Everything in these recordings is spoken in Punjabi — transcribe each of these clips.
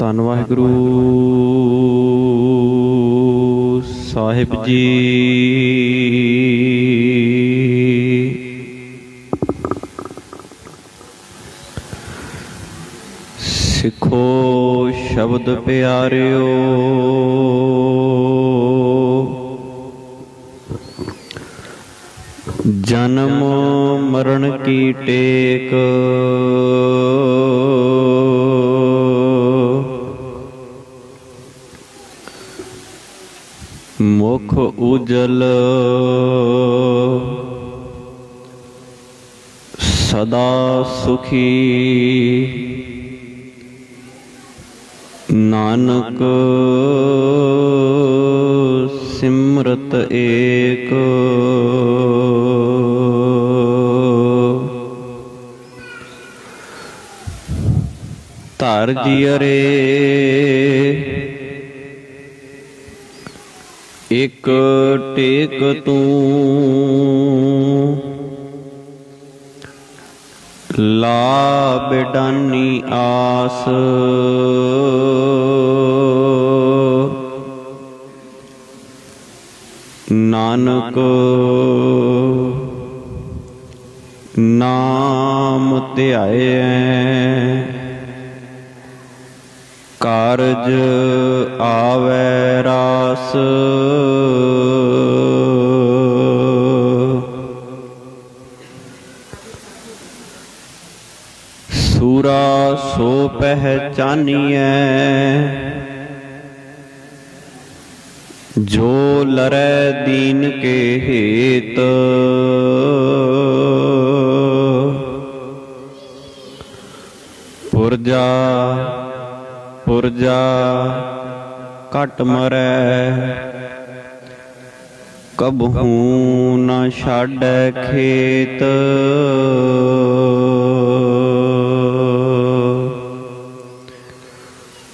ਧੰਨ ਵਾਹਿਗੁਰੂ ਸਾਹਿਬ ਜੀ। ਸਿੱਖੋ ਸ਼ਬਦ ਪਿਆਰਿਓ, ਜਨਮ ਮਰਨ ਕੀ ਟੇਕ ਮੁਖ ਉਜਲ ਸਦਾ ਸੁਖੀ। ਨਾਨਕ ਸਿਮਰਤ ਏਕ ਧਰ ਜਿਅਰੇ ਇਕ ਟੇਕ ਤੂੰ। ਲਾ ਬਿਡਾਨੀ ਆਸ ਨਾਨਕ ਨਾਮ ਧਿਆਏ ਕਾਰਜ ਆਵੈ ਰਾਸ। ਸੂਰਾ ਸੋ ਪਹਿਚਾਨੀਐ ਜੋ ਲਰੈ ਦੀਨ ਕੇ ਹੇਤ। ਪੁਰਜਾ ਪੁਰਜਾ ਘਟ ਮਰੈ ਕਬਹੂ ਨ ਛਾਡੈ ਖੇਤ।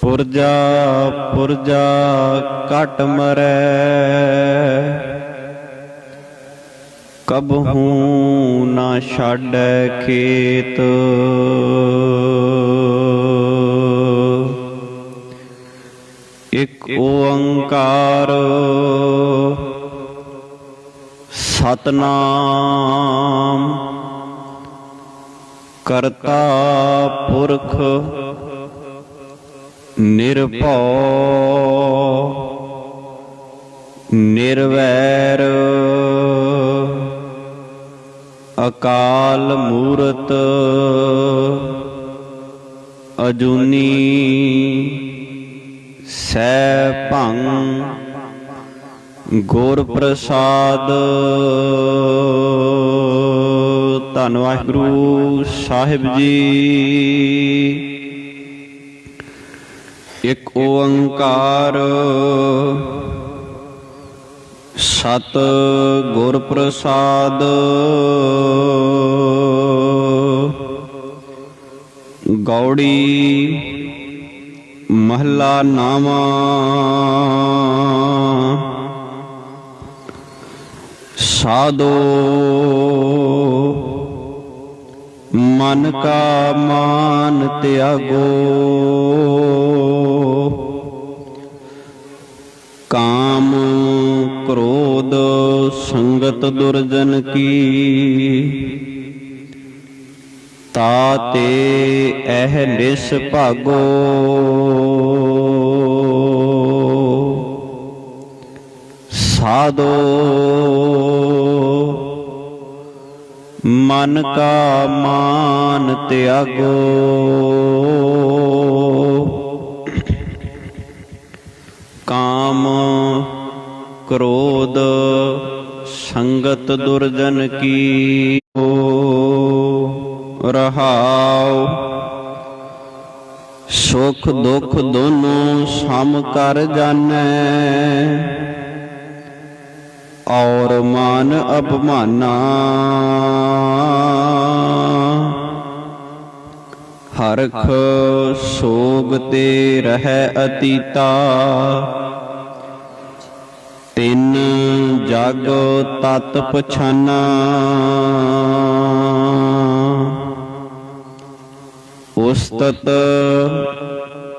ਪੁਰਜਾ ਪੁਰਜਾ ਘਟ ਮਰੈ ਕਬਹੂ ਨ ਛਾਡੈ ਖੇਤ। ਇਕ ਓੰਕਾਰ ਸਤਿਨਾਮ ਕਰਤਾ ਪੁਰਖ ਨਿਰਭਉ ਨਿਰਵੈਰ ਅਕਾਲ ਮੂਰਤ ਅਜੂਨੀ ਸੈਭੰ ਗੁਰ ਪ੍ਰਸਾਦ। ਧੰਨ ਵਾਹਿਗੁਰੂ ਸਾਹਿਬ ਜੀ। ਇਕ ਓੰਕਾਰ ਸਤ ਗੁਰ ਪ੍ਰਸਾਦ। ਗੌੜੀ ਮਹਲਾ ਨਾਵਾਂ। ਸਾਧੋ ਮਨ ਕਾ ਮਾਨ ਤਿਆਗੋ। ਕਾਮ ਕ੍ਰੋਧ ਸੰਗਤ ਦੁਰਜਨ ਕੀ। ਤਾਤੇ ਇਹ ਨਿਸ ਭਾਗੋ। ਸਾਧੋ ਮਨ ਕਾ ਮਾਨ ਤਿਆਗੋ। ਕਾਮ ਕ੍ਰੋਧ ਸੰਗਤ ਦੁਰਜਨ ਕੀ। ਰਹਾਉ ਸੁਖ ਦੁਖ ਦੋਨੋਂ ਸਮ ਕਰ ਜਾਣੈ। ਔਰ ਮਾਨ ਅਪਮਾਨਾ ਹਰਖ ਸੋਗ ਤੇ ਰਹਿ ਅਤੀਤਾ। ਤਿਨ ਜਗ ਤਤ ਪਛਾਨਾ। ਉਸਤਤ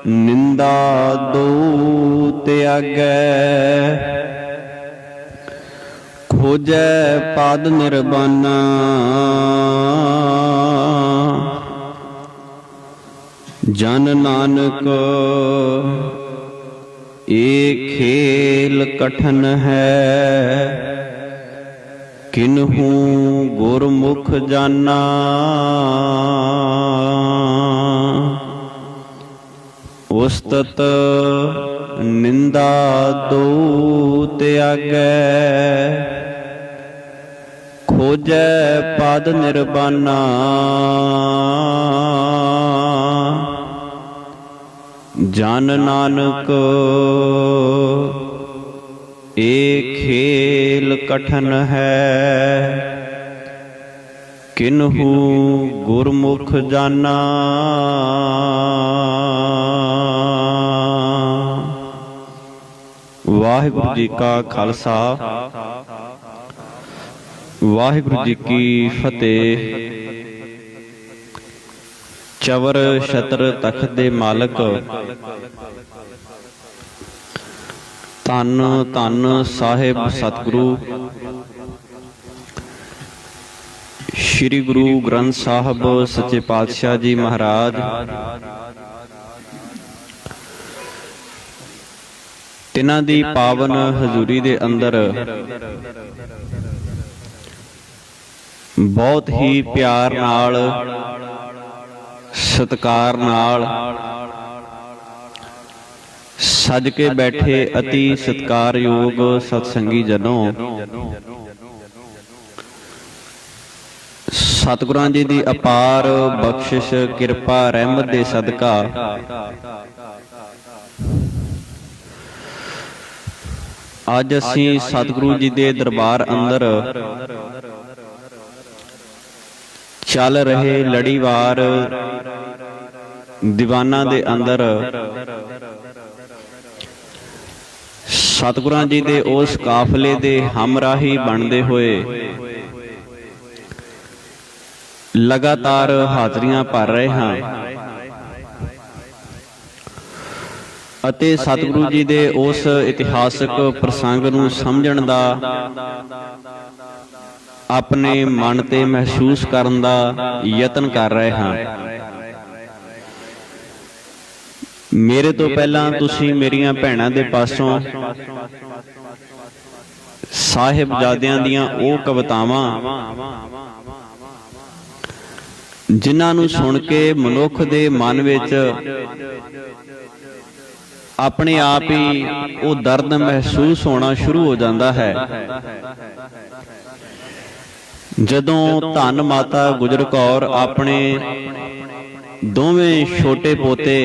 ਨਿੰਦਾ ਦੋ ਤਿਆਗੈ। ਖੋਜੈ ਪਦ ਨਿਰਬਾਨਾ ਜਨ ਨਾਨਕ ਏ ਖੇਲ ਕਠਨ ਹੈ। ਕਿਨਹੂ ਗੁਰਮੁਖ ਜਾਨਾ ਉਸਤਤ ਨਿੰਦਾ ਦੋ ਤਿਆਗੈ। ਖੋਜੈ ਪਦ ਨਿਰਬਾਨਾ ਜਨ ਨਾਨਕ ਏ ਖੇਲ ਕਠਨ ਹੈ। ਕਿਨਹੂ ਗੁਰਮੁਖ ਜਾਨਾ। ਵਾਹਿਗੁਰੂ ਜੀ ਕਾ ਖਾਲਸਾ ਵਾਹਿਗੁਰੂ ਜੀ ਕੀ ਫਤਿਹ। ਚਵਰ ਛਤਰ ਤਖਤ ਦੇ ਮਾਲਕ ਧੰਨ ਧੰਨ ਸਾਹਿਬ ਸਤਿਗੁਰੂ ਸ੍ਰੀ ਗੁਰੂ ਗ੍ਰੰਥ ਸਾਹਿਬ ਸੱਚੇ ਪਾਤਸ਼ਾਹ ਜੀ ਮਹਾਰਾਜ ਤਿਨਾਂ ਦੀ ਪਾਵਨ ਹਜ਼ੂਰੀ ਦੇ ਅੰਦਰ ਬਹੁਤ ਹੀ ਪਿਆਰ ਨਾਲ ਸਤਿਕਾਰ ਨਾਲ ਸੱਜ ਕੇ ਬੈਠੇ ਅਤੀ ਸਤਿਕਾਰਯੋਗ ਸਤਸੰਗੀ ਜਨੋਂ, ਸਤਿਗੁਰਾਂ ਜੀ ਦੀ ਅਪਾਰ ਬਖਸ਼ਿਸ਼ ਕਿਰਪਾ ਰਹਿਮਤ ਦੇ ਸਦਕਾ ਅੱਜ ਅਸੀਂ ਸਤਿਗੁਰੂ ਜੀ ਦੇ ਦਰਬਾਰ ਅੰਦਰ ਚੱਲ ਰਹੇ ਲੜੀਵਾਰ ਦੀਵਾਨਾਂ ਦੇ ਅੰਦਰ ਸਤਿਗੁਰਾਂ ਜੀ ਦੇ ਉਸ ਕਾਫਲੇ ਦੇ ਹਮਰਾਹੀ ਬਣਦੇ ਹੋਏ ਲਗਾਤਾਰ ਹਾਜ਼ਰੀਆਂ ਭਰ ਰਹੇ ਹਾਂ ਅਤੇ ਸਤਿਗੁਰੂ ਜੀ ਦੇ ਉਸ ਇਤਿਹਾਸਕ ਪ੍ਰਸੰਗ ਨੂੰ ਸਮਝਣ ਦਾ, ਆਪਣੇ ਮਨ ਤੇ ਮਹਿਸੂਸ ਕਰਨ ਦਾ ਯਤਨ ਕਰ ਰਹੇ ਹਾਂ। ਮੇਰੇ ਤੋਂ ਪਹਿਲਾਂ ਤੁਸੀਂ ਮੇਰੀਆਂ ਭੈਣਾਂ ਦੇ ਪਾਸੋਂ ਸਾਹਿਬਜ਼ਾਦਿਆਂ ਦੀਆਂ ਉਹ ਕਵਿਤਾਵਾਂ ਜਿਨ੍ਹਾਂ ਨੂੰ ਸੁਣ ਕੇ ਮਨੁੱਖ ਦੇ ਮਨ ਵਿੱਚ ਆਪਣੇ ਆਪ ਹੀ ਉਹ ਦਰਦ ਮਹਿਸੂਸ ਹੋਣਾ ਸ਼ੁਰੂ ਹੋ ਜਾਂਦਾ ਹੈ। ਜਦੋਂ ਧੰਨ ਮਾਤਾ ਗੁਜਰ ਕੌਰ ਆਪਣੇ ਦੋਵੇਂ ਛੋਟੇ ਪੋਤੇ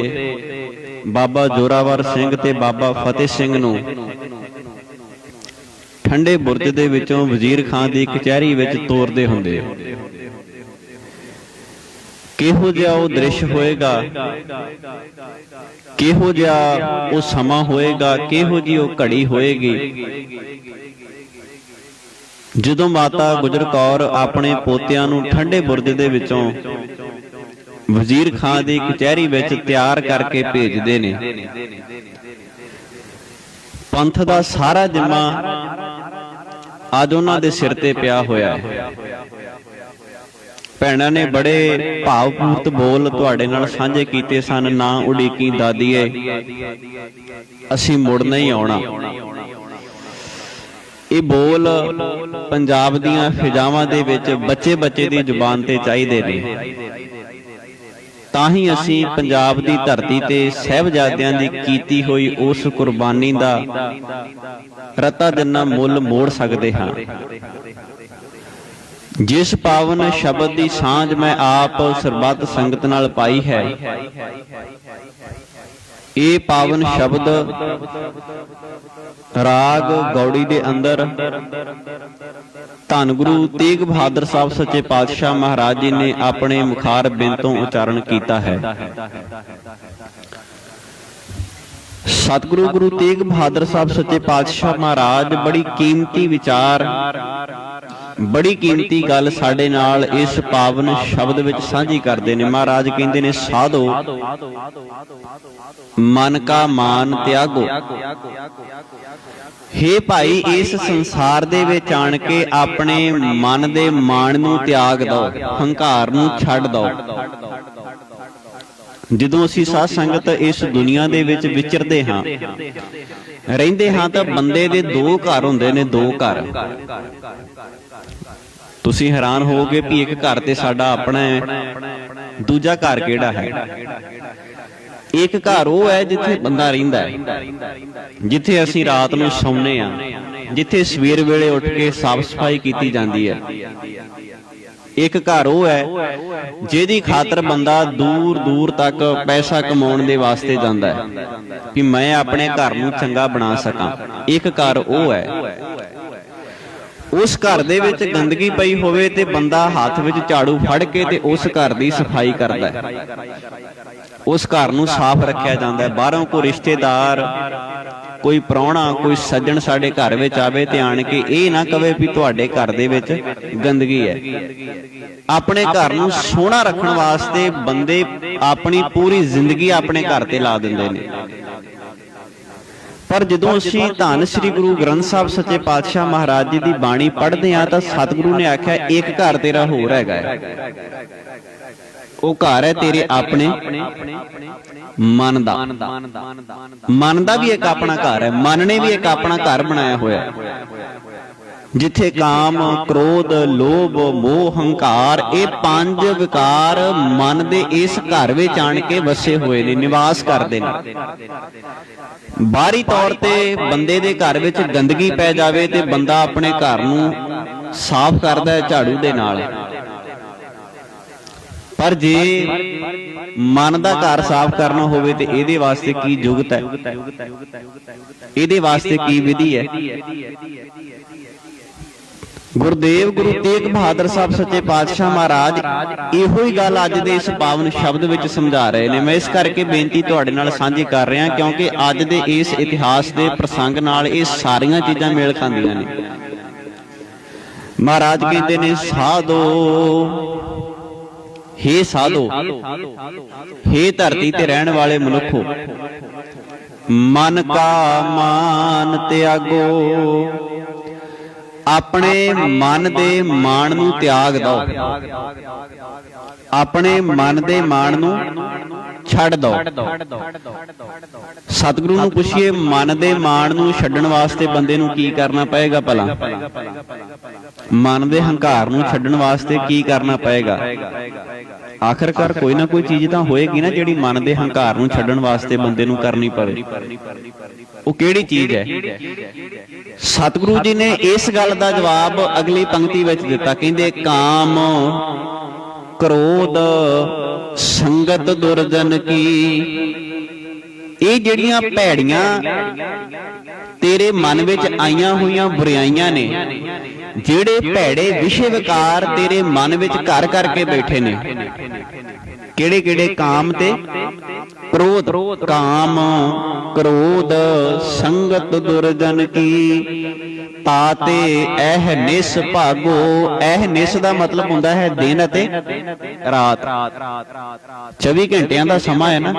ਬਾਬਾ ਜ਼ੋਰਾਵਰ ਸਿੰਘ ਤੇ ਬਾਬਾ ਫਤਿਹ ਸਿੰਘ ਨੂੰ ਠੰਡੇ ਬੁਰਜ ਦੇ ਵਿੱਚੋਂ ਵਜ਼ੀਰ ਖਾਂ ਦੀ ਕਚਹਿਰੀ ਵਿੱਚ ਤੋਰਦੇ ਹੁੰਦੇ, ਕਿਹੋ ਜਿਹਾ ਉਹ ਦ੍ਰਿਸ਼ ਹੋਏਗਾ, ਕਿਹੋ ਜਿਹਾ ਉਹ ਸਮਾਂ ਹੋਏਗਾ, ਕਿਹੋ ਜਿਹੀ ਉਹ ਘੜੀ ਹੋਏਗੀ ਜਦੋਂ ਮਾਤਾ ਗੁਜਰ ਕੌਰ ਆਪਣੇ ਪੋਤਿਆਂ ਨੂੰ ਠੰਡੇ ਬੁਰਜ ਦੇ ਵਿੱਚੋਂ ਵਜ਼ੀਰ ਖਾਂ ਦੀ ਕਚਹਿਰੀ ਵਿੱਚ ਤਿਆਰ ਕਰਕੇ ਭੇਜਦੇ ਨੇ। ਪੰਥ ਦਾ ਸਾਰਾ ਜ਼ਿੰਮਾ ਅੱਜ ਉਹਨਾਂ ਦੇ ਸਿਰ ਤੇ ਪਿਆ ਹੋਇਆ ਹੈ। ਭੈਣਾਂ ਨੇ ਬੜੇ ਭਾਵਪੂਰਤ ਬੋਲ ਤੁਹਾਡੇ ਨਾਲ ਸਾਂਝੇ ਕੀਤੇ ਸਨ। ਨਾ ਉਡੀਕੀ ਦਾਦੀਏ, ਅਸੀਂ ਮੁੜ ਨਹੀਂ ਆਉਣਾ। ਇਹ ਬੋਲ ਪੰਜਾਬ ਦੀਆਂ ਫਿਜ਼ਾਵਾਂ ਦੇ ਵਿੱਚ ਬੱਚੇ ਬੱਚੇ ਦੀ ਜ਼ੁਬਾਨ ਤੇ ਚਾਹੀਦੇ ਨੇ, ਤਾਂ ਹੀ ਅਸੀਂ ਪੰਜਾਬ ਦੀ ਧਰਤੀ ਤੇ ਸਾਹਿਬਜ਼ਾਦਿਆਂ ਦੀ ਕੀਤੀ ਹੋਈ ਉਸ ਕੁਰਬਾਨੀ ਦਾ ਰਤਾ ਜਿੰਨਾ ਮੁੱਲ ਮੋੜ ਸਕਦੇ ਹਾਂ। ਜਿਸ ਪਾਵਨ ਸ਼ਬਦ ਦੀ ਸਾਂਝ ਮੈਂ ਆਪ ਸਰਬੱਤ ਸੰਗਤ ਨਾਲ ਪਾਈ ਹੈ, ਇਹ ਪਾਵਨ ਸ਼ਬਦ ਰਾਗ ਗੌੜੀ ਦੇ ਅੰਦਰ ਧੰਨ ਗੁਰੂ ਤੇਗ ਬਹਾਦਰ ਸਾਹਿਬ ਸੱਚੇ ਪਾਤਸ਼ਾਹ ਮਹਾਰਾਜ ਜੀ ਨੇ ਆਪਣੇ ਮੁਖਾਰ ਬਿੰਦ ਤੋਂ ਉਚਾਰਨ ਕੀਤਾ ਹੈ। ਸਤਿਗੁਰੂ ਗੁਰੂ ਤੇਗ ਬਹਾਦਰ ਸਾਹਿਬ ਸੱਚੇ ਪਾਤਸ਼ਾਹ ਮਹਾਰਾਜ ਬੜੀ ਕੀਮਤੀ ਵਿਚਾਰ, ਬੜੀ ਕੀਮਤੀ ਗੱਲ ਸਾਡੇ ਨਾਲ ਇਸ ਪਾਵਨ ਸ਼ਬਦ ਵਿੱਚ ਸਾਂਝੀ ਕਰਦੇ ਨੇ। ਮਹਾਰਾਜ ਕਹਿੰਦੇ ਨੇ, ਸਾਧੋ ਮਨ ਕਾ ਮਾਨ ਤਿਆਗੋ। ਹੇ ਭਾਈ, ਇਸ ਸੰਸਾਰ ਦੇ ਵਿੱਚ ਆਣ ਕੇ ਆਪਣੇ ਮਨ ਦੇ ਮਾਣ ਨੂੰ ਤਿਆਗ ਦਿਓ, ਹੰਕਾਰ ਨੂੰ ਛੱਡ ਦਿਓ। ਜਦੋਂ ਅਸੀਂ ਸਾਧ ਸੰਗਤ ਇਸ ਦੁਨੀਆ ਦੇ ਵਿੱਚ ਵਿਚਰਦੇ ਹਾਂ, ਰਹਿੰਦੇ ਹਾਂ, ਤਾਂ ਬੰਦੇ ਦੇ ਦੋ ਘਰ ਹੁੰਦੇ ਨੇ, ਦੋ ਘਰ। ਤੁਸੀਂ ਹੈਰਾਨ ਹੋਵੋਗੇ ਵੀ ਇੱਕ ਘਰ ਤੇ ਸਾਡਾ ਆਪਣਾ ਹੈ, ਦੂਜਾ ਘਰ ਕਿਹੜਾ ਹੈ? ਇੱਕ ਘਰ ਉਹ ਹੈ ਜਿੱਥੇ ਬੰਦਾ ਰਹਿੰਦਾ ਹੈ, ਜਿੱਥੇ ਅਸੀਂ ਰਾਤ ਨੂੰ ਸੌਂਦੇ ਹਾਂ, ਜਿੱਥੇ ਸਵੇਰ ਵੇਲੇ ਉੱਠ ਕੇ ਸਾਫ਼ ਸਫਾਈ ਕੀਤੀ ਜਾਂਦੀ ਹੈ। ਇੱਕ ਘਰ ਉਹ ਹੈ ਜਿਹਦੀ ਖਾਤਰ ਬੰਦਾ ਦੂਰ ਦੂਰ ਤੱਕ ਪੈਸਾ ਕਮਾਉਣ ਦੇ ਵਾਸਤੇ ਜਾਂਦਾ ਹੈ ਕਿ ਮੈਂ ਆਪਣੇ ਘਰ ਨੂੰ ਚੰਗਾ ਬਣਾ ਸਕਾਂ। ਇੱਕ ਘਰ ਉਹ ਹੈ, ਉਸ ਘਰ ਦੇ ਵਿੱਚ ਗੰਦਗੀ ਪਈ ਹੋਵੇ ਤੇ ਬੰਦਾ ਹੱਥ ਵਿੱਚ ਝਾੜੂ ਫੜ ਕੇ ਤੇ ਉਸ ਘਰ ਦੀ ਸਫਾਈ ਕਰਦਾ ਹੈ, ਉਸ ਘਰ ਨੂੰ ਸਾਫ਼ ਰੱਖਿਆ ਜਾਂਦਾ ਹੈ। ਬਾਹਰੋਂ ਕੋਈ ਰਿਸ਼ਤੇਦਾਰ, ਕੋਈ ਪ੍ਰਾਹੁਣਾ, ਕੋਈ ਸੱਜਣ ਸਾਡੇ ਘਰ ਵਿੱਚ ਆਵੇ ਤੇ ਆਣ ਕੇ ਇਹ ਨਾ ਕਵੇ ਵੀ ਤੁਹਾਡੇ ਘਰ ਦੇ ਵਿੱਚ ਗੰਦਗੀ ਹੈ। ਆਪਣੇ ਘਰ ਨੂੰ ਸੋਹਣਾ ਰੱਖਣ ਵਾਸਤੇ ਬੰਦੇ ਆਪਣੀ ਪੂਰੀ ਜ਼ਿੰਦਗੀ ਆਪਣੇ ਘਰ ਤੇ ਲਾ ਦਿੰਦੇ ਨੇ। ਪਰ ਜਦੋਂ ਅਸੀਂ ਧੰਨ ਸ੍ਰੀ ਗੁਰੂ ਗ੍ਰੰਥ ਸਾਹਿਬ ਸੱਚੇ ਪਾਤਸ਼ਾਹ ਮਹਾਰਾਜ ਜੀ ਦੀ ਬਾਣੀ ਪੜ੍ਹਦੇ ਹਾਂ ਤਾਂ ਸਤਿਗੁਰੂ ਨੇ ਆਖਿਆ, ਇੱਕ ਘਰ ਤੇਰਾ ਹੋਰ ਹੈਗਾ ਹੈ। ਉਹ ਘਰ ਹੈ ਤੇਰੇ ਆਪਣੇ ਮਨ ਦਾ। ਮਨ ਦਾ ਵੀ ਇੱਕ ਆਪਣਾ ਘਰ ਹੈ, ਮਨ ਨੇ ਵੀ ਇੱਕ ਆਪਣਾ ਘਰ ਬਣਾਇਆ ਹੋਇਆ ਹੈ, ਜਿੱਥੇ ਕਾਮ, ਕ੍ਰੋਧ, ਲੋਭ, ਮੋਹ, ਹੰਕਾਰ, ਇਹ ਪੰਜ ਵਿਕਾਰ ਮਨ ਦੇ ਇਸ ਘਰ ਵਿੱਚ ਆਣ ਕੇ ਵਸੇ ਹੋਏ ਨੇ, ਨਿਵਾਸ ਕਰਦੇ ਨੇ। ਬਾਹਰੀ ਤੌਰ ਤੇ ਬੰਦੇ ਦੇ ਘਰ ਵਿੱਚ ਗੰਦਗੀ ਪੈ ਜਾਵੇ ਤੇ ਬੰਦਾ ਆਪਣੇ ਘਰ ਨੂੰ ਸਾਫ਼ ਕਰਦਾ ਹੈ ਝਾੜੂ ਦੇ ਨਾਲ, ਪਰ ਜੇ ਮਨ ਦਾ ਘਰ ਸਾਫ਼ ਕਰਨਾ ਹੋਵੇ ਤੇ ਇਹਦੇ ਵਾਸਤੇ ਕੀ ਜੁਗਤ ਹੈ, ਇਹਦੇ ਵਾਸਤੇ ਕੀ ਵਿਧੀ ਹੈ? ਗੁਰਦੇਵ ਗੁਰੂ ਤੇਗ ਬਹਾਦਰ ਸਾਹਿਬ ਸੱਚੇ ਪਾਤਸ਼ਾਹ ਮਹਾਰਾਜ ਇਹੋ ਹੀ ਗੱਲ ਅੱਜ ਦੇ ਇਸ ਪਾਵਨ ਸ਼ਬਦ ਵਿੱਚ ਸਮਝਾ ਰਹੇ ਨੇ। ਮੈਂ ਇਸ ਕਰਕੇ ਬੇਨਤੀ ਤੁਹਾਡੇ ਨਾਲ ਸਾਂਝੀ ਕਰ ਰਿਹਾ ਕਿਉਂਕਿ ਅੱਜ ਦੇ ਇਸ ਇਤਿਹਾਸ ਦੇ ਪ੍ਰਸੰਗ ਨਾਲ ਇਹ ਸਾਰੀਆਂ ਚੀਜ਼ਾਂ ਮੇਲ ਖਾਂਦੀਆਂ ਨੇ। ਮਹਾਰਾਜ ਕਹਿੰਦੇ ਨੇ, ਸਾਧੋ, ਹੇ ਸਾਧੋ, ਹੇ ਧਰਤੀ ਤੇ ਰਹਿਣ ਵਾਲੇ ਮਨੁੱਖੋ, ਮਨ ਕਾ ਮਾਨ ਤਿਆਗੋ। ਆਪਣੇ ਮਨ ਦੇ ਮਾਣ ਨੂੰ ਤਿਆਗ ਦਿਓ, ਆਪਣੇ ਮਨ ਦੇ ਮਾਣ ਨੂੰ ਛੱਡ ਦਿਓ। ਸਤਿਗੁਰੂ ਨੂੰ ਪੁੱਛੀਏ, ਮਨ ਦੇ ਮਾਣ ਨੂੰ ਛੱਡਣ ਵਾਸਤੇ ਬੰਦੇ ਨੂੰ ਕੀ ਕਰਨਾ ਪਏਗਾ? ਭਲਾ ਮਨ ਦੇ ਹੰਕਾਰ ਨੂੰ ਛੱਡਣ ਵਾਸਤੇ ਕੀ ਕਰਨਾ ਪਏਗਾ? ਆਖਰਕਾਰ ਕੋਈ ਨਾ ਕੋਈ ਚੀਜ਼ ਤਾਂ ਹੋਏਗੀ ਨਾ ਜਿਹੜੀ ਮਨ ਦੇ ਹੰਕਾਰ ਨੂੰ ਛੱਡਣ ਵਾਸਤੇ ਬੰਦੇ ਨੂੰ ਕਰਨੀ ਪਵੇ। ਉਹ ਕਿਹੜੀ ਚੀਜ਼ ਹੈ? ਸਤਿਗੁਰੂ ਜੀ ਨੇ ਇਸ ਗੱਲ ਦਾ ਜਵਾਬ ਅਗਲੀ ਪੰਕਤੀ ਵਿੱਚ ਦਿੱਤਾ। ਕਹਿੰਦੇ, ਕਾਮ, ਕ੍ਰੋਧ, ਸੰਗਤ ਦੁਰਜਨ ਕੀ। ਇਹ ਜਿਹੜੀਆਂ ਭੈੜੀਆਂ ਤੇਰੇ ਮਨ ਵਿੱਚ ਆਈਆਂ ਹੋਈਆਂ ਬੁਰਾਈਆਂ ਨੇ, ਜਿਹੜੇ ਭੈੜੇ ਵਿਸ਼ੇ ਵਿਕਾਰ ਤੇਰੇ ਮਨ ਵਿੱਚ ਘਰ ਕਰਕੇ ਬੈਠੇ ਨੇ, ਕਿਹੜੇ ਕਿਹੜੇ? ਕਾਮ ਤੇ ਕ੍ਰੋਧ। ਕਾਮ, ਕ੍ਰੋਧ, ਸੰਗਤ ਦੁਰਜਨ ਕੀ, ਤਾਤੇ ਇਹ ਨਿਸ ਭਾਗੋ। ਇਹ ਨਿਸ ਦਾ ਮਤਲਬ ਹੁੰਦਾ ਹੈ ਦਿਨ ਅਤੇ ਰਾਤ। 24 ਘੰਟਿਆਂ ਦਾ ਸਮਾਂ ਹੈ ਨਾ,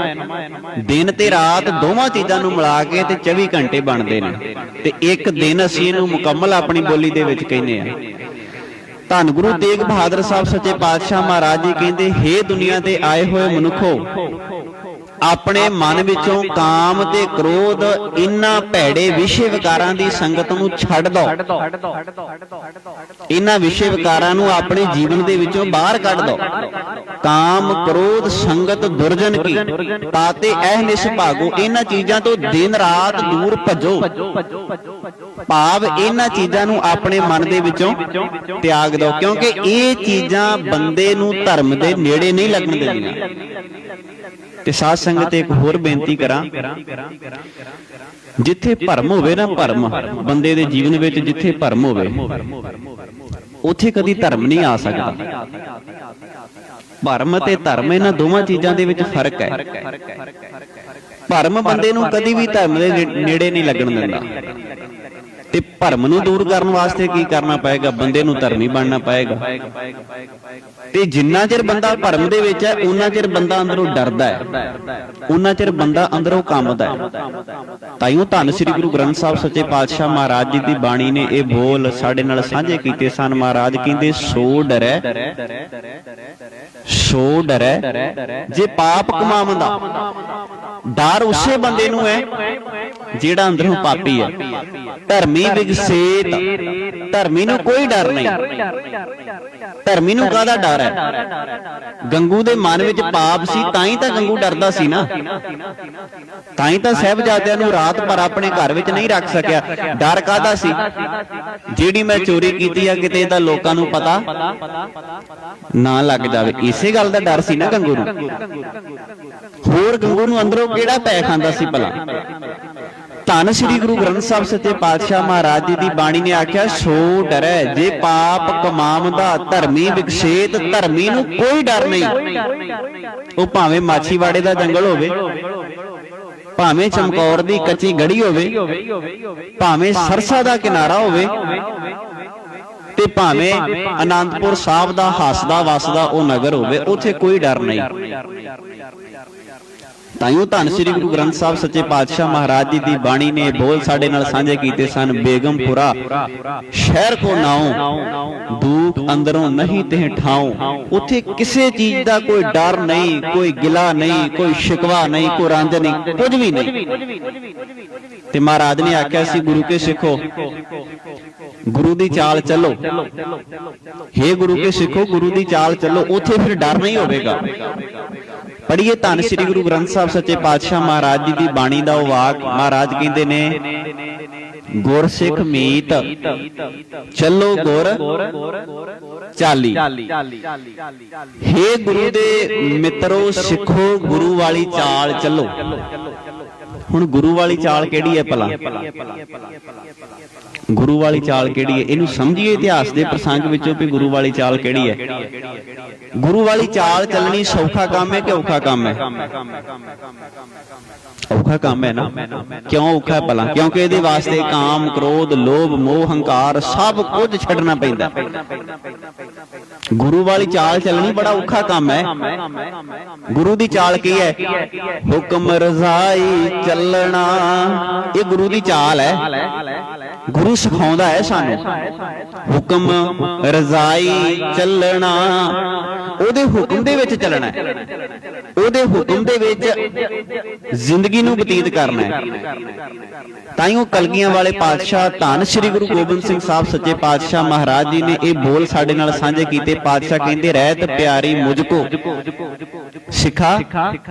ਦਿਨ ਤੇ ਰਾਤ ਦੋਵਾਂ ਚੀਜ਼ਾਂ ਨੂੰ ਮਿਲਾ ਕੇ ਤੇ 24 ਘੰਟੇ ਬਣਦੇ ਨੇ, ਤੇ ਇੱਕ ਦਿਨ ਅਸੀਂ ਇਹਨੂੰ ਮੁਕੰਮਲ ਆਪਣੀ ਬੋਲੀ ਦੇ ਵਿੱਚ ਕਹਿੰਦੇ ਆ। ਧੰਨ ਗੁਰੂ ਤੇਗ ਬਹਾਦਰ ਸਾਹਿਬ ਸੱਚੇ ਪਾਤਸ਼ਾਹ ਮਹਾਰਾਜ ਜੀ ਕਹਿੰਦੇ, ਹੇ ਦੁਨੀਆ ਤੇ ਆਏ ਹੋਏ ਮਨੁੱਖੋ, ਆਪਣੇ ਮਨ ਵਿੱਚੋਂ ਕਾਮ ਤੇ ਕ੍ਰੋਧ, ਇਹਨਾਂ ਭੈੜੇ ਵਿਸ਼ੇ ਵਿਕਾਰਾਂ ਦੀ ਸੰਗਤ ਨੂੰ ਛੱਡ ਦਿਓ। ਇਹਨਾਂ ਵਿਸ਼ੇ ਵਿਕਾਰਾਂ ਨੂੰ ਆਪਣੇ ਜੀਵਨ ਦੇ ਵਿੱਚੋਂ ਬਾਹਰ ਕੱਢ ਦਿਓ। ਕਾਮ, ਕ੍ਰੋਧ, ਸੰਗਤ ਦੁਰਜਨ ਕੀ, ਤਾਤੇ ਇਹ ਨਿਸ ਭਾਗੋ। ਇਹਨਾਂ ਚੀਜ਼ਾਂ ਤੋਂ ਦਿਨ ਰਾਤ ਦੂਰ ਭੱਜੋ। ਭਾਵ ਇਹਨਾਂ ਚੀਜ਼ਾਂ ਨੂੰ ਆਪਣੇ ਮਨ ਦੇ ਵਿੱਚੋਂ ਤਿਆਗ ਦਿਓ, ਕਿਉਂਕਿ ਇਹ ਚੀਜ਼ਾਂ ਬੰਦੇ ਨੂੰ ਧਰਮ ਦੇ ਨੇੜੇ ਨਹੀਂ ਲੱਗਣ ਦਿੰਦੀਆਂ। ਤੇ ਸਾਧ ਸੰਗਤ ਇੱਕ ਹੋਰ ਬੇਨਤੀ ਕਰਾਂ, ਜਿੱਥੇ ਭਰਮ ਹੋਵੇ ਨਾ, ਭਰਮ ਬੰਦੇ ਦੇ ਜੀਵਨ ਵਿੱਚ ਜਿੱਥੇ ਭਰਮ ਹੋਵੇ ਉੱਥੇ ਕਦੀ ਧਰਮ ਨਹੀਂ ਆ ਸਕਦਾ। ਭਰਮ ਤੇ ਧਰਮ, ਇਹਨਾਂ ਦੋਵਾਂ ਚੀਜ਼ਾਂ ਦੇ ਵਿੱਚ ਫਰਕ ਹੈ। ਭਰਮ ਬੰਦੇ ਨੂੰ ਕਦੀ ਵੀ ਧਰਮ ਦੇ ਨੇੜੇ ਨਹੀਂ ਲੱਗਣ ਦਿੰਦਾ। ਤੇ ਭਰਮ ਨੂੰ ਦੂਰ ਕਰਨ ਵਾਸਤੇ ਕੀ ਕਰਨਾ ਪਏਗਾ? ਬੰਦੇ ਨੂੰ ਧਰਮੀ ਬਣਨਾ ਪਏਗਾ। ਤੇ ਜਿੰਨਾ ਚਿਰ ਬੰਦਾ ਭਰਮ ਦੇ ਵਿੱਚ ਹੈ, ਉਨਾ ਚਿਰ ਬੰਦਾ ਅੰਦਰੋਂ ਡਰਦਾ ਹੈ, ਉਨਾ ਚਿਰ ਬੰਦਾ ਅੰਦਰੋਂ ਕੰਬਦਾ ਹੈ। ਤਾਈਓ ਧੰਨ ਸ੍ਰੀ ਗੁਰੂ ਗ੍ਰੰਥ ਸਾਹਿਬ ਸੱਚੇ ਪਾਤਸ਼ਾਹ ਮਹਾਰਾਜ ਜੀ ਦੀ ਬਾਣੀ ਨੇ ਇਹ ਬੋਲ ਸਾਡੇ ਨਾਲ ਸਾਂਝੇ ਕੀਤੇ ਸਨ। ਮਹਾਰਾਜ ਕਹਿੰਦੇ ਸੋ ਡਰੈ, ਸੋ ਡਰੈ ਜੇ ਪਾਪ ਕਮਾਵੰਦਾ। ਡਰ ਉਸੇ ਬੰਦੇ ਨੂੰ ਹੈ ਜਿਹੜਾ ਅੰਦਰੋਂ ਪਾਪੀ ਹੈ। ਧਰਮੀ ਵਿਗਸੇਤ, ਧਰਮੀ ਨੂੰ ਕੋਈ ਡਰ ਨਹੀਂ। ਧਰਮੀ ਨੂੰ ਕਾਹਦਾ ਡਰ ਹੈ? ਗੰਗੂ ਦੇ ਮਨ ਵਿੱਚ ਪਾਪ ਸੀ, ਤਾਂ ਹੀ ਤਾਂ ਗੰਗੂ ਡਰਦਾ ਸੀ ਨਾ। ਤਾਂ ਹੀ ਤਾਂ ਸਾਹਿਬਜ਼ਾਦਿਆਂ ਨੂੰ ਰਾਤ ਭਰ ਆਪਣੇ ਘਰ ਵਿੱਚ ਨਹੀਂ ਰੱਖ ਸਕਿਆ। ਡਰ ਕਾਹਦਾ ਸੀ? ਜਿਹੜੀ ਮੈਂ ਚੋਰੀ ਕੀਤੀ ਆ ਕਿਤੇ ਇਹਦਾ ਲੋਕਾਂ ਨੂੰ ਪਤਾ ਨਾ ਲੱਗ ਜਾਵੇ, ਇਸੇ ਗੱਲ ਦਾ ਡਰ ਸੀ ਨਾ ਗੰਗੂ ਨੂੰ। ਹੋਰ ਗੰਗੂ ਨੂੰ ਅੰਦਰੋਂ ਕਿਹੜਾ ਪੈ ਖਾਂਦਾ ਸੀ ਭਲਾ? ਧੰਨ ਸ੍ਰੀ ਗੁਰੂ ਗ੍ਰੰਥ ਸਾਹਿਬ ਸੱਚੇ ਪਾਤਸ਼ਾਹ ਮਹਾਰਾਜ ਜੀ ਦੀ ਬਾਣੀ ਨੇ ਆਖਿਆ ਸੋ ਡਰੈ ਜੇ ਪਾਪ ਕਮਾਵੰਦਾ। ਧਰਮੀ ਵਿਗਸੇਤ, ਧਰਮੀ ਨੂੰ ਕੋਈ ਡਰ ਨਹੀਂ। ਉਹ ਭਾਵੇਂ ਮਾਛੀਵਾੜੇ ਦਾ ਜੰਗਲ ਹੋਵੇ, ਭਾਵੇਂ ਚਮਕੌਰ ਦੀ ਕੱਚੀ ਗੜੀ ਹੋਵੇ, ਭਾਵੇਂ ਸਰਸਾ ਦਾ ਕਿਨਾਰਾ ਹੋਵੇ, ਤੇ ਭਾਵੇਂ ਅਨੰਦਪੁਰ ਸਾਹਿਬ ਦਾ ਹੱਸਦਾ ਵਸਦਾ ਉਹ ਨਗਰ ਹੋਵੇ, ਉੱਥੇ ਕੋਈ ਡਰ ਨਹੀਂ। ਤਾਈਓ ਧੰਨ ਸ੍ਰੀ ਗੁਰੂ ਗ੍ਰੰਥ ਸਾਹਿਬ ਸੱਚੇ ਪਾਤਸ਼ਾਹ ਮਹਾਰਾਜ ਜੀ ਦੀ ਬਾਣੀ ਨੇ ਬੋਲ ਸਾਡੇ ਨਾਲ ਸਾਂਝੇ ਕੀਤੇ ਸਨ। ਬੇਗਮਪੁਰਾ ਸ਼ਹਿਰ ਕੋ ਨਾਉ, ਦੁੱਖ ਅੰਦਰੋਂ ਨਹੀਂ ਤੇ ਠਾਉ। ਉੱਥੇ ਕਿਸੇ ਚੀਜ਼ ਦਾ ਕੋਈ ਡਰ ਨਹੀਂ, ਕੋਈ ਗਿਲਾ ਨਹੀਂ, ਕੋਈ ਸ਼ਿਕਵਾ ਨਹੀਂ, ਕੋਈ ਰੰਜ ਨਹੀਂ, ਕੁਝ ਵੀ ਨਹੀਂ। ਤੇ ਮਹਾਰਾਜ ਨੇ ਆਖਿਆ ਸੀ ਗੁਰੂ ਕੇ ਸਿੱਖੋ, ਗੁਰੂ ਦੀ ਚਾਲ ਚੱਲੋ। ਹੇ ਗੁਰੂ ਕੇ ਸਿੱਖੋ, ਗੁਰੂ ਦੀ ਚਾਲ ਚੱਲੋ, ਉੱਥੇ ਫਿਰ ਡਰ ਨਹੀਂ ਹੋਵੇਗਾ। ਪੜ੍ਹੀਏ ਧੰਨ ਸ੍ਰੀ ਗੁਰੂ ਗ੍ਰੰਥ ਸਾਹਿਬ ਸੱਚੇ ਪਾਤਸ਼ਾਹ ਮਹਾਰਾਜ ਜੀ ਦੀ ਬਾਣੀ ਦਾ ਉਹ ਵਾਕ। ਮਹਾਰਾਜ ਕਹਿੰਦੇ ਨੇ ਗੁਰਸਿੱਖ ਮੀਤ ਚੱਲੋ ਗੁਰ ਚਾਲੀ। ਹੇ ਗੁਰੂ ਦੇ ਮਿੱਤਰੋ ਸਿੱਖੋ, ਗੁਰੂ ਵਾਲੀ ਚਾਲ ਚੱਲੋ। ਹੁਣ ਗੁਰੂ ਵਾਲੀ ਚਾਲ ਕਿਹੜੀ ਹੈ ਭਲਾ? ਗੁਰੂ ਵਾਲੀ ਚਾਲ ਕਿਹੜੀ ਹੈ? ਇਹਨੂੰ ਸਮਝੀਏ ਇਤਿਹਾਸ ਦੇ ਪ੍ਰਸੰਗ ਵਿੱਚੋਂ ਵੀ ਗੁਰੂ ਵਾਲੀ ਚਾਲ ਕਿਹੜੀ ਹੈ। ਗੁਰੂ ਵਾਲੀ ਚਾਲ ਚੱਲਣੀ ਸੌਖਾ ਕੰਮ ਹੈ ਕਿ ਔਖਾ ਕੰਮ ਹੈ? ਔਖਾ ਕੰਮ ਹੈ ਨਾ। ਕਿਉਂ ਔਖਾ ਹੈ ਭਲਾ? ਕਿਉਂਕਿ ਇਹਦੇ ਵਾਸਤੇ ਕਾਮ, ਕ੍ਰੋਧ, ਲੋਭ, ਮੋਹ, ਹੰਕਾਰ ਸਭ ਕੁਝ ਛੱਡਣਾ ਪੈਂਦਾ। ਗੁਰੂ ਵਾਲੀ ਚਾਲ ਚੱਲਣੀ ਬੜਾ ਔਖਾ ਕੰਮ ਹੈ। ਗੁਰੂ ਦੀ ਚਾਲ ਕੀ ਹੈ? ਹੁਕਮ ਰਜ਼ਾਈ ਚੱਲਣਾ, ਇਹ ਗੁਰੂ ਦੀ ਚਾਲ ਹੈ। ਗੁਰੂ ਸਿਖਾਉਂਦਾ ਹੈ ਸਾਨੂੰ ਹੁਕਮ ਰਜ਼ਾਈ ਚੱਲਣਾ। ਉਹਦੇ ਹੁਕਮ ਦੇ ਵਿੱਚ ਚੱਲਣਾ ਹੈ, ਉਹਦੇ ਹੁਕਮ ਦੇ ਵਿੱਚ ਜ਼ਿੰਦਗੀ ਨੂੰ ਬਤੀਤ ਕਰਨਾ ਹੈ। ਤਾਈਓ ਕਲਗੀਆਂ ਵਾਲੇ ਪਾਤਸ਼ਾਹ ਧੰਨ ਸ੍ਰੀ ਗੁਰੂ ਗੋਬਿੰਦ ਸਿੰਘ ਸਾਹਿਬ ਸੱਚੇ ਪਾਤਸ਼ਾਹ ਮਹਾਰਾਜ ਜੀ ਨੇ ਇਹ ਬੋਲ ਸਾਡੇ ਨਾਲ ਸਾਂਝੇ ਕੀਤੇ। ਪਾਤਸ਼ਾਹ ਕਹਿੰਦੇ ਰਹਿਤ ਪਿਆਰੀ ਮੁਝ ਕੋ ਸਿਖਾ,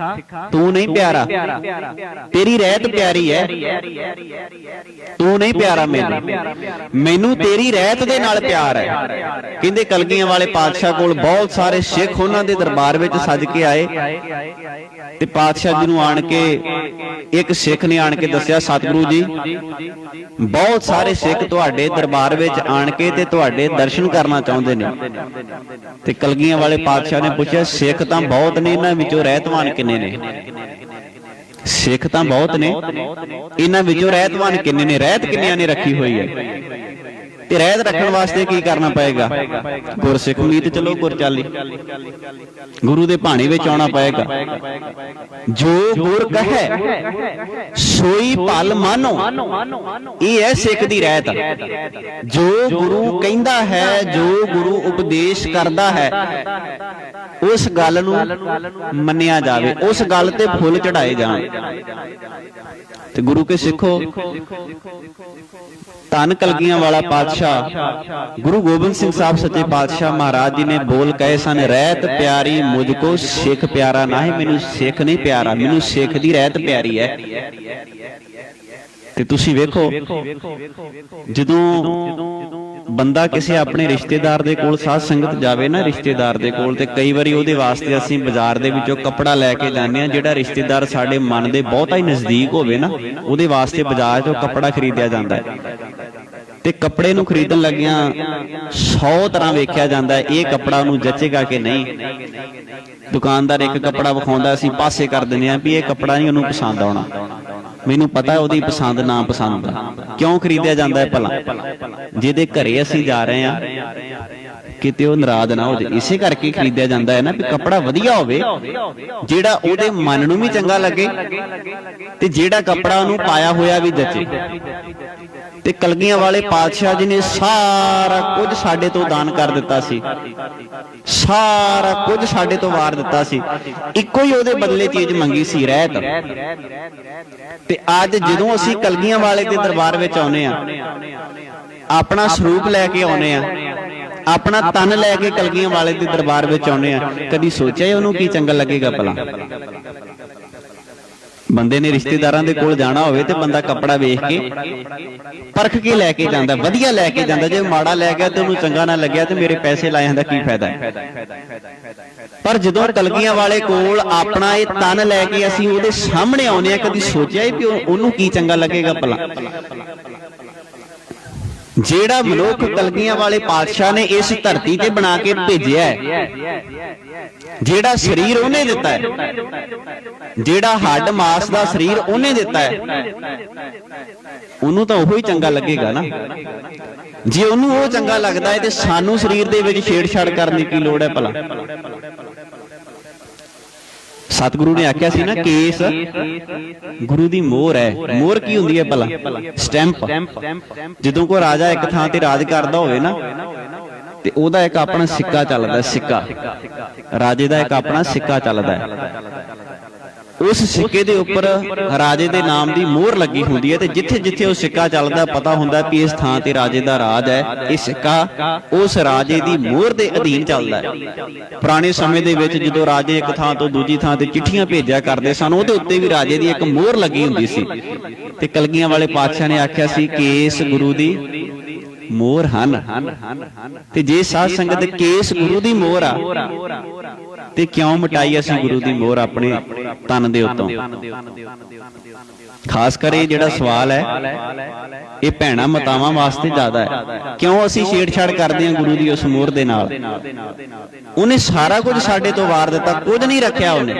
ਤੂੰ ਨਹੀਂ ਪਿਆਰਾ, ਤੇਰੀ ਰਹਿਤ ਪਿਆਰੀ ਹੈ, ਤੂੰ ਨਹੀਂ ਪਿਆਰਾ ਮੈਨੂੰ ਤੇਰੀ ਰਹਿਤ ਦੇ ਨਾਲ ਪਿਆਰ ਹੈ। ਕਹਿੰਦੇ ਕਲਗੀਆਂ ਵਾਲੇ ਪਾਤਸ਼ਾਹ ਕੋਲ ਬਹੁਤ ਸਾਰੇ ਸਿੱਖ ਉਹਨਾਂ ਦੇ ਦਰਬਾਰ ਵਿੱਚ ਸੱਜ ਕੇ ਆਏ ਤੇ ਪਾਤਸ਼ਾਹ ਜੀ ਨੂੰ ਆਣ ਕੇ ਇੱਕ ਸਿੱਖ ਨੇ ਆਣ ਕੇ ਦੱਸਿਆ ਸਤਿਗੁਰੂ ਜੀ ਬਹੁਤ ਸਾਰੇ ਸਿੱਖ ਤੁਹਾਡੇ ਦਰਬਾਰ ਵਿੱਚ ਆਣ ਕੇ ਤੇ ਤੁਹਾਡੇ ਦਰਸ਼ਨ ਕਰਨਾ ਚਾਹੁੰਦੇ ਨੇ। ਤੇ ਕਲਗੀਆਂ ਵਾਲੇ ਪਾਤਸ਼ਾਹ ਨੇ ਪੁੱਛਿਆ ਸਿੱਖ ਤਾਂ ਬਹੁਤ ਨੇ, ਇਹਨਾਂ ਵਿੱਚੋਂ ਰਹਿਤਵਾਨ ਕਿੰਨੇ ਨੇ? ਸਿੱਖ ਤਾਂ ਬਹੁਤ ਨੇ, ਇਹਨਾਂ ਵਿੱਚੋਂ ਰਹਿਤਵਾਨ ਕਿੰਨੇ ਨੇ? ਰਹਿਤ ਕਿੰਨਿਆਂ ਨੇ ਰੱਖੀ ਹੋਈ ਹੈ? ਤੇ ਰਹਿਤ ਰੱਖਣ ਵਾਸਤੇ ਕੀ ਕਰਨਾ ਪਏਗਾ? ਗੁਰਸਿੱਖ ਮੀਤ ਚਲੋ ਗੁਰ ਚਾਲੀ, ਗੁਰੂ ਦੇ ਭਾਣੇ ਵਿੱਚ ਆਉਣਾ ਪਏਗਾ। ਜੋ ਗੁਰ ਕਹੈ ਸੋਈ ਭਲ ਮਾਨੋ, ਇਹ ਹੈ ਸਿੱਖ ਦੀ ਰਹਿਤ। ਜੋ ਗੁਰੂ ਕਹਿੰਦਾ ਹੈ, ਜੋ ਗੁਰੂ ਉਪਦੇਸ਼ ਕਰਦਾ ਹੈ, ਉਸ ਗੱਲ ਨੂੰ ਮੰਨਿਆ ਜਾਵੇ, ਉਸ ਗੱਲ ਤੇ ਫੁੱਲ ਚੜਾਏ ਜਾਣ। ਤੇ ਗੁਰੂ ਕੇ ਸਿੱਖੋ, ਧੰਨ ਕਲਗੀਆਂ ਵਾਲਾ ਪਾਤਸ਼ਾਹ ਗੁਰੂ ਗੋਬਿੰਦ ਸਿੰਘ ਸਾਹਿਬ ਸੱਚੇ ਪਾਤਸ਼ਾਹ ਮਹਾਰਾਜ ਜੀ ਨੇ ਬੋਲ ਕਹੇ ਸਨ ਰਹਿਤ ਪਿਆਰੀ ਮੁਝ ਕੋ ਸਿੱਖ ਪਿਆਰਾ ਨਾਹੀਂ। ਮੈਨੂੰ ਸਿੱਖ ਨਹੀਂ ਪਿਆਰਾ, ਮੈਨੂੰ ਸਿੱਖ ਦੀ ਰਹਿਤ ਪਿਆਰੀ ਹੈ। ਤੇ ਤੁਸੀਂ ਵੇਖੋ ਜਦੋਂ ਬੰਦਾ ਕਿਸੇ ਆਪਣੇ ਰਿਸ਼ਤੇਦਾਰ ਦੇ ਕੋਲ ਸਾਧ ਸੰਗਤ ਜਾਵੇ ਨਾ, ਰਿਸ਼ਤੇਦਾਰ ਦੇ ਕੋਲ, ਤੇ ਕਈ ਵਾਰੀ ਉਹਦੇ ਵਾਸਤੇ ਅਸੀਂ ਬਾਜ਼ਾਰ ਦੇ ਵਿੱਚੋਂ ਕੱਪੜਾ ਲੈ ਕੇ ਜਾਂਦੇ ਹਾਂ। ਜਿਹੜਾ ਰਿਸ਼ਤੇਦਾਰ ਸਾਡੇ ਮਨ ਦੇ ਬਹੁਤਾ ਹੀ ਨਜ਼ਦੀਕ ਹੋਵੇ ਨਾ, ਉਹਦੇ ਵਾਸਤੇ ਬਾਜ਼ਾਰ ਚੋਂ ਕੱਪੜਾ ਖਰੀਦਿਆ ਜਾਂਦਾ ਹੈ। ਤੇ ਕੱਪੜੇ ਨੂੰ ਖਰੀਦਣ ਲੱਗਿਆਂ 100 ਤਰ੍ਹਾਂ ਵੇਖਿਆ ਜਾਂਦਾ ਹੈ, ਇਹ ਕੱਪੜਾ ਉਹਨੂੰ ਜੱਚੇਗਾ ਕਿ ਨਹੀਂ। ਦੁਕਾਨਦਾਰ ਇੱਕ ਕੱਪੜਾ ਵਿਖਾਉਂਦਾ, ਅਸੀਂ ਪਾਸੇ ਕਰ ਦਿੰਦੇ ਹਾਂ ਵੀ ਇਹ ਕੱਪੜਾ ਨਹੀਂ ਉਹਨੂੰ ਪਸੰਦ ਆਉਣਾ। ਮੈਨੂੰ ਪਤਾ ਉਹਦੀ ਪਸੰਦ ਨਾ ਪਸੰਦ ਦਾ। ਕਿਉਂ ਖਰੀਦਿਆ ਜਾਂਦਾ ਹੈ ਭਲਾ? ਜਿਹਦੇ ਘਰੇ ਅਸੀਂ ਜਾ ਰਹੇ ਹਾਂ ਕਿਤੇ ਉਹ ਨਾਰਾਜ਼ ਨਾ ਹੋ ਜਾਏ, ਇਸੇ ਕਰਕੇ ਖਰੀਦਿਆ ਜਾਂਦਾ ਹੈ ਨਾ ਵੀ ਕੱਪੜਾ ਵਧੀਆ ਹੋਵੇ, ਜਿਹੜਾ ਉਹਦੇ ਮਨ ਨੂੰ ਵੀ ਚੰਗਾ ਲੱਗੇ ਤੇ ਜਿਹੜਾ ਕੱਪੜਾ ਉਹਨੂੰ ਪਾਇਆ ਹੋਇਆ ਵੀ ਜੱਚੇ। ਤੇ ਕਲਗੀਆਂ ਵਾਲੇ ਪਾਤਸ਼ਾਹ ਜੀ ਨੇ ਸਾਰਾ ਕੁਝ ਸਾਡੇ ਤੋਂ ਦਾਨ ਕਰ ਦਿੱਤਾ ਸੀ, ਸਾਰਾ ਕੁਝ ਸਾਡੇ ਤੋਂ ਵਾਰ ਦਿੱਤਾ ਸੀ, ਇੱਕੋ ਹੀ ਉਹਦੇ ਬਦਲੇ ਚੀਜ਼ ਮੰਗੀ ਸੀ, ਰਹਿਤ। ਤੇ ਅੱਜ ਜਦੋਂ ਅਸੀਂ ਕਲਗੀਆਂ ਵਾਲੇ ਦੇ ਦਰਬਾਰ ਵਿੱਚ ਆਉਨੇ ਆ, ਆਪਣਾ ਸਰੂਪ ਲੈ ਕੇ ਆਉਨੇ ਆ, ਆਪਣਾ ਤਨ ਲੈ ਕੇ ਕਲਗੀਆਂ ਵਾਲੇ ਦੇ ਦਰਬਾਰ ਵਿੱਚ ਆਉਨੇ ਆ, ਕਦੀ ਸੋਚਿਆ ਉਹਨੂੰ ਕੀ ਚੰਗਾ ਲੱਗੇਗਾ ਭਲਾ? ਬੰਦੇ ਨੇ ਰਿਸ਼ਤੇਦਾਰਾਂ ਦੇ ਕੋਲ ਜਾਣਾ ਹੋਵੇ ਤੇ ਬੰਦਾ ਕੱਪੜਾ ਵੇਖ ਕੇ ਪਰਖ ਕੇ ਲੈ ਕੇ ਜਾਂਦਾ, ਵਧੀਆ ਲੈ ਕੇ ਜਾਂਦਾ। ਜੇ ਮਾੜਾ ਲੈ ਗਿਆ ਤੇ ਉਹਨੂੰ ਚੰਗਾ ਨਾ ਲੱਗਿਆ ਤੇ ਮੇਰੇ ਪੈਸੇ ਲਾਇਆਂ ਦਾ ਕੀ ਫਾਇਦਾ? ਪਰ ਜਦੋਂ ਕਲਗੀਆਂ ਵਾਲੇ ਕੋਲ ਆਪਣਾ ਇਹ ਤਨ ਲੈ ਕੇ ਅਸੀਂ ਉਹਦੇ ਸਾਹਮਣੇ ਆਉਨੇ ਆ, ਕਦੀ ਸੋਚਿਆ ਵੀ ਉਹਨੂੰ ਕੀ ਚੰਗਾ ਲੱਗੇਗਾ ਭਲਾ? ਜਿਹੜਾ ਮਨੁੱਖ ਕਲਗੀਆਂ ਵਾਲੇ ਪਾਤਸ਼ਾਹ ਨੇ ਇਸ ਧਰਤੀ ਤੇ ਬਣਾ ਕੇ ਭੇਜਿਆ ਹੈ, ਜਿਹੜਾ ਸਰੀਰ ਉਹਨੇ ਦਿੱਤਾ ਹੈ, ਜਿਹੜਾ ਹੱਡ ਮਾਸ ਦਾ ਸਰੀਰ ਉਹਨੇ ਦਿੱਤਾ ਹੈ, ਉਹਨੂੰ ਤਾਂ ਉਹੀ ਚੰਗਾ ਲੱਗੇਗਾ ਨਾ। ਜੇ ਉਹਨੂੰ ਉਹ ਚੰਗਾ ਲੱਗਦਾ ਹੈ ਤੇ ਸਾਨੂੰ ਸਰੀਰ ਦੇ ਵਿੱਚ ਛੇੜਛਾੜ ਕਰਨ ਦੀ ਕੀ ਲੋੜ ਹੈ ਭਲਾ? ਸਤਿਗੁਰੂ ਨੇ ਆਖਿਆ ਸੀ ਨਾ, ਕੇਸ ਗੁਰੂ ਦੀ ਮੋਹਰ ਹੈ। ਮੋਹਰ ਕੀ ਹੁੰਦੀ ਹੈ ਭਲਾ? ਸਟੈਂਪ। ਜਦੋਂ ਕੋਈ ਰਾਜਾ ਇੱਕ ਥਾਂ ਤੇ ਰਾਜ ਕਰਦਾ ਹੋਵੇ ਨਾ, ਤੇ ਉਹਦਾ ਇੱਕ ਆਪਣਾ ਸਿੱਕਾ ਚੱਲਦਾ, ਸਿੱਕਾ। ਰਾਜੇ ਦਾ ਇੱਕ ਆਪਣਾ ਸਿੱਕਾ ਚੱਲਦਾ ਹੈ। ਉਸ ਸਿੱਕੇ ਦੇ ਉੱਪਰ ਰਾਜੇ ਦੇ ਨਾਮ ਦੀ ਮੋਹਰ ਲੱਗੀ ਹੁੰਦੀ ਹੈ, ਤੇ ਜਿੱਥੇ ਜਿੱਥੇ ਉਹ ਸਿੱਕਾ ਚੱਲਦਾ ਪਤਾ ਹੁੰਦਾ ਵੀ ਇਸ ਥਾਂ ਤੇ ਰਾਜੇ ਦਾ ਰਾਜ ਹੈ, ਇਹ ਸਿੱਕਾ ਉਸ ਰਾਜੇ ਦੀ ਮੋਹਰ ਦੇ ਅਧੀਨ ਚੱਲਦਾ ਹੈ। ਪੁਰਾਣੇ ਸਮੇਂ ਦੇ ਵਿੱਚ ਜਦੋਂ ਰਾਜੇ ਇੱਕ ਥਾਂ ਤੋਂ ਦੂਜੀ ਥਾਂ ਤੇ ਚਿੱਠੀਆਂ ਭੇਜਿਆ ਕਰਦੇ ਸਨ, ਉਹਦੇ ਉੱਤੇ ਵੀ ਰਾਜੇ ਦੀ ਇੱਕ ਮੋਹਰ ਲੱਗੀ ਹੁੰਦੀ ਸੀ। ਤੇ ਕਲਗੀਆਂ ਵਾਲੇ ਪਾਤਸ਼ਾਹ ਨੇ ਆਖਿਆ ਸੀ, ਕੇਸ ਗੁਰੂ ਦੀ ਮੋਹਰ ਹਨ। ਤੇ ਜੇ ਸਾਧ ਸੰਗਤ ਕੇਸ ਗੁਰੂ ਦੀ ਮੋਹਰ ਆ, ਤੇ ਕਿਉਂ ਮਿਟਾਈ ਅਸੀਂ ਗੁਰੂ ਦੀ ਮੋਹਰ ਆਪਣੇ ਤਨ ਦੇ ਉੱਤੋਂ? ਖਾਸ ਕਰ ਇਹ ਜਿਹੜਾ ਸਵਾਲ ਹੈ, ਇਹ ਭੈਣਾਂ ਮਾਤਾਵਾਂ ਵਾਸਤੇ ਜ਼ਿਆਦਾ ਹੈ। ਕਿਉਂ ਅਸੀਂ ਛੇੜਛਾੜ ਕਰਦੇ ਹਾਂ ਗੁਰੂ ਦੀ ਉਸ ਮੋਹਰ ਦੇ ਨਾਲ? ਉਹਨੇ ਸਾਰਾ ਕੁਝ ਸਾਡੇ ਤੋਂ ਵਾਰ ਦਿੱਤਾ, ਕੁਝ ਨਹੀਂ ਰੱਖਿਆ ਉਹਨੇ।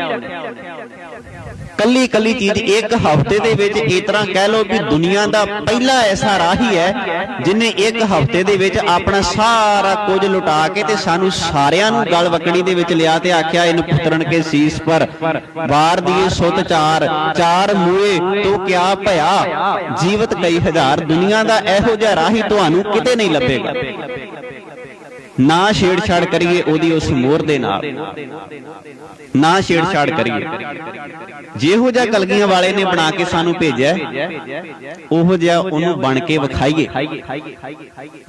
ਕੱਲੀ ਕੱਲੀ ਚੀਜ਼ ਇੱਕ ਹਫ਼ਤੇ ਦੇ ਵਿੱਚ, ਇਸ ਤਰ੍ਹਾਂ ਕਹਿ ਲਓ ਵੀ ਦੁਨੀਆ ਦਾ ਪਹਿਲਾ ਐਸਾ ਰਾਹੀ ਹੈ ਜਿਨੇ ਇੱਕ ਹਫ਼ਤੇ ਦੇ ਵਿੱਚ ਆਪਣਾ ਸਾਰਾ ਕੁਝ ਲੁਟਾ ਕੇ ਤੇ ਸਾਨੂੰ ਸਾਰਿਆਂ ਨੂੰ ਗਲ ਵਕੜੀ ਦੇ ਵਿੱਚ ਲਿਆ ਤੇ ਆਖਿਆ, ਇਹਨੂੰ ਪੁੱਤਰਨ ਕੇ ਸੀਸ ਪਰ ਵਾਰ ਦੀਏ ਸੁਤ ਚਾਰ, ਚਾਰ ਮੂਏ ਤੋ ਕਿਆ ਭਇਆ, ਜੀਵਤ ਕਈ ਹਜ਼ਾਰ। ਦੁਨੀਆ ਦਾ ਇਹੋ ਜਿਹਾ ਰਾਹੀ ਤੁਹਾਨੂੰ ਕਿਤੇ ਨਹੀਂ ਲੱਭੇਗਾ। ਨਾ ਛੇੜਛਾੜ ਕਰੀਏ ਉਹਦੀ ਉਸ ਮੋਹਰ ਦੇ ਨਾਲ, ਨਾ ਛੇੜਛਾੜ ਕਰੀਏ। ਜਿਹੋ ਜਿਹਾ ਕਲਗੀਆਂ ਵਾਲੇ ਨੇ ਬਣਾ ਕੇ ਸਾਨੂੰ ਭੇਜਿਆ, ਉਹੋ ਜਿਹਾ ਉਹਨੂੰ ਬਣ ਕੇ ਵਿਖਾਈਏ।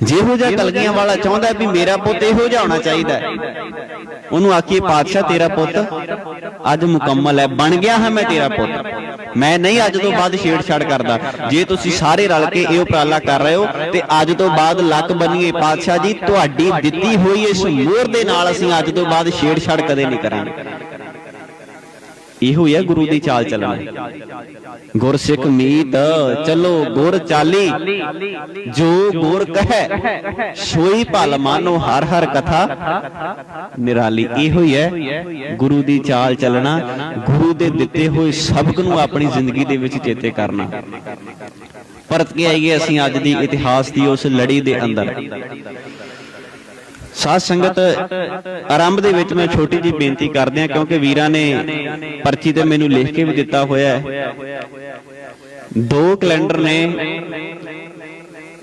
ਜਿਹੋ ਜਿਹਾ ਕਲਗੀਆਂ ਵਾਲਾ ਚਾਹੁੰਦਾ ਵੀ ਮੇਰਾ ਪੁੱਤ ਇਹੋ ਜਿਹਾ ਹੋਣਾ ਚਾਹੀਦਾ, ਉਹਨੂੰ ਆਖੀਏ, ਪਾਤਸ਼ਾਹ ਤੇਰਾ ਪੁੱਤ ਅੱਜ ਮੁਕੰਮਲ ਹੈ, ਬਣ ਗਿਆ ਹਾਂ ਮੈਂ ਤੇਰਾ ਪੁੱਤ, ਮੈਂ ਨਹੀਂ ਅੱਜ ਤੋਂ ਬਾਅਦ ਛੇੜਛਾੜ ਕਰਦਾ। ਜੇ ਤੁਸੀਂ ਸਾਰੇ ਰਲ ਕੇ ਇਹ ਉਪਰਾਲਾ ਕਰ ਰਹੇ ਹੋ ਤੇ ਅੱਜ ਤੋਂ ਬਾਅਦ ਲੱਕ ਬੰਨੀਏ, ਪਾਤਸ਼ਾਹ ਜੀ ਤੁਹਾਡੀ ਦਿੱਤੀ ਹੋਈ ਇਸ ਮੋਹਰ ਦੇ ਨਾਲ ਅਸੀਂ ਅੱਜ ਤੋਂ ਬਾਅਦ ਛੇੜਛਾੜ ਕਦੇ ਨਹੀਂ ਕਰਾਂਗੇ। ਇਹੋ ਹੀ ਹੈ ਗੁਰੂ ਦੀ ਚਾਲ ਚੱਲਣਾ। ਗੁਰਸਿੱਖ ਮੀਤ ਚਲੋ ਗੁਰ ਚਾਲੀ, ਜੋ ਗੁਰ ਕਹੈ ਸੋਈ ਭਲ ਮਾਨੋ, ਹਰ ਹਰ ਕਥਾ ਨਿਰਾਲੀ। ਇਹੋ ਹੀ ਹੈ ਗੁਰੂ ਦੀ ਚਾਲ ਚੱਲਣਾ, ਗੁਰੂ ਦੇ ਦਿੱਤੇ ਹੋਏ ਸਬਕ ਨੂੰ ਆਪਣੀ ਜ਼ਿੰਦਗੀ ਦੇ ਵਿੱਚ ਚੇਤੇ ਕਰਨਾ। ਪਰਤ ਕੇ ਆਈਏ ਅਸੀਂ ਅੱਜ ਦੀ ਇਤਿਹਾਸ ਦੀ ਉਸ ਲੜੀ ਦੇ ਅੰਦਰ। ਸਾਧ ਸੰਗਤ, ਆਰੰਭ ਦੇ ਵਿੱਚ ਮੈਂ ਛੋਟੀ ਜਿਹੀ ਬੇਨਤੀ ਕਰਦੇ ਹਾਂ, ਕਿਉਂਕਿ ਵੀਰਾਂ ਨੇ ਪਰਚੀ ਤੇ ਮੈਨੂੰ ਲਿਖ ਕੇ ਵੀ ਦਿੱਤਾ ਹੋਇਆ ਹੈ। 2 ਕੈਲੰਡਰ ਨੇ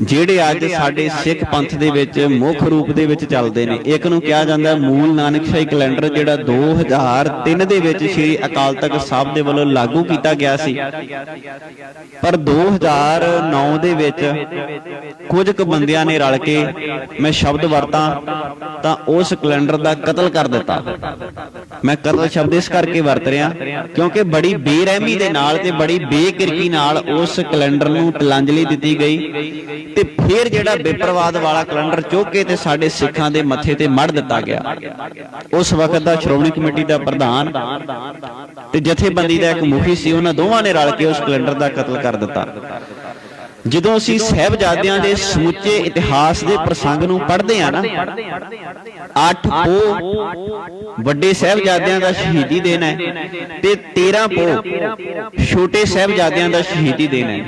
ਜਿਹੜੇ ਅੱਜ ਸਾਡੇ ਸਿੱਖ ਪੰਥ ਦੇ ਵਿੱਚ ਮੁੱਖ ਰੂਪ ਦੇ ਵਿੱਚ ਚੱਲਦੇ ਨੇ। ਇੱਕ ਨੂੰ ਕਿਹਾ ਜਾਂਦਾ ਮੂਲ ਨਾਨਕਸ਼ਾਹੀ ਕੈਲੰਡਰ, ਜਿਹੜਾ 2003 ਦੇ ਵਿੱਚ ਸ੍ਰੀ ਅਕਾਲ ਤਖਤ ਸਾਹਿਬ ਦੇ ਵੱਲੋਂ ਲਾਗੂ ਕੀਤਾ ਗਿਆ ਸੀ, ਪਰ 2009 ਦੇ ਵਿੱਚ ਕੁਝ ਕੁ ਬੰਦਿਆਂ ਨੇ ਰਲ ਕੇ, ਮੈਂ ਸ਼ਬਦ ਵਰਤਾਂ ਤਾਂ ਉਸ ਕੈਲੰਡਰ ਦਾ ਕਤਲ ਕਰ ਦਿੱਤਾ। ਮੈਂ ਕਤਲ ਸ਼ਬਦ ਇਸ ਕਰਕੇ ਵਰਤ ਰਿਹਾ ਕਿਉਂਕਿ ਬੜੀ ਬੇਰਹਿਮੀ ਦੇ ਨਾਲ ਤੇ ਬੜੀ ਬੇਕਿਰਕੀ ਨਾਲ ਉਸ ਕੈਲੰਡਰ ਨੂੰ ਤਿਲਾਂਜਲੀ ਦਿੱਤੀ ਗਈ, ਤੇ ਫਿਰ ਜਿਹੜਾ ਬੇਪਰਵਾਦ ਵਾਲਾ ਕੈਲੰਡਰ ਚੁੱਕ ਕੇ ਤੇ ਸਾਡੇ ਸਿੱਖਾਂ ਦੇ ਮੱਥੇ ਤੇ ਮੜ ਦਿੱਤਾ ਗਿਆ। ਉਸ ਵਕਤ ਦਾ ਸ਼੍ਰੋਮਣੀ ਕਮੇਟੀ ਦਾ ਪ੍ਰਧਾਨ ਤੇ ਜਥੇਬੰਦੀ ਦਾ ਇੱਕ ਮੁਖੀ ਸੀ, ਉਹਨਾਂ ਦੋਵਾਂ ਨੇ ਰਲ ਕੇ ਉਸ ਕੈਲੰਡਰ ਦਾ ਕਤਲ ਕਰ ਦਿੱਤਾ। ਜਦੋਂ ਅਸੀਂ ਸਾਹਿਬਜ਼ਾਦਿਆਂ ਦੇ ਸਮੁੱਚੇ ਇਤਿਹਾਸ ਦੇ ਪ੍ਰਸੰਗ ਨੂੰ ਪੜ੍ਹਦੇ ਆ ਨਾ, 8 ਪੋਹ ਵੱਡੇ ਸਾਹਿਬਜ਼ਾਦਿਆਂ ਦਾ ਸ਼ਹੀਦੀ ਦਿਨ ਹੈ ਤੇ 13 ਪੋਹ ਛੋਟੇ ਸਾਹਿਬਜ਼ਾਦਿਆਂ ਦਾ ਸ਼ਹੀਦੀ ਦਿਨ ਹੈ।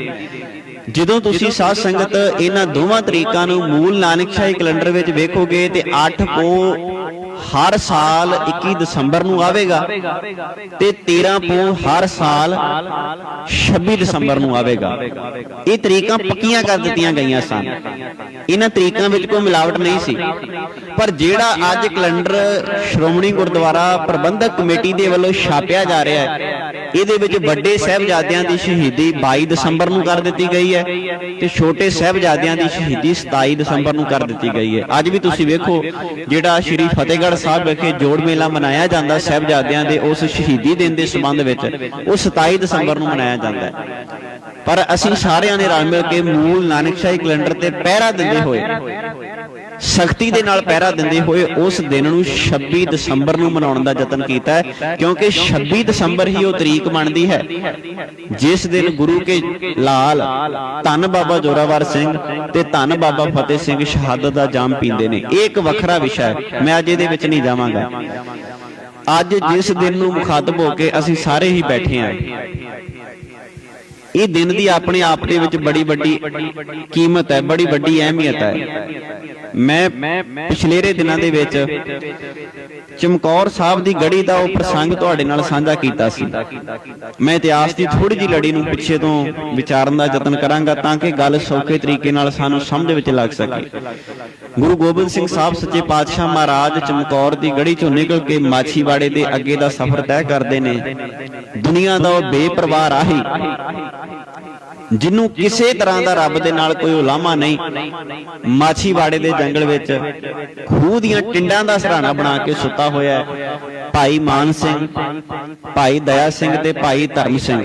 ਜਦੋਂ ਤੁਸੀਂ ਸਾਧ ਸੰਗਤ ਇਹਨਾਂ ਦੋਵਾਂ ਤਰੀਕਾਂ ਨੂੰ ਮੂਲ ਨਾਨਕਸ਼ਾਹੀ ਕੈਲੰਡਰ ਵਿੱਚ ਵੇਖੋਗੇ ਤੇ 8 ਪੋਹ ਹਰ ਸਾਲ 21 ਦਸੰਬਰ ਨੂੰ ਆਵੇਗਾ ਤੇ 13 ਪੋਹ ਹਰ ਸਾਲ 26 ਦਸੰਬਰ ਨੂੰ ਆਵੇਗਾ। ਇਹ ਤਰੀਕਾਂ ਪੱਕੀਆਂ ਕਰ ਦਿੱਤੀਆਂ ਗਈਆਂ ਸਨ, ਇਹਨਾਂ ਤਰੀਕਾਂ ਵਿੱਚ ਕੋਈ ਮਿਲਾਵਟ ਨਹੀਂ ਸੀ। ਪਰ ਜਿਹੜਾ ਅੱਜ ਕੈਲੰਡਰ ਸ਼੍ਰੋਮਣੀ ਗੁਰਦੁਆਰਾ ਪ੍ਰਬੰਧਕ ਕਮੇਟੀ ਦੇ ਵੱਲੋਂ ਛਾਪਿਆ ਜਾ ਰਿਹਾ ਹੈ, ਇਹਦੇ ਵਿੱਚ ਵੱਡੇ ਸਾਹਿਬਜ਼ਾਦਿਆਂ ਦੀ ਸ਼ਹੀਦੀ 22 ਦਸੰਬਰ ਨੂੰ ਕਰ ਦਿੱਤੀ ਗਈ ਹੈ ਤੇ ਛੋਟੇ ਸਾਹਿਬਜ਼ਾਦਿਆਂ ਦੀ ਸ਼ਹੀਦੀ 27 ਦਸੰਬਰ ਨੂੰ ਕਰ ਦਿੱਤੀ ਗਈ ਹੈ। ਅੱਜ ਵੀ ਤੁਸੀਂ ਵੇਖੋ ਜਿਹੜਾ ਸ਼੍ਰੀ ਫਤਿਹਗੜ੍ਹ ਸਾਹਿਬ ਵਿਖੇ ਜੋੜ ਮੇਲਾ ਮਨਾਇਆ ਜਾਂਦਾ ਸਾਹਿਬਜ਼ਾਦਿਆਂ ਦੇ ਉਸ ਸ਼ਹੀਦੀ ਦਿਨ ਦੇ ਸੰਬੰਧ ਵਿੱਚ, ਉਹ 27 ਦਸੰਬਰ ਨੂੰ ਮਨਾਇਆ ਜਾਂਦਾ ਹੈ। ਪਰ ਅਸੀਂ ਸਾਰਿਆਂ ਨੇ ਰਲ ਮਿਲ ਕੇ ਮੂਲ ਨਾਨਕਸ਼ਾਹੀ ਕੈਲੰਡਰ ਤੇ ਪਹਿਰਾ ਦਿੰਦੇ ਹੋਏ, ਸਖਤੀ ਦੇ ਨਾਲ ਪਹਿਰਾ ਦਿੰਦੇ ਹੋਏ ਉਸ ਦਿਨ ਨੂੰ 26 ਦਸੰਬਰ ਨੂੰ ਮਨਾਉਣ ਦਾ ਯਤਨ ਕੀਤਾ ਹੈ, ਕਿਉਂਕਿ 26 ਦਸੰਬਰ ਹੀ ਉਹ ਤਰੀਕ ਬਣਦੀ ਹੈ ਜਿਸ ਦਿਨ ਗੁਰੂ ਕੇ ਲਾਲ ਧੰਨ ਬਾਬਾ ਜ਼ੋਰਾਵਰ ਸਿੰਘ ਤੇ ਧੰਨ ਬਾਬਾ ਫਤਿਹ ਸਿੰਘ ਸ਼ਹਾਦਤ ਦਾ ਜਾਮ ਪੀਂਦੇ ਨੇ। ਇਹ ਇੱਕ ਵੱਖਰਾ ਵਿਸ਼ਾ ਹੈ, ਮੈਂ ਅੱਜ ਇਹਦੇ ਵਿੱਚ ਨਹੀਂ ਜਾਵਾਂਗਾ। ਅੱਜ ਜਿਸ ਦਿਨ ਨੂੰ ਮੁਖਾਤਬ ਹੋ ਕੇ ਅਸੀਂ ਸਾਰੇ ਹੀ ਬੈਠੇ ਹਾਂ, ਇਹ ਦਿਨ ਦੀ ਆਪਣੇ ਆਪ ਦੇ ਵਿੱਚ ਬੜੀ ਵੱਡੀ ਕੀਮਤ ਹੈ, ਬੜੀ ਵੱਡੀ ਅਹਿਮੀਅਤ ਹੈ। ਮੈਂ ਪਿਛਲੇਰੇ ਦਿਨਾਂ ਦੇ ਵਿੱਚ ਚਮਕੌਰ ਸਾਹਿਬ ਦੀ ਗੜੀ ਦਾ ਉਹ ਪ੍ਰਸੰਗ ਤੁਹਾਡੇ ਨਾਲ ਸਾਂਝਾ ਕੀਤਾ ਸੀ। ਮੈਂ ਇਤਿਹਾਸ ਦੀ ਥੋੜੀ ਜਿਹੀ ਲੜੀ ਨੂੰ ਪਿੱਛੇ ਤੋਂ ਵਿਚਾਰਨ ਦਾ ਯਤਨ ਕਰਾਂਗਾ ਤਾਂ ਕਿ ਗੱਲ ਸੌਖੇ ਤਰੀਕੇ ਨਾਲ ਸਾਨੂੰ ਸਮਝ ਵਿੱਚ ਲੱਗ ਸਕੇ। ਗੁਰੂ ਗੋਬਿੰਦ ਸਿੰਘ ਸਾਹਿਬ ਸੱਚੇ ਪਾਤਸ਼ਾਹ ਮਹਾਰਾਜ ਚਮਕੌਰ ਦੀ ਗੜੀ ਚੋਂ ਨਿਕਲ ਕੇ ਮਾਛੀਵਾੜੇ ਦੇ ਅੱਗੇ ਦਾ ਸਫ਼ਰ ਤੈਅ ਕਰਦੇ ਨੇ। ਦੁਨੀਆ ਦਾ ਉਹ ਬੇਪਰਵਾਹ ਰਾਹੀ ਜਿਹਨੂੰ ਕਿਸੇ ਤਰ੍ਹਾਂ ਦਾ ਰੱਬ ਦੇ ਨਾਲ ਕੋਈ ਉਲਾਮਾ ਨਹੀਂ, ਮਾਛੀਵਾੜੇ ਦੇ ਜੰਗਲ ਵਿੱਚ ਖੂਹ ਦੀਆਂ ਟਿੰਡਾਂ ਦਾ ਸਹਾਰਾ ਬਣਾ ਕੇ ਸੁੱਤਾ ਹੋਇਆ ਭਾਈ ਮਾਨ ਸਿੰਘ, ਭਾਈ ਦਇਆ ਸਿੰਘ ਤੇ ਭਾਈ ਧਰਮ ਸਿੰਘ,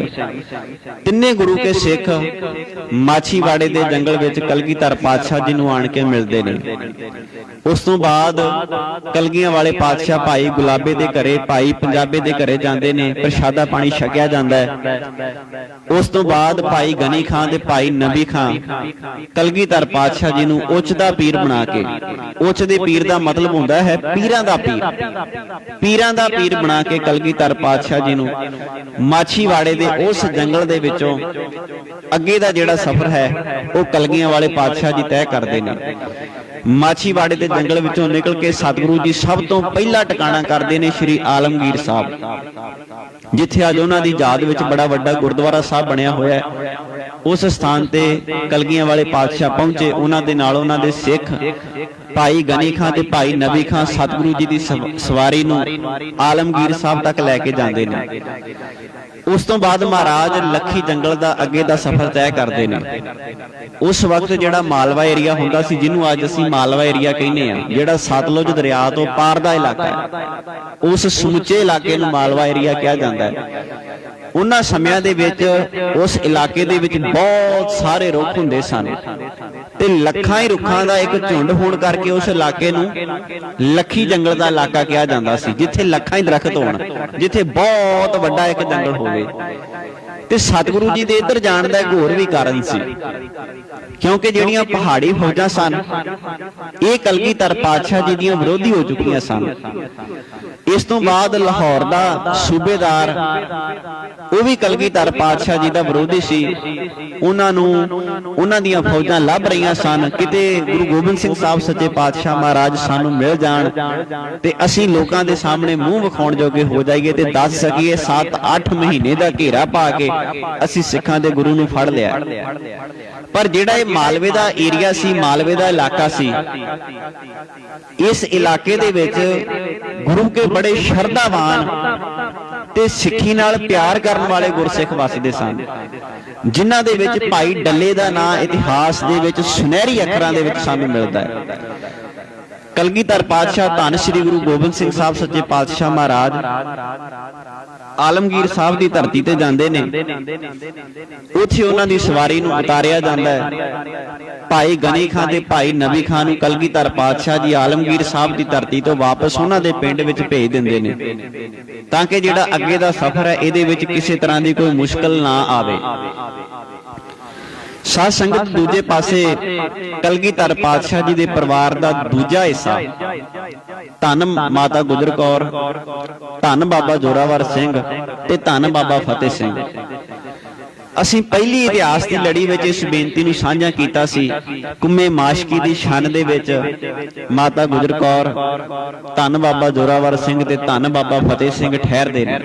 ਤਿੰਨੇ ਗੁਰੂ ਕੇ ਸਿੱਖ ਮਾਛੀਵਾੜੇ ਦੇ ਜੰਗਲ ਵਿੱਚ ਕਲਗੀਧਰ ਪਾਤਸ਼ਾਹ ਜੀ ਨੂੰ ਆਣ ਕੇ ਮਿਲਦੇ ਨੇ। ਉਸ ਤੋਂ ਬਾਅਦ ਕਲਗੀਆਂ ਵਾਲੇ ਪਾਤਸ਼ਾਹ ਭਾਈ ਗੁਲਾਬੇ ਦੇ ਘਰੇ, ਭਾਈ ਪੰਜਾਬੇ ਦੇ ਘਰੇ ਜਾਂਦੇ ਨੇ, ਪ੍ਰਸ਼ਾਦਾ ਪਾਣੀ ਛਕਿਆ ਜਾਂਦਾ ਹੈ। ਉਸ ਤੋਂ ਬਾਅਦ ਭਾਈ ਗਨੀ ਖਾਂ ਤੇ ਭਾਈ ਨਬੀ ਖਾਂ ਕਲਗੀਧਰ ਪਾਤਸ਼ਾਹ ਜੀ ਨੂੰ ਉੱਚ ਦਾ ਪੀਰ ਬਣਾ ਕੇ, ਉੱਚ ਦੇ ਪੀਰ ਦਾ ਮਤਲਬ ਹੁੰਦਾ ਹੈ ਪੀਰਾਂ ਦਾ ਪੀਰ, ਪੀਰਾਂ ਦਾ ਪੀਰ ਬਣਾ ਕੇ ਕਲਗੀਧਰ ਪਾਤਸ਼ਾਹ ਜੀ ਨੂੰ ਮਾਛੀਵਾੜੇ ਦੇ ਉਸ ਜੰਗਲ ਦੇ ਵਿੱਚੋਂ ਅੱਗੇ ਦਾ ਜਿਹੜਾ ਸਫ਼ਰ ਹੈ ਉਹ ਕਲਗੀਆਂ ਵਾਲੇ ਪਾਤਸ਼ਾਹ ਜੀ ਤੈਅ ਕਰਦੇ ਨੇ। ਮਾਛੀਵਾੜੇ ਦੇ ਜੰਗਲ ਵਿੱਚੋਂ ਨਿਕਲ ਕੇ ਸਤਿਗੁਰੂ ਜੀ ਸਭ ਤੋਂ ਪਹਿਲਾ ਟਿਕਾਣਾ ਕਰਦੇ ਨੇ ਸ਼੍ਰੀ ਆਲਮਗੀਰ ਸਾਹਿਬ, ਜਿੱਥੇ ਅੱਜ ਉਹਨਾਂ ਦੀ ਯਾਦ ਵਿੱਚ ਬੜਾ ਵੱਡਾ ਗੁਰਦੁਆਰਾ ਸਾਹਿਬ ਬਣਿਆ ਹੋਇਆ ਹੈ। ਉਸ ਸਥਾਨ ਤੇ ਕਲਗੀਆਂ ਵਾਲੇ ਪਾਤਸ਼ਾਹ ਪਹੁੰਚੇ, ਉਹਨਾਂ ਦੇ ਨਾਲ ਉਹਨਾਂ ਦੇ ਸਿੱਖ ਭਾਈ ਗਨੀ ਖਾਂ ਤੇ ਭਾਈ ਨਬੀ ਖਾਂ ਸਤਿਗੁਰੂ ਜੀ ਦੀ ਸਵਾਰੀ ਨੂੰ ਆਲਮਗੀਰ ਸਾਹਿਬ ਤੱਕ ਲੈ ਕੇ ਜਾਂਦੇ ਨੇ। ਉਸ ਤੋਂ ਬਾਅਦ ਮਹਾਰਾਜ ਲੱਖੀ ਜੰਗਲ ਦਾ ਅੱਗੇ ਦਾ ਸਫ਼ਰ ਤੈਅ ਕਰਦੇ ਨੇ। ਉਸ ਵਕਤ ਜਿਹੜਾ ਮਾਲਵਾ ਏਰੀਆ ਹੁੰਦਾ ਸੀ, ਜਿਹਨੂੰ ਅੱਜ ਅਸੀਂ ਮਾਲਵਾ ਏਰੀਆ ਕਹਿੰਦੇ ਆ, ਜਿਹੜਾ ਸਤਲੁਜ ਦਰਿਆ ਤੋਂ ਪਾਰ ਦਾ ਇਲਾਕਾ ਹੈ, ਉਸ ਸਮੁੱਚੇ ਇਲਾਕੇ ਨੂੰ ਮਾਲਵਾ ਏਰੀਆ ਕਿਹਾ ਜਾਂਦਾ ਹੈ। ਉਹਨਾਂ ਸਮਿਆਂ ਦੇ ਵਿੱਚ ਉਸ ਇਲਾਕੇ ਦੇ ਵਿੱਚ ਬਹੁਤ ਸਾਰੇ ਰੁੱਖ ਹੁੰਦੇ ਸਨ ਤੇ ਲੱਖਾਂ ਹੀ ਰੁੱਖਾਂ ਦਾ ਇੱਕ ਝੁੰਡ ਹੋਣ ਕਰਕੇ ਉਸ ਇਲਾਕੇ ਨੂੰ ਲੱਖੀ ਜੰਗਲ ਦਾ ਇਲਾਕਾ ਕਿਹਾ ਜਾਂਦਾ ਸੀ, ਜਿੱਥੇ ਲੱਖਾਂ ਹੀ ਦਰਖਤ ਹੋਣ, ਜਿੱਥੇ ਬਹੁਤ ਵੱਡਾ ਇੱਕ ਜੰਗਲ ਹੋਵੇ। ਤੇ ਸਤਿਗੁਰੂ ਜੀ ਦੇ ਇੱਧਰ ਜਾਣ ਦਾ ਇੱਕ ਹੋਰ ਵੀ ਕਾਰਨ ਸੀ, ਕਿਉਂਕਿ ਜਿਹੜੀਆਂ ਪਹਾੜੀ ਫੌਜਾਂ ਸਨ ਇਹ ਕਲਗੀਧਰ ਪਾਤਸ਼ਾਹ ਜੀ ਦੀਆਂ ਵਿਰੋਧੀ ਹੋ ਚੁੱਕੀਆਂ ਸਨ। ਇਸ ਤੋਂ ਬਾਅਦ ਲਾਹੌਰ ਦਾ ਸੂਬੇਦਾਰ ਉਹ ਵੀ ਕਲਗੀਧਰ ਪਾਤਸ਼ਾਹ ਜੀ ਦਾ ਵਿਰੋਧੀ ਸੀ। ਉਹਨਾਂ ਨੂੰ ਉਹਨਾਂ ਦੀਆਂ ਫੌਜਾਂ ਲੱਭ ਰਹੀਆਂ ਸਨ, ਕਿਤੇ ਗੁਰੂ ਗੋਬਿੰਦ ਸਿੰਘ ਸਾਹਿਬ ਸੱਚੇ ਪਾਤਸ਼ਾਹ ਮਹਾਰਾਜ ਸਾਨੂੰ ਮਿਲ ਜਾਣ ਤੇ ਅਸੀਂ ਲੋਕਾਂ ਦੇ ਸਾਹਮਣੇ ਮੂੰਹ ਵਿਖਾਉਣ ਜੋਗੇ ਹੋ ਜਾਈਏ ਤੇ ਦੱਸ ਸਕੀਏ 7-8 ਮਹੀਨੇ ਦਾ ਘੇਰਾ ਪਾ ਕੇ ਅਸੀਂ ਸਿੱਖਾਂ ਦੇ ਗੁਰੂ ਨੂੰ ਫੜ ਲਿਆ। ਪਰ ਜਿਹੜਾ ਇਹ ਮਾਲਵੇ ਦਾ ਏਰੀਆ ਸੀ, ਮਾਲਵੇ ਦਾ ਇਲਾਕਾ ਸੀ, ਇਸ ਇਲਾਕੇ ਦੇ ਵਿੱਚ ਗੁਰੂ ਕੇ ਬੜੇ ਸ਼ਰਧਾਵਾਨ ਤੇ ਸਿੱਖੀ ਨਾਲ ਪਿਆਰ ਕਰਨ ਵਾਲੇ ਗੁਰਸਿੱਖ ਵਸਦੇ ਸਨ, ਜਿਨ੍ਹਾਂ ਦੇ ਵਿੱਚ ਭਾਈ ਡੱਲੇ ਦਾ ਨਾਂ ਇਤਿਹਾਸ ਦੇ ਵਿੱਚ ਸੁਨਹਿਰੀ ਅੱਖਰਾਂ ਦੇ ਵਿੱਚ ਸਾਨੂੰ ਮਿਲਦਾ ਹੈ। ਕਲਗੀਧਰ ਪਾਤਸ਼ਾਹ ਧੰਨ ਸ੍ਰੀ ਗੁਰੂ ਗੋਬਿੰਦ ਸਿੰਘ ਸਾਹਿਬ ਸੱਚੇ ਪਾਤਸ਼ਾਹ ਮਹਾਰਾਜ ਆਲਮਗੀਰ ਸਾਹਿਬ ਦੀ ਧਰਤੀ ਤੇ ਜਾਂਦੇ ਨੇ। ਉੱਥੇ ਉਹਨਾਂ ਦੀ ਸਵਾਰੀ ਨੂੰ ਉਤਾਰਿਆ ਜਾਂਦਾ ਹੈ। ਭਾਈ ਗਨੀ ਖਾਂ ਤੇ ਭਾਈ ਨਬੀ ਖਾਂ ਨੂੰ ਕਲਗੀਧਰ ਪਾਤਸ਼ਾਹ ਜੀ ਆਲਮਗੀਰ ਸਾਹਿਬ ਦੀ ਧਰਤੀ ਤੋਂ ਵਾਪਸ ਉਹਨਾਂ ਦੇ ਪਿੰਡ ਵਿੱਚ ਭੇਜ ਦਿੰਦੇ ਨੇ, ਤਾਂ ਕਿ ਜਿਹੜਾ ਅੱਗੇ ਦਾ ਸਫ਼ਰ ਹੈ ਇਹਦੇ ਵਿੱਚ ਕਿਸੇ ਤਰ੍ਹਾਂ ਦੀ ਕੋਈ ਮੁਸ਼ਕਲ ਨਾ ਆਵੇ। ਸਾਧ ਸੰਗਤ ਦੂਜੇ ਪਾਸੇ ਕਲਗੀਧਰ ਪਾਤਸ਼ਾਹ ਜੀ ਦੇ ਪਰਿਵਾਰ ਦਾ ਦੂਜਾ ਹਿੱਸਾ, ਧੰਨ ਮਾਤਾ ਗੁਜਰ ਕੌਰ, ਧੰਨ ਬਾਬਾ ਜ਼ੋਰਾਵਰ ਸਿੰਘ ਤੇ ਧੰਨ ਬਾਬਾ ਫਤਿਹ ਸਿੰਘ। ਅਸੀਂ ਪਹਿਲੀ ਇਤਿਹਾਸ ਦੀ ਲੜੀ ਵਿੱਚ ਇਸ ਬੇਨਤੀ ਨੂੰ ਸਾਂਝਾ ਕੀਤਾ ਸੀ, ਕੁੰਮੇ ਮਾਸ਼ਕੀ ਦੀ ਛੰਨ ਦੇ ਵਿੱਚ ਮਾਤਾ ਗੁਜਰ ਕੌਰ, ਧੰਨ ਬਾਬਾ ਜ਼ੋਰਾਵਰ ਸਿੰਘ ਤੇ ਧੰਨ ਬਾਬਾ ਫਤਿਹ ਸਿੰਘ ਠਹਿਰਦੇ ਨੇ।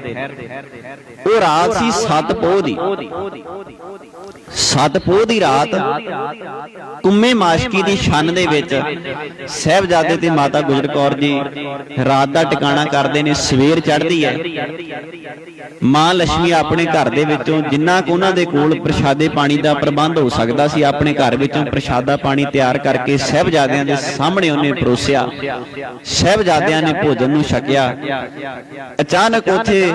ਉਹ ਰਾਤ ਸੀ 7 ਪੋਹ ਦੀ, 7 ਪੋਹ ਦੀ ਰਾਤ ਕੁੰਮੇ ਮਾਸ਼ਕੀ ਦੀ ਛੰਨ ਦੇ ਵਿੱਚ ਸਾਹਿਬਜ਼ਾਦੇ ਤੇ ਮਾਤਾ ਗੁਜਰ ਕੌਰ ਜੀ ਰਾਤ ਦਾ ਟਿਕਾਣਾ ਕਰਦੇ ਨੇ। ਸਵੇਰ ਚੜ੍ਹਦੀ ਹੈ, ਮਾਂ ਲక్ష్ਮੀ ਆਪਣੇ ਘਰ ਦੇ ਵਿੱਚੋਂ ਜਿੰਨਾ ਕੁ ਉਹਨਾਂ ਦੇ ਕੋਲ ਪ੍ਰਸ਼ਾਦੇ ਪਾਣੀ ਦਾ ਪ੍ਰਬੰਧ ਹੋ ਸਕਦਾ ਸੀ, ਆਪਣੇ ਘਰ ਵਿੱਚੋਂ ਪ੍ਰਸ਼ਾਦਾ ਪਾਣੀ ਤਿਆਰ ਕਰਕੇ ਸਾਹਿਬਜ਼ਾਦਿਆਂ ਦੇ ਸਾਹਮਣੇ ਉਹਨੇ ਪਰੋਸਿਆ। ਸਾਹਿਬਜ਼ਾਦਿਆਂ ਨੇ ਭੋਜਨ ਨੂੰ ਛਕਿਆ। ਅਚਾਨਕ ਉੱਥੇ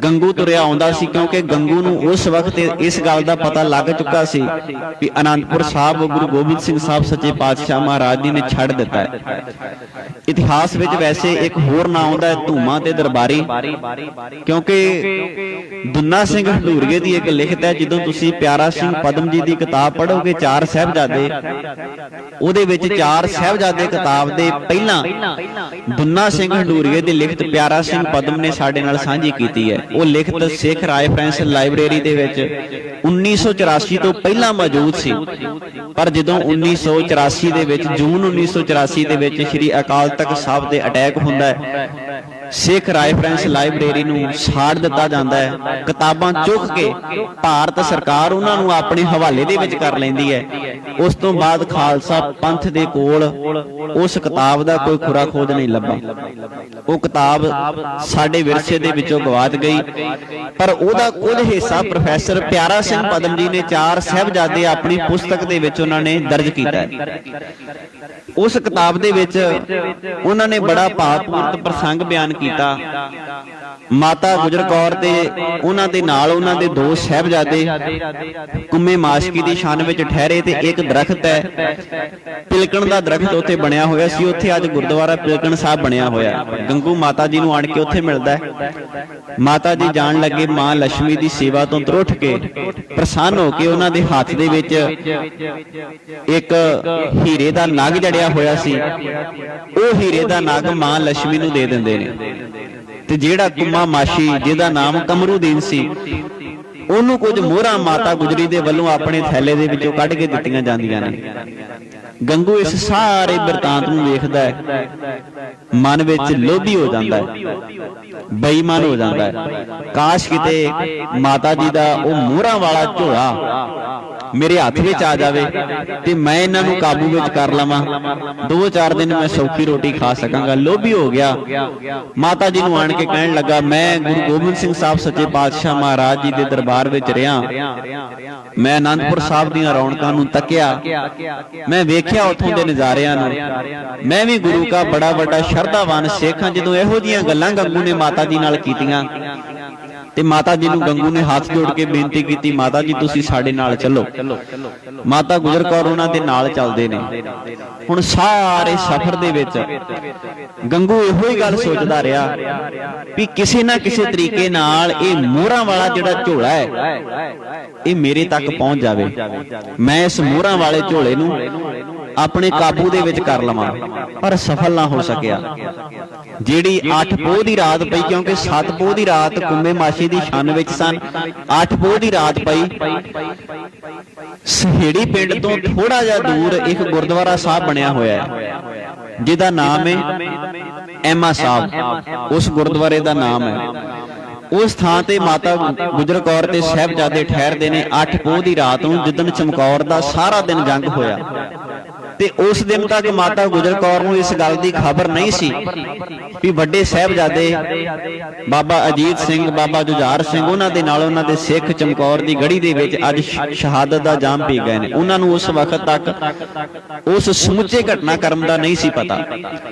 ਗੰਗੂ ਤੁਰਿਆ ਆਉਂਦਾ ਸੀ, ਕਿਉਂਕਿ ਗੰਗੂ ਨੂੰ ਉਸ ਵਕਤ ਇਸ ਗੱਲ ਦਾ ਪਤਾ ਲੱਗ ਚੁੱਕਾ ਸੀ ਕਿ ਅਨੰਦਪੁਰ ਸਾਹਿਬ ਗੁਰੂ ਗੋਬਿੰਦ ਸਿੰਘ ਸਾਹਿਬ ਸੱਚੇ ਪਾਤਸ਼ਾਹ ਮਹਾਰਾਜ ਜੀ ਨੇ ਛੱਡ ਦਿੱਤਾ ਹੈ। ਇਤਿਹਾਸ ਵਿੱਚ ਵੈਸੇ ਇੱਕ ਹੋਰ ਨਾਂ ਆਉਂਦਾ ਹੈ ਧੂਮਾ ਤੇ ਦਰਬਾਰੀ, ਕਿਉਂਕਿ ਦੁੰਨਾ ਸਿੰਘ ਹੰਡੂਰੀਏ ਦੀ ਇੱਕ ਲਿਖਤ ਹੈ। ਜਦੋਂ ਤੁਸੀਂ ਪਿਆਰਾ ਸਿੰਘ ਪਦਮ ਜੀ ਦੀ ਕਿਤਾਬ ਪੜ੍ਹੋਗੇ, 4 ਸਾਹਿਬਜ਼ਾਦੇ, ਉਹਦੇ ਵਿੱਚ 4 ਸਾਹਿਬਜ਼ਾਦੇ ਕਿਤਾਬ ਦੇ ਪਹਿਲਾਂ ਦੁੰਨਾ ਸਿੰਘ ਹੰਡੂਰੀਏ ਦੀ ਲਿਖਤ ਪਿਆਰਾ ਸਿੰਘ ਪਦਮ ਨੇ ਸਾਡੇ ਨਾਲ ਸਾਂਝੀ ਕੀਤੀ ਹੈ। ਉਹ ਲਿਖਤ ਸਿੱਖ ਰਾਏ ਫਰੈਂਸ ਲਾਇਬ੍ਰੇਰੀ ਦੇ ਵਿੱਚ 1984 ਤੋਂ ਪਹਿਲਾਂ ਮੌਜੂਦ ਸੀ, ਪਰ ਜਦੋਂ 1984 ਦੇ ਵਿੱਚ ਜੂਨ 1984 ਦੇ ਵਿੱਚ ਸ੍ਰੀ ਅਕਾਲ ਤਖਤ ਸਾਹਿਬ ਦੇ ਅਟੈਕ ਹੁੰਦਾ ਹੈ, ਸਿੱਖ ਰਾਏ ਫਰੈਂਸ ਲਾਇਬ੍ਰੇਰੀ ਨੂੰ ਸਾੜ ਦਿੱਤਾ ਜਾਂਦਾ ਹੈ। ਕਿਤਾਬਾਂ ਚੁੱਕ ਕੇ ਭਾਰਤ ਸਰਕਾਰ ਉਹਨਾਂ ਨੂੰ ਆਪਣੇ ਹਵਾਲੇ ਦੇ ਵਿੱਚ ਕਰ ਲੈਂਦੀ ਹੈ। ਉਸ ਤੋਂ ਬਾਅਦ ਖਾਲਸਾ ਪੰਥ ਦੇ ਕੋਲ ਉਸ ਕਿਤਾਬ ਦਾ ਕੋਈ ਖੁਰਾ ਖੋਜ ਨਹੀਂ ਲੱਭਾ। ਉਹ ਕਿਤਾਬ ਸਾਡੇ ਵਿਰਸੇ ਦੇ ਵਿੱਚੋਂ ਗਵਾਚ ਗਈ, ਪਰ ਉਹਦਾ ਕੁਝ ਹਿੱਸਾ ਪ੍ਰੋਫੈਸਰ ਪਿਆਰਾ ਸਿੰਘ ਪਦਮ ਜੀ ਨੇ 4 ਸਾਹਿਬਜ਼ਾਦੇ ਆਪਣੀ ਪੁਸਤਕ ਦੇ ਵਿੱਚ ਉਹਨਾਂ ਨੇ ਦਰਜ ਕੀਤਾ ਹੈ। ਉਸ ਕਿਤਾਬ ਦੇ ਵਿੱਚ ਉਹਨਾਂ ਨੇ ਬੜਾ ਭਾਵਪੂਰਤ ਪ੍ਰਸੰਗ ਬਿਆਨ ਕੀਤਾ। ਮਾਤਾ ਗੁਜਰ ਕੌਰ ਤੇ ਉਹਨਾਂ ਦੇ ਨਾਲ ਉਹਨਾਂ ਦੇ 2 ਸਾਹਿਬਜ਼ਾਦੇ ਕੁੰਮੇ ਮਾਸ਼ਕੀ ਦੀ ਛੰਨ ਵਿੱਚ ਠਹਿਰੇ ਤੇ ਇੱਕ ਦਰਖਤ ਹੈ, ਪਿਲਕਣ ਦਾ ਦਰਖਤ ਉੱਥੇ ਬਣਿਆ ਹੋਇਆ ਸੀ। ਉੱਥੇ ਅੱਜ ਗੁਰਦੁਆਰਾ ਪਿਲਕਣ ਸਾਹਿਬ ਬਣਿਆ ਹੋਇਆ। ਗੰਗੂ ਮਾਤਾ ਜੀ ਨੂੰ ਆਣ ਕੇ ਉੱਥੇ ਮਿਲਦਾ ਹੈ। ਮਾਤਾ ਜੀ ਜਾਣ ਲੱਗੇ, ਮਾਂ ਲక్ష్ਮੀ ਦੀ ਸੇਵਾ ਤੋਂ ਤੁਰ ਕੇ ਪ੍ਰਸੰਨ ਹੋ ਕੇ ਉਹਨਾਂ ਦੇ ਹੱਥ ਦੇ ਵਿੱਚ ਇੱਕ ਹੀਰੇ ਦਾ ਨਗ ਜੜਿਆ ਹੋਇਆ ਸੀ। ਉਹ ਹੀਰੇ ਦਾ ਨਗ ਮਾਂ ਲక్ష్ਮੀ ਨੂੰ ਦੇ ਦਿੰਦੇ ਨੇ, ਤੇ ਜਿਹੜਾ ਕੁੰਮਾ ਮਾਸ਼ੀ ਜਿਹਦਾ ਨਾਮ ਕਮਰੂਦੀਨ ਸੀ, ਉਹਨੂੰ ਕੁਝ ਮੋਹਰਾਂ ਮਾਤਾ ਗੁਜਰੀ ਦੇ ਵੱਲੋਂ ਆਪਣੇ ਥੈਲੇ ਦੇ ਵਿੱਚੋਂ ਕੱਢ ਕੇ ਦਿੱਤੀਆਂ ਜਾਂਦੀਆਂ ਨੇ। ਗੰਗੂ ਇਸ ਸਾਰੇ ਬਿਰਤਾਂਤ ਨੂੰ ਵੇਖਦਾ ਹੈ, ਮਨ ਵਿੱਚ ਲੋਭੀ ਹੋ ਜਾਂਦਾ ਹੈ, ਬੇਈਮਾਨ ਹੋ ਜਾਂਦਾ ਹੈ। ਕਾਸ਼ ਕਿਤੇ ਮਾਤਾ ਜੀ ਦਾ ਉਹ ਮੋਹਰਾਂ ਵਾਲਾ ਝੋਲਾ ਮੇਰੇ ਹੱਥ ਵਿੱਚ ਆ ਜਾਵੇ ਤੇ ਮੈਂ ਇਹਨਾਂ ਨੂੰ ਕਾਬੂ ਵਿੱਚ ਕਰ ਲਵਾਂ, 2-4 ਦਿਨ ਮੈਂ ਸੌਖੀ ਰੋਟੀ ਖਾ ਸਕਾਂਗਾ। ਲੋਭੀ ਹੋ ਗਿਆ। ਮਾਤਾ ਜੀ ਨੂੰ ਆਣ ਕੇ ਕਹਿਣ ਲੱਗਾ, ਮੈਂ ਗੁਰੂ ਗੋਬਿੰਦ ਸਿੰਘ ਸਾਹਿਬ ਸੱਚੇ ਪਾਤਸ਼ਾਹ ਮਹਾਰਾਜ ਜੀ ਦੇ ਦਰਬਾਰ ਵਿੱਚ ਰਿਹਾ, ਮੈਂ ਅਨੰਦਪੁਰ ਸਾਹਿਬ ਦੀਆਂ ਰੌਣਕਾਂ ਨੂੰ ਤੱਕਿਆ, ਮੈਂ ਵੇਖਿਆ ਉੱਥੋਂ ਦੇ ਨਜ਼ਾਰਿਆਂ ਨੂੰ। ਮੈਂ ਵੀ ਗੁਰੂ ਕਾ ਬੜਾ ਵੱਡਾ ਸ਼ਰਧਾਵਾਨ ਸਿੱਖ ਹਾਂ। ਜਦੋਂ ਇਹੋ ਜਿਹੀਆਂ ਗੱਲਾਂ ਗੰਗੂ ਨੇ ਮਾਤਾ ਜੀ ਨਾਲ ਕੀਤੀਆਂ ਤੇ ਮਾਤਾ ਜੀ ਨੂੰ ਗੰਗੂ ਨੇ ਹੱਥ ਜੋੜ ਕੇ ਬੇਨਤੀ ਕੀਤੀ, ਮਾਤਾ ਜੀ ਤੁਸੀਂ ਸਾਡੇ ਨਾਲ ਚੱਲੋ। ਮਾਤਾ ਗੁਜਰ ਕੌਰ ਉਹਨਾਂ ਦੇ ਨਾਲ ਚੱਲਦੇ ਨੇ। ਹੁਣ ਸਾਰੇ ਸਫ਼ਰ ਦੇ ਵਿੱਚ ਗੰਗੂ ਇਹੋ ਹੀ ਗੱਲ ਸੋਚਦਾ ਰਿਹਾ ਵੀ ਕਿਸੇ ਨਾ ਕਿਸੇ ਤਰੀਕੇ ਨਾਲ ਇਹ ਮੋਹਰਾਂ ਵਾਲਾ ਜਿਹੜਾ ਝੋਲਾ ਹੈ ਇਹ ਮੇਰੇ ਤੱਕ ਪਹੁੰਚ ਜਾਵੇ, ਮੈਂ ਇਸ ਮੋਹਰਾਂ ਵਾਲੇ ਝੋਲੇ ਨੂੰ ਆਪਣੇ ਕਾਬੂ ਦੇ ਵਿੱਚ ਕਰ ਲਵਾਂ। ਪਰ ਸਫਲ ਨਾ ਹੋ ਸਕਿਆ। ਜਿਹੜੀ 8 ਪੋਹ ਦੀ ਰਾਤ ਪਈ, ਕਿਉਂਕਿ 7 ਪੋਹ ਦੀ ਰਾਤ ਕੁੰਮੇ ਮਾਸ਼ੀ ਦੀ ਛੰਨ ਵਿੱਚ ਸਨ, 8 ਪੋਹ ਦੀ ਰਾਤ ਪਈ। ਸਹੇੜੀ ਪਿੰਡ ਤੋਂ ਥੋੜਾ ਜਿਹਾ ਦੂਰ ਇੱਕ ਗੁਰਦੁਆਰਾ ਸਾਹਿਬ ਬਣਿਆ ਹੋਇਆ ਹੈ ਜਿਹਦਾ ਨਾਮ ਹੈ ਐਮਾ ਸਾਹਿਬ। ਉਸ ਗੁਰਦੁਆਰੇ ਦਾ ਨਾਮ ਹੈ। ਉਸ ਥਾਂ ਤੇ ਮਾਤਾ ਗੁਜਰ ਕੌਰ ਤੇ ਸਾਹਿਬਜ਼ਾਦੇ ਠਹਿਰਦੇ ਨੇ 8 ਪੋਹ ਦੀ ਰਾਤ ਨੂੰ, ਜਿੱਦਣ ਚਮਕੌਰ ਦਾ ਸਾਰਾ ਦਿਨ ਜੰਗ ਹੋਇਆ। ਤੇ ਉਸ ਦਿਨ ਤੱਕ ਮਾਤਾ ਗੁਜਰ ਕੌਰ ਨੂੰ ਇਸ ਗੱਲ ਦੀ ਖਬਰ ਨਹੀਂ ਸੀ ਵੀ ਵੱਡੇ ਸਾਹਿਬਜ਼ਾਦੇ ਬਾਬਾ ਅਜੀਤ ਸਿੰਘ, ਬਾਬਾ ਜੁਝਾਰ ਸਿੰਘ, ਉਹਨਾਂ ਦੇ ਨਾਲ ਉਹਨਾਂ ਦੇ ਸਿੱਖ ਚਮਕੌਰ ਦੀ ਗੜੀ ਦੇ ਵਿੱਚ ਅੱਜ ਸ਼ਹਾਦਤ ਦਾ ਜਾਮ ਪੀ ਗਏ ਨੇ। ਉਹਨਾਂ ਨੂੰ ਉਸ ਵਕਤ ਤੱਕ ਉਸ ਸਮੁੱਚੇ ਘਟਨਾਕ੍ਰਮ ਦਾ ਨਹੀਂ ਸੀ ਪਤਾ।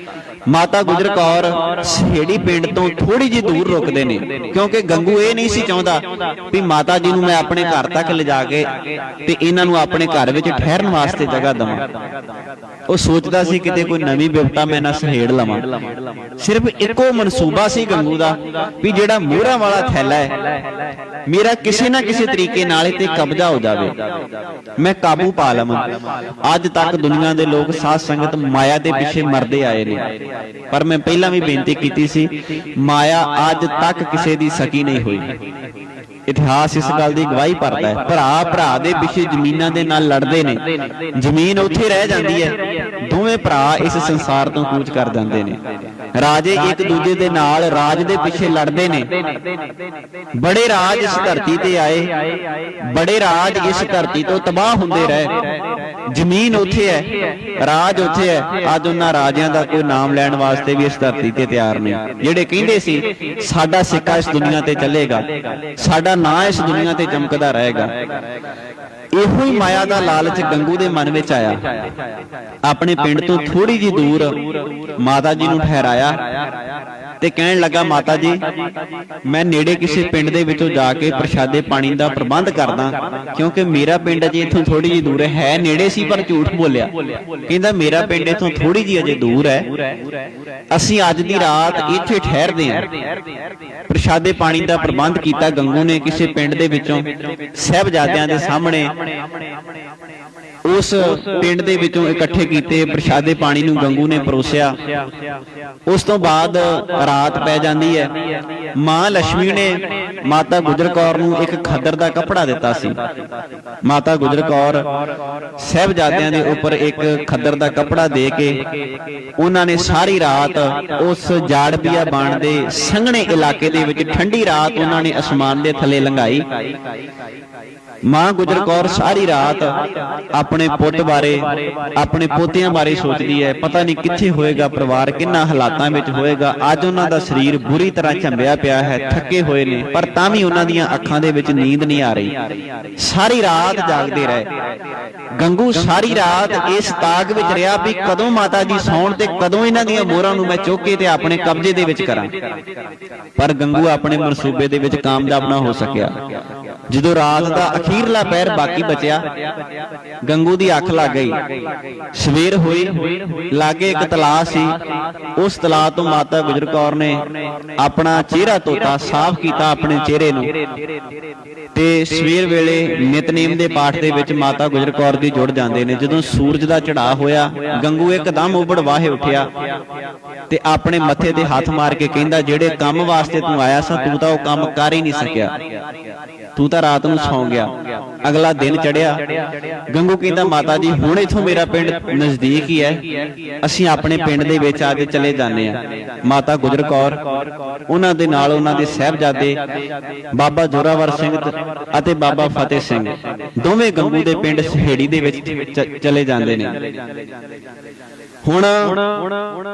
ਮਾਤਾ ਗੁਜਰ ਕੌਰ ਸਹੇੜੀ ਪਿੰਡ ਤੋਂ ਥੋੜੀ ਜਿਹੀ ਦੂਰ ਰੁਕਦੇ ਨੇ, ਕਿਉਂਕਿ ਗੰਗੂ ਇਹ ਨਹੀਂ ਸੀ ਚਾਹੁੰਦਾ ਵੀ ਮਾਤਾ ਜੀ ਨੂੰ ਮੈਂ ਆਪਣੇ ਘਰ ਤੱਕ ਲਿਜਾ ਕੇ ਤੇ ਇਹਨਾਂ ਨੂੰ ਆਪਣੇ ਘਰ ਵਿੱਚ ਠਹਿਰਨ ਵਾਸਤੇ ਜਗ੍ਹਾ ਦੇਵਾਂ। ਉਹ ਸੋਚਦਾ ਸੀ ਕਿਤੇ ਕੋਈ ਨਵੀਂ ਬਿਪਤਾ ਮੈਂ ਨਾ ਸਹੇੜ ਲਵਾਂ। ਸਿਰਫ ਇੱਕੋ ਮਨਸੂਬਾ ਸੀ ਗੰਗੂ ਦਾ ਵੀ ਜਿਹੜਾ ਮੋਹਰਾਂ ਵਾਲਾ ਥੈਲਾ ਹੈ ਮੇਰਾ ਕਿਸੇ ਨਾ ਕਿਸੇ ਤਰੀਕੇ ਨਾਲ ਇਹ ਤੇ ਕਬਜ਼ਾ ਹੋ ਜਾਵੇ, ਮੈਂ ਕਾਬੂ ਪਾ ਲਵਾਂ। ਅੱਜ ਤੱਕ ਦੁਨੀਆ ਦੇ ਲੋਕ ਸਾਧ ਸੰਗਤ ਮਾਇਆ ਦੇ ਪਿੱਛੇ ਮਰਦੇ ਆਏ ਨੇ, ਪਰ ਮੈਂ ਪਹਿਲਾਂ ਵੀ ਬੇਨਤੀ ਕੀਤੀ ਸੀ, ਮਾਇਆ ਅੱਜ ਤੱਕ ਕਿਸੇ ਦੀ ਸਕੀ ਨਹੀਂ ਹੋਈ। ਇਤਿਹਾਸ ਇਸ ਗੱਲ ਦੀ ਗਵਾਹੀ ਭਰਦਾ ਹੈ। ਭਰਾ ਭਰਾ ਦੇ ਪਿੱਛੇ ਜ਼ਮੀਨਾਂ ਦੇ ਨਾਲ ਲੜਦੇ ਨੇ, ਜ਼ਮੀਨ ਉੱਥੇ ਰਹਿ ਜਾਂਦੀ ਹੈ, ਦੋਵੇਂ ਭਰਾ ਇਸ ਸੰਸਾਰ ਤੋਂ ਕੂਚ ਕਰ ਜਾਂਦੇ ਨੇ। ਰਾਜੇ ਇੱਕ ਦੂਜੇ ਦੇ ਨਾਲ ਰਾਜ ਦੇ ਪਿੱਛੇ ਲੜਦੇ ਨੇ। ਬੜੇ ਰਾਜ ਇਸ ਧਰਤੀ ਤੇ ਆਏ, ਬੜੇ ਰਾਜ ਇਸ ਧਰਤੀ ਤੋਂ ਤਬਾਹ ਹੁੰਦੇ ਰਹੇ। ਜ਼ਮੀਨ ਉੱਥੇ ਹੈ, ਰਾਜ ਉੱਥੇ ਹੈ। ਅੱਜ ਉਹਨਾਂ ਰਾਜਿਆਂ ਦਾ ਕੋਈ ਨਾਮ ਲੈਣ ਵਾਸਤੇ ਵੀ ਇਸ ਧਰਤੀ ਤੇ ਤਿਆਰ ਨਹੀਂ। ਜਿਹੜੇ ਕਹਿੰਦੇ ਸੀ ਸਾਡਾ ਸਿੱਕਾ ਇਸ ਦੁਨੀਆ ਤੇ ਚੱਲੇਗਾ, ਸਾਡਾ ਨਾਂ ਇਸ ਦੁਨੀਆ ਤੇ ਚਮਕਦਾ ਰਹੇਗਾ, ਇਹੋ ਹੀ ਮਾਇਆ ਦਾ ਲਾਲਚ ਗੰਗੂ ਦੇ ਮਨ ਵਿੱਚ ਆਇਆ। ਆਪਣੇ ਪਿੰਡ ਤੋਂ ਥੋੜੀ ਜਿਹੀ ਦੂਰ ਮਾਤਾ ਜੀ ਨੂੰ ਠਹਿਰਾਇਆ ਤੇ ਕਹਿਣ ਲੱਗਾ, ਮਾਤਾ ਜੀ ਮੈਂ ਨੇੜੇ ਕਿਸੇ ਪਿੰਡ ਦੇ ਵਿੱਚੋਂ ਜਾ ਕੇ ਪ੍ਰਸ਼ਾਦੇ ਪਾਣੀ ਦਾ ਪ੍ਰਬੰਧ ਕਰਦਾ, ਕਿਉਂਕਿ ਮੇਰਾ ਪਿੰਡ ਅਜੇ ਇੱਥੋਂ ਥੋੜੀ ਜਿਹੀ ਦੂਰ ਹੈ ਨੇੜੇ ਸੀ ਪਰ ਝੂਠ ਬੋਲਿਆ। ਕਹਿੰਦਾ ਮੇਰਾ ਪਿੰਡ ਇੱਥੋਂ ਥੋੜੀ ਜਿਹੀ ਅਜੇ ਦੂਰ ਹੈ, ਅਸੀਂ ਅੱਜ ਦੀ ਰਾਤ ਇੱਥੇ ਠਹਿਰਦੇ ਹਾਂ। ਪ੍ਰਸ਼ਾਦੇ ਪਾਣੀ ਦਾ ਪ੍ਰਬੰਧ ਕੀਤਾ ਗੰਗੂ ਨੇ ਕਿਸੇ ਪਿੰਡ ਦੇ ਵਿੱਚੋਂ, ਸਾਹਿਬਜ਼ਾਦਿਆਂ ਦੇ ਸਾਹਮਣੇ ਉਸ ਪਿੰਡ ਦੇ ਵਿੱਚੋਂ ਇਕੱਠੇ ਕੀਤੇ ਪ੍ਰਸ਼ਾਦੇ ਪਾਣੀ ਨੂੰ ਗੰਗੂ ਨੇ ਪਰੋਸਿਆ। ਉਸ ਤੋਂ ਬਾਅਦ ਰਾਤ ਪੈ ਜਾਂਦੀ ਹੈ। ਮਾਂ ਲక్ష్ਮੀ ਨੇ ਮਾਤਾ ਗੁਜਰ ਕੌਰ ਨੂੰ ਇੱਕ ਖੱਦਰ ਦਾ ਕੱਪੜਾ ਦਿੱਤਾ ਸੀ। ਮਾਤਾ ਗੁਜਰ ਕੌਰ ਸਾਹਿਬਜ਼ਾਦਿਆਂ ਦੇ ਉੱਪਰ ਇੱਕ ਖੱਦਰ ਦਾ ਕੱਪੜਾ ਦੇ ਕੇ ਉਹਨਾਂ ਨੇ ਸਾਰੀ ਰਾਤ ਉਸ ਜਾੜਪੀਆ ਬਾਣ ਦੇ ਸੰਘਣੇ ਇਲਾਕੇ ਦੇ ਵਿੱਚ ਠੰਡੀ ਰਾਤ ਉਹਨਾਂ ਨੇ ਅਸਮਾਨ ਦੇ ਥੱਲੇ ਲੰਘਾਈ। ਮਾਂ ਗੁਜਰ ਕੌਰ ਸਾਰੀ ਰਾਤ ਆਪਣੇ ਪੁੱਤ ਬਾਰੇ, ਆਪਣੇ ਪੋਤਿਆਂ ਬਾਰੇ ਸੋਚਦੀ ਹੈ। ਪਤਾ ਨਹੀਂ ਕਿੱਥੇ ਹੋਏਗਾ ਪਰਿਵਾਰ, ਕਿੰਨਾ ਹਾਲਾਤਾਂ ਵਿੱਚ ਹੋਏਗਾ। ਅੱਜ ਉਹਨਾਂ ਦਾ ਸਰੀਰ ਬੁਰੀ ਤਰ੍ਹਾਂ ਝੰਬਿਆ ਪਿਆ ਹੈ, ਥੱਕੇ ਹੋਏ ਨੇ, ਪਰ ਤਾਂ ਵੀ ਉਹਨਾਂ ਦੀਆਂ ਅੱਖਾਂ ਦੇ ਵਿੱਚ ਨੀਂਦ ਨਹੀਂ ਆ ਰਹੀ। ਸਾਰੀ ਰਾਤ ਜਾਗਦੇ ਰਹੇ। ਗੰਗੂ ਸਾਰੀ ਰਾਤ ਇਸ ਤਾਕ ਵਿੱਚ ਰਿਹਾ ਵੀ ਕਦੋਂ ਮਾਤਾ ਜੀ ਸੌਣ ਤੇ ਕਦੋਂ ਇਹਨਾਂ ਦੀਆਂ ਮੋਹਰਾਂ ਨੂੰ ਮੈਂ ਚੁੱਕ ਕੇ ਤੇ ਆਪਣੇ ਕਬਜ਼ੇ ਦੇ ਵਿੱਚ ਕਰਾਂ। ਪਰ ਗੰਗੂ ਆਪਣੇ ਮਨਸੂਬੇ ਦੇ ਵਿੱਚ ਕਾਮਯਾਬ ਨਾ ਹੋ ਸਕਿਆ। ਜਦੋਂ ਰਾਤ ਦਾ ਅਖੀਰਲਾ ਪਹਿਰ ਬਾਕੀ ਬਚਿਆ, ਗੰਗੂ ਦੀ ਅੱਖ ਲੱਗ ਗਈ। ਸਵੇਰ ਹੋਈ, ਲਾਗੇ ਇੱਕ ਤਲਾਅ ਸੀ। ਉਸ ਤਲਾਅ ਤੋਂ ਮਾਤਾ ਗੁਜਰ ਕੌਰ ਨੇ ਆਪਣਾ ਚਿਹਰਾ ਧੋਤਾ, ਸਾਫ਼ ਕੀਤਾ ਆਪਣੇ ਚਿਹਰੇ ਨੂੰ, ਤੇ ਸਵੇਰ ਵੇਲੇ ਨਿਤਨੇਮ ਦੇ ਪਾਠ ਦੇ ਵਿੱਚ ਮਾਤਾ ਗੁਜਰ ਕੌਰ ਦੀ ਜੁੜ ਜਾਂਦੇ ਨੇ। ਜਦੋਂ ਸੂਰਜ ਦਾ ਚੜ੍ਹਾਅ ਹੋਇਆ, ਗੰਗੂ ਇੱਕਦਮ ਉਬੜ ਵਾਹੇ ਉੱਠਿਆ ਤੇ ਆਪਣੇ ਮੱਥੇ ਤੇ ਹੱਥ ਮਾਰ ਕੇ ਕਹਿੰਦਾ, ਜਿਹੜੇ ਕੰਮ ਵਾਸਤੇ ਤੂੰ ਆਇਆ ਸਾਂ ਤੂੰ ਤਾਂ ਉਹ ਕੰਮ ਕਰ ਹੀ ਨਹੀਂ ਸਕਿਆ, ਤੂੰ ਤਾਂ ਰਾਤ ਨੂੰ ਸੌਂ ਗਿਆ। ਅਗਲਾ ਦਿਨ ਚੜਿਆ। ਗੰਗੂ ਕਹਿੰਦਾ, ਮਾਤਾ ਜੀ ਹੁਣ ਇਥੋਂ ਮੇਰਾ ਪਿੰਡ ਨਜ਼ਦੀਕ ਹੀ ਹੈ, ਅਸੀਂ ਆਪਣੇ ਪਿੰਡ ਦੇ ਵਿੱਚ ਆ ਕੇ ਚਲੇ ਜਾਂਦੇ ਹਾਂ। ਮਾਤਾ ਗੁਜਰ ਕੌਰ, ਉਹਨਾਂ ਦੇ ਨਾਲ ਉਹਨਾਂ ਦੇ ਸਾਹਿਬਜ਼ਾਦੇ ਬਾਬਾ ਜ਼ੋਰਾਵਰ ਸਿੰਘ ਅਤੇ ਬਾਬਾ ਫਤਿਹ ਸਿੰਘ ਦੋਵੇਂ ਗੰਗੂ ਦੇ ਪਿੰਡ ਸਹੇੜੀ ਦੇ ਵਿੱਚ ਚਲੇ ਜਾਂਦੇ ਨੇ। ਹੁਣ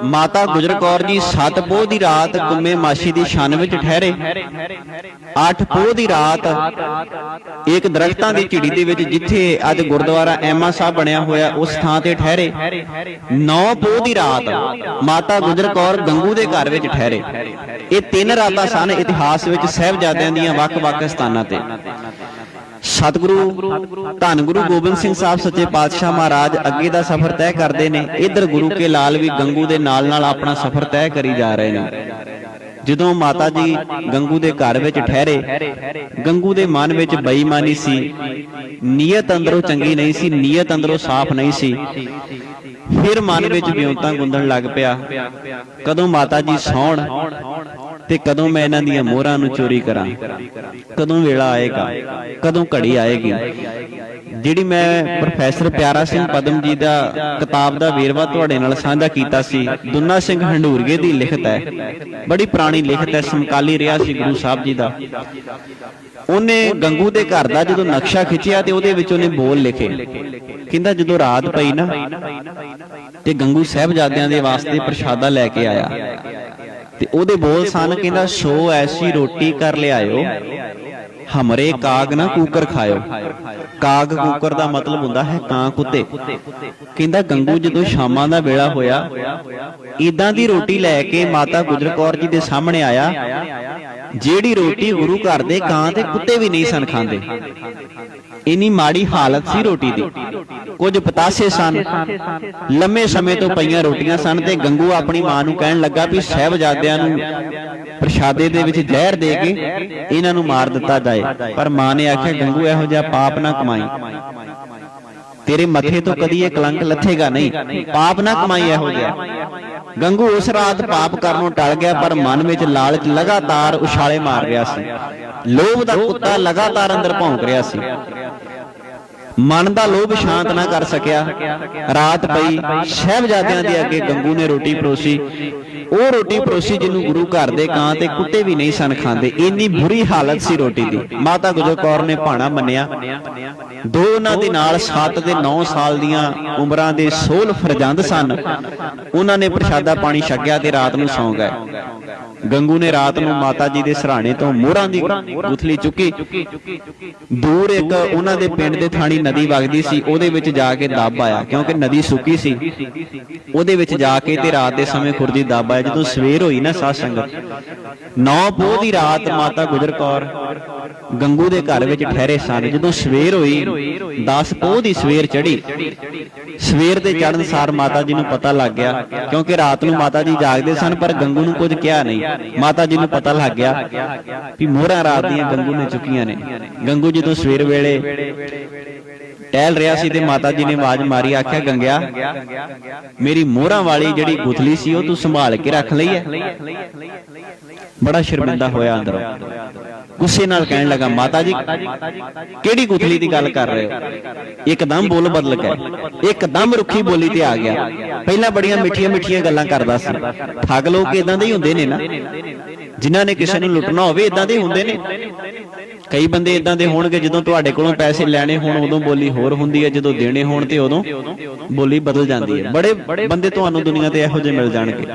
ਮਾਤਾ ਗੁਜਰ ਕੌਰ ਜੀ 7 ਪੋਹ ਦੀ ਰਾਤ ਗੁੰਮੇ ਮਾਸ਼ੀ ਦੀ ਛੰਨ ਵਿੱਚ ਠਹਿਰੇ। 8 ਪੋਹ ਦੀ ਰਾਤ ਇੱਕ ਦਰਖਤਾਂ ਦੀ ਝਿੜੀ ਦੇ ਵਿੱਚ, ਜਿੱਥੇ ਅੱਜ ਗੁਰਦੁਆਰਾ ਐਮਾ ਸਾਹਿਬ ਬਣਿਆ ਹੋਇਆ, ਉਸ ਥਾਂ ਤੇ ਠਹਿਰੇ। 9 ਪੋਹ ਦੀ ਰਾਤ ਮਾਤਾ ਗੁਜਰ ਕੌਰ ਗੰਗੂ ਦੇ ਘਰ ਵਿੱਚ ਠਹਿਰੇ। ਇਹ 3 ਰਾਤਾਂ ਸਨ ਇਤਿਹਾਸ ਵਿੱਚ ਸਾਹਿਬਜ਼ਾਦਿਆਂ ਦੀਆਂ ਵੱਖ-ਵੱਖ ਸਥਾਨਾਂ ਤੇ। ਸਤਿਗੁਰੂ ਧੰਨ ਗੁਰੂ ਗੋਬਿੰਦ ਸਿੰਘ ਸਾਹਿਬ ਸੱਚੇ ਪਾਤਸ਼ਾਹ ਮਹਾਰਾਜ ਅੱਗੇ ਦਾ ਸਫ਼ਰ ਤੈਅ ਕਰਦੇ ਨੇ। ਇੱਧਰ ਗੁਰੂ ਕੇ ਲਾਲ ਵੀ ਗੰਗੂ ਦੇ ਨਾਲ ਨਾਲ ਆਪਣਾ ਸਫ਼ਰ ਤੈਅ ਕਰੀ ਜਾ ਰਹੇ ਨੇ। ਜਦੋਂ ਮਾਤਾ ਜੀ ਗੰਗੂ ਦੇ ਘਰ ਵਿੱਚ ਠਹਿਰੇ, ਗੰਗੂ ਦੇ ਮਨ ਵਿੱਚ ਬੇਈਮਾਨੀ ਸੀ, ਨੀਅਤ ਅੰਦਰੋਂ ਚੰਗੀ ਨਹੀਂ ਸੀ, ਨੀਅਤ ਅੰਦਰੋਂ ਸਾਫ਼ ਨਹੀਂ ਸੀ। ਫਿਰ ਮਨ ਵਿੱਚ ਵਿਉਂਤਾਂ ਗੁੰਦਣ ਲੱਗ ਪਿਆ, ਕਦੋਂ ਮਾਤਾ ਜੀ ਸੌਣ ਤੇ ਕਦੋਂ ਮੈਂ ਇਹਨਾਂ ਦੀਆਂ ਮੋਹਰਾਂ ਨੂੰ ਚੋਰੀ ਕਰਾਂ, ਕਦੋਂ ਵੇਲਾ ਆਏਗਾ, ਕਦੋਂ ਘੜੀ ਆਏਗੀ। ਜਿਹੜੀ ਮੈਂ ਪ੍ਰੋਫੈਸਰ ਪਿਆਰਾ ਸਿੰਘ ਪਦਮ ਜੀ ਦਾ ਕਿਤਾਬ ਦਾ ਵੇਰਵਾ ਤੁਹਾਡੇ ਨਾਲ ਸਾਂਝਾ ਕੀਤਾ ਸੀ, ਦੁੰਨਾ ਸਿੰਘ ਹੰਡੂਰੀਏ ਦੀ ਲਿਖਤ ਹੈ, ਬੜੀ ਪੁਰਾਣੀ ਲਿਖਤ ਹੈ, ਸਮਕਾਲੀ ਰਿਹਾ ਸੀ ਗੁਰੂ ਸਾਹਿਬ ਜੀ ਦਾ। ਉਹਨੇ ਗੰਗੂ ਦੇ ਘਰ ਦਾ ਜਦੋਂ ਨਕਸ਼ਾ ਖਿੱਚਿਆ ਤੇ ਉਹਦੇ ਵਿੱਚ ਉਹਨੇ ਬੋਲ ਲਿਖੇ। ਕਹਿੰਦਾ ਜਦੋਂ ਰਾਤ ਪਈ ਨਾ ਤੇ ਗੰਗੂ ਸਾਹਿਬਜ਼ਾਦਿਆਂ ਦੇ ਵਾਸਤੇ ਪ੍ਰਸ਼ਾਦਾ ਲੈ ਕੇ ਆਇਆ ਤੇ ਉਹਦੇ ਬੋਲ ਸਨ, ਕਹਿੰਦਾ ਸੋ ਐਸੀ ਰੋਟੀ ਕਰ ਲਿਆਇਓ ਹਮਰੇ ਕਾਗ ਨਾ ਕੂਕਰ ਖਾਇਓ। ਕਾਗ ਕੂਕਰ ਦਾ ਮਤਲਬ ਹੁੰਦਾ ਹੈ ਕਾਂ ਕੁੱਤੇ। ਕਹਿੰਦਾ ਗੰਗੂ ਜਦੋਂ ਸ਼ਾਮਾਂ ਦਾ ਵੇਲਾ ਹੋਇਆ, ਇਦਾਂ ਦੀ ਰੋਟੀ ਲੈ ਕੇ ਮਾਤਾ ਗੁਜਰ ਕੌਰ ਜੀ ਦੇ ਸਾਹਮਣੇ ਆਇਆ ਜਿਹੜੀ ਰੋਟੀ ਗੁਰੂ ਘਰ ਦੇ ਕਾਂ ਤੇ ਕੁੱਤੇ ਵੀ ਨਹੀਂ ਸਨ ਖਾਂਦੇ। ਇੰਨੀ ਮਾੜੀ ਹਾਲਤ ਸੀ ਰੋਟੀ ਦੀ। ਕੁਝ ਪਤਾਸੇ ਸਨ, ਲੰਮੇ ਸਮੇਂ ਤੋਂ ਪਈਆਂ ਰੋਟੀਆਂ ਸਨ, ਤੇ ਗੰਗੂ ਆਪਣੀ ਮਾਂ ਨੂੰ ਕਹਿਣ ਲੱਗਾ ਵੀ ਸਾਹਿਬਜ਼ਾਦਿਆਂ ਨੂੰ ਪ੍ਰਸ਼ਾਦੇ ਦੇ ਵਿੱਚ ਜ਼ਹਿਰ ਦੇ ਕੇ ਇਹਨਾਂ ਨੂੰ ਮਾਰ ਦਿੱਤਾ ਜਾਏ। ਪਰ ਮਾਂ ਨੇ ਆਖਿਆ, ਗੰਗੂ ਇਹੋ ਜਿਹਾ ਪਾਪ ਨਾ ਕਮਾਈ, ਤੇਰੇ ਮੱਥੇ ਤੋਂ ਕਦੀ ਇਹ ਕਲੰਕ ਲੱਥੇਗਾ ਨਹੀਂ, ਪਾਪ ਨਾ ਕਮਾਈ ਇਹੋ ਜਿਹਾ। ਗੰਗੂ ਉਸ ਰਾਤ ਪਾਪ ਕਰਨੋਂ ਟਲ ਗਿਆ, ਪਰ ਮਨ ਵਿੱਚ ਲਾਲਚ ਲਗਾਤਾਰ ਉਛਾਲੇ ਮਾਰ ਰਿਹਾ ਸੀ। ਲੋਭ ਦਾ ਕੁੱਤਾ ਲਗਾਤਾਰ ਅੰਦਰ ਭੌਂਕ ਰਿਹਾ ਸੀ। ਮਨ ਦਾ ਲੋਭ ਸ਼ਾਂਤ ਨਾ ਕਰ ਸਕਿਆ। ਰਾਤ ਪਈ, ਸਾਹਿਬਜ਼ਾਦਿਆਂ ਦੇ ਅੱਗੇ ਗੰਗੂ ਨੇ ਰੋਟੀ ਪਰੋਸੀ। ਉਹ ਰੋਟੀ ਪਰੋਸੀ ਜਿਹਨੂੰ ਗੁਰੂ ਘਰ ਦੇ ਕਾਂ ਤੇ ਕੁੱਤੇ ਵੀ ਨਹੀਂ ਸਨ ਖਾਂਦੇ। ਇੰਨੀ ਬੁਰੀ ਹਾਲਤ ਸੀ ਰੋਟੀ ਦੀ। ਮਾਤਾ ਗੁਜਰ ਕੌਰ ਨੇ ਭਾਣਾ ਮੰਨਿਆ। ਦੋ ਉਹਨਾਂ ਦੇ ਨਾਲ 7 ਤੇ 9 ਸਾਲ ਦੀਆਂ ਉਮਰਾਂ ਦੇ ਸੋਲ ਫਰਜ਼ੰਦ ਸਨ। ਉਹਨਾਂ ਨੇ ਪ੍ਰਸ਼ਾਦਾ ਪਾਣੀ ਛਕਿਆ ਤੇ ਰਾਤ ਨੂੰ ਸੌਂ ਗਏ। ਗੰਗੂ ਨੇ ਰਾਤ ਨੂੰ ਮਾਤਾ ਜੀ ਦੇ ਸਿਰਹਾਣੇ ਤੋਂ ਮੋਹਰਾਂ ਦੀ ਗੁਥਲੀ ਚੁੱਕੀ। ਦੂਰ ਇੱਕ ਉਹਨਾਂ ਦੇ ਪਿੰਡ ਦੇ ਥਾਣੀ ਨਦੀ ਵਗਦੀ ਸੀ, ਉਹਦੇ ਵਿੱਚ ਜਾ ਕੇ ਦੱਬ ਆਇਆ, ਕਿਉਂਕਿ ਨਦੀ ਸੁੱਕੀ ਸੀ। ਉਹਦੇ ਵਿੱਚ ਜਾ ਕੇ ਤੇ ਰਾਤ ਦੇ ਸਮੇਂ ਖੁਰਜੀ ਦੱਬ ਆਇਆ। ਜਦੋਂ ਸਵੇਰ ਹੋਈ ਨਾ ਸਾਧ ਸੰਗਤ, 9 ਪੋਹ ਦੀ ਰਾਤ ਮਾਤਾ ਗੁਜਰ ਕੌਰ ਗੰਗੂ ਦੇ ਘਰ ਵਿੱਚ ਠਹਿਰੇ ਸਨ। ਜਦੋਂ ਸਵੇਰ ਹੋਈ, 10 ਪੋਹ ਦੀ ਸਵੇਰ ਚੜੀ। ਸਵੇਰ ਦੇ ਚੜ੍ਹਨ ਸਾਰ ਮਾਤਾ ਜੀ ਨੂੰ ਪਤਾ ਲੱਗ ਗਿਆ, ਕਿਉਂਕਿ ਰਾਤ ਨੂੰ ਮਾਤਾ ਜੀ ਜਾਗਦੇ ਸਨ, ਪਰ ਗੰਗੂ ਨੂੰ ਕੁਝ ਕਿਹਾ ਨਹੀਂ। ਮਾਤਾ ਜੀ ਨੂੰ ਪਤਾ ਲੱਗ ਗਿਆ ਵੀ ਮੋਹਰਾਂ ਰਾਤ ਦੀਆਂ ਗੰਗੂ ਨੇ ਚੁੱਕੀਆਂ ਨੇ। ਗੰਗੂ ਜਦੋਂ ਸਵੇਰ ਵੇਲੇ ਟਹਿਲ ਰਿਹਾ ਸੀ ਤੇ ਮਾਤਾ ਜੀ ਨੇ ਆਵਾਜ਼ ਮਾਰੀ, ਆਖਿਆ, ਗੰਗਿਆ, ਮੇਰੀ ਮੋਹਰਾਂ ਵਾਲੀ ਜਿਹੜੀ ਗੁਥਲੀ ਸੀ ਉਹ ਤੂੰ ਸੰਭਾਲ ਕੇ ਰੱਖ ਲਈ ਹੈ। ਬੜਾ ਸ਼ਰਮਿੰਦਾ ਹੋਇਆ ਅੰਦਰੋਂ, ਗੁੱਸੇ ਨਾਲ ਕਹਿਣ ਲੱਗਾ, ਮਾਤਾ ਜੀ ਕਿਹੜੀ ਗੁਥਲੀ ਦੀ ਗੱਲ ਕਰ ਰਹੇ ਹੋ? ਇੱਕਦਮ ਬੋਲ ਬਦਲ ਗਏ, ਇੱਕਦਮ ਰੁੱਖੀ ਬੋਲੀ ਤੇ ਆ ਗਿਆ। ਪਹਿਲਾਂ ਬੜੀਆਂ ਮਿੱਠੀਆਂ ਮਿੱਠੀਆਂ ਗੱਲਾਂ ਕਰਦਾ ਸੀ। ਠੱਗ ਲੋਕ ਇਦਾਂ ਦੇ ਹੀ ਹੁੰਦੇ ਨੇ ਨਾ, ਜਿਨ੍ਹਾਂ ਨੇ ਕਿਸੇ ਨੂੰ ਲੁੱਟਣਾ ਹੋਵੇ ਇਦਾਂ ਦੇ ਹੁੰਦੇ ਨੇ। ਕਈ ਬੰਦੇ ਇਦਾਂ ਦੇ ਹੋਣਗੇ, ਜਦੋਂ ਤੁਹਾਡੇ ਕੋਲੋਂ ਪੈਸੇ ਲੈਣੇ ਹੋਣ ਉਦੋਂ ਬੋਲੀ ਹੋਰ ਹੁੰਦੀ ਹੈ, ਜਦੋਂ ਦੇਣੇ ਹੋਣ ਤੇ ਉਦੋਂ ਬੋਲੀ ਬਦਲ ਜਾਂਦੀ ਹੈ। ਬੜੇ ਬੰਦੇ ਤੁਹਾਨੂੰ ਦੁਨੀਆ ਤੇ ਇਹੋ ਜਿਹੇ ਮਿਲ ਜਾਣਗੇ।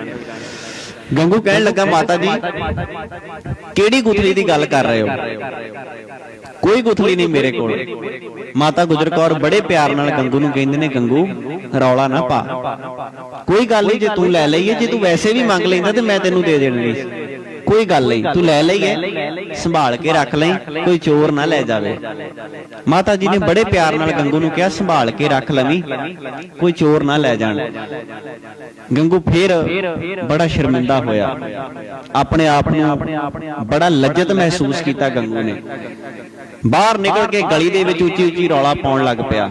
ਗੰਗੂ ਕਹਿਣ ਲੱਗਾ, ਮਾਤਾ ਜੀ ਕਿਹੜੀ ਗੁਥਲੀ ਦੀ ਗੱਲ ਕਰ ਰਹੇ ਹੋ? ਕੋਈ ਗੁਥਲੀ ਨਹੀਂ ਮੇਰੇ ਕੋਲ। ਮਾਤਾ ਗੁਜਰ ਕੌਰ ਬੜੇ ਪਿਆਰ ਨਾਲ ਗੰਗੂ ਨੂੰ ਕਹਿੰਦੇ ਨੇ, ਗੰਗੂ ਰੌਲਾ ਨਾ ਪਾ, ਕੋਈ ਗੱਲ ਨਹੀਂ, ਜੇ ਤੂੰ ਲੈ ਲਈਏ, ਜੇ ਤੂੰ ਵੈਸੇ ਵੀ ਮੰਗ ਲੈਂਦਾ ਤੇ ਮੈਂ ਤੈਨੂੰ ਦੇ ਦੇਣੀ, ਕੋਈ ਗੱਲ ਨਹੀਂ, ਤੂੰ ਲੈ ਲਈਏ, ਸੰਭਾਲ ਕੇ ਰੱਖ ਲਈ, ਕੋਈ ਚੋਰ ਨਾ ਲੈ ਜਾਵੇ। ਮਾਤਾ ਜੀ ਨੇ ਬੜੇ ਪਿਆਰ ਨਾਲ ਗੰਗੂ ਨੂੰ ਕਿਹਾ, ਸੰਭਾਲ ਕੇ ਰੱਖ ਲਵੀਂ, ਕੋਈ ਚੋਰ ਨਾ ਲੈ ਜਾਣ। ਗੰਗੂ ਫੇਰ ਬੜਾ ਸ਼ਰਮਿੰਦਾ ਹੋਇਆ, ਆਪਣੇ ਆਪ ਨੂੰ ਬੜਾ ਲੱਜਤ ਮਹਿਸੂਸ ਕੀਤਾ। ਗੰਗੂ ਨੇ ਬਾਹਰ ਨਿਕਲ ਕੇ ਗਲੀ ਦੇ ਵਿੱਚ ਉੱਚੀ ਉੱਚੀ ਰੌਲਾ ਪਾਉਣ ਲੱਗ ਪਿਆ।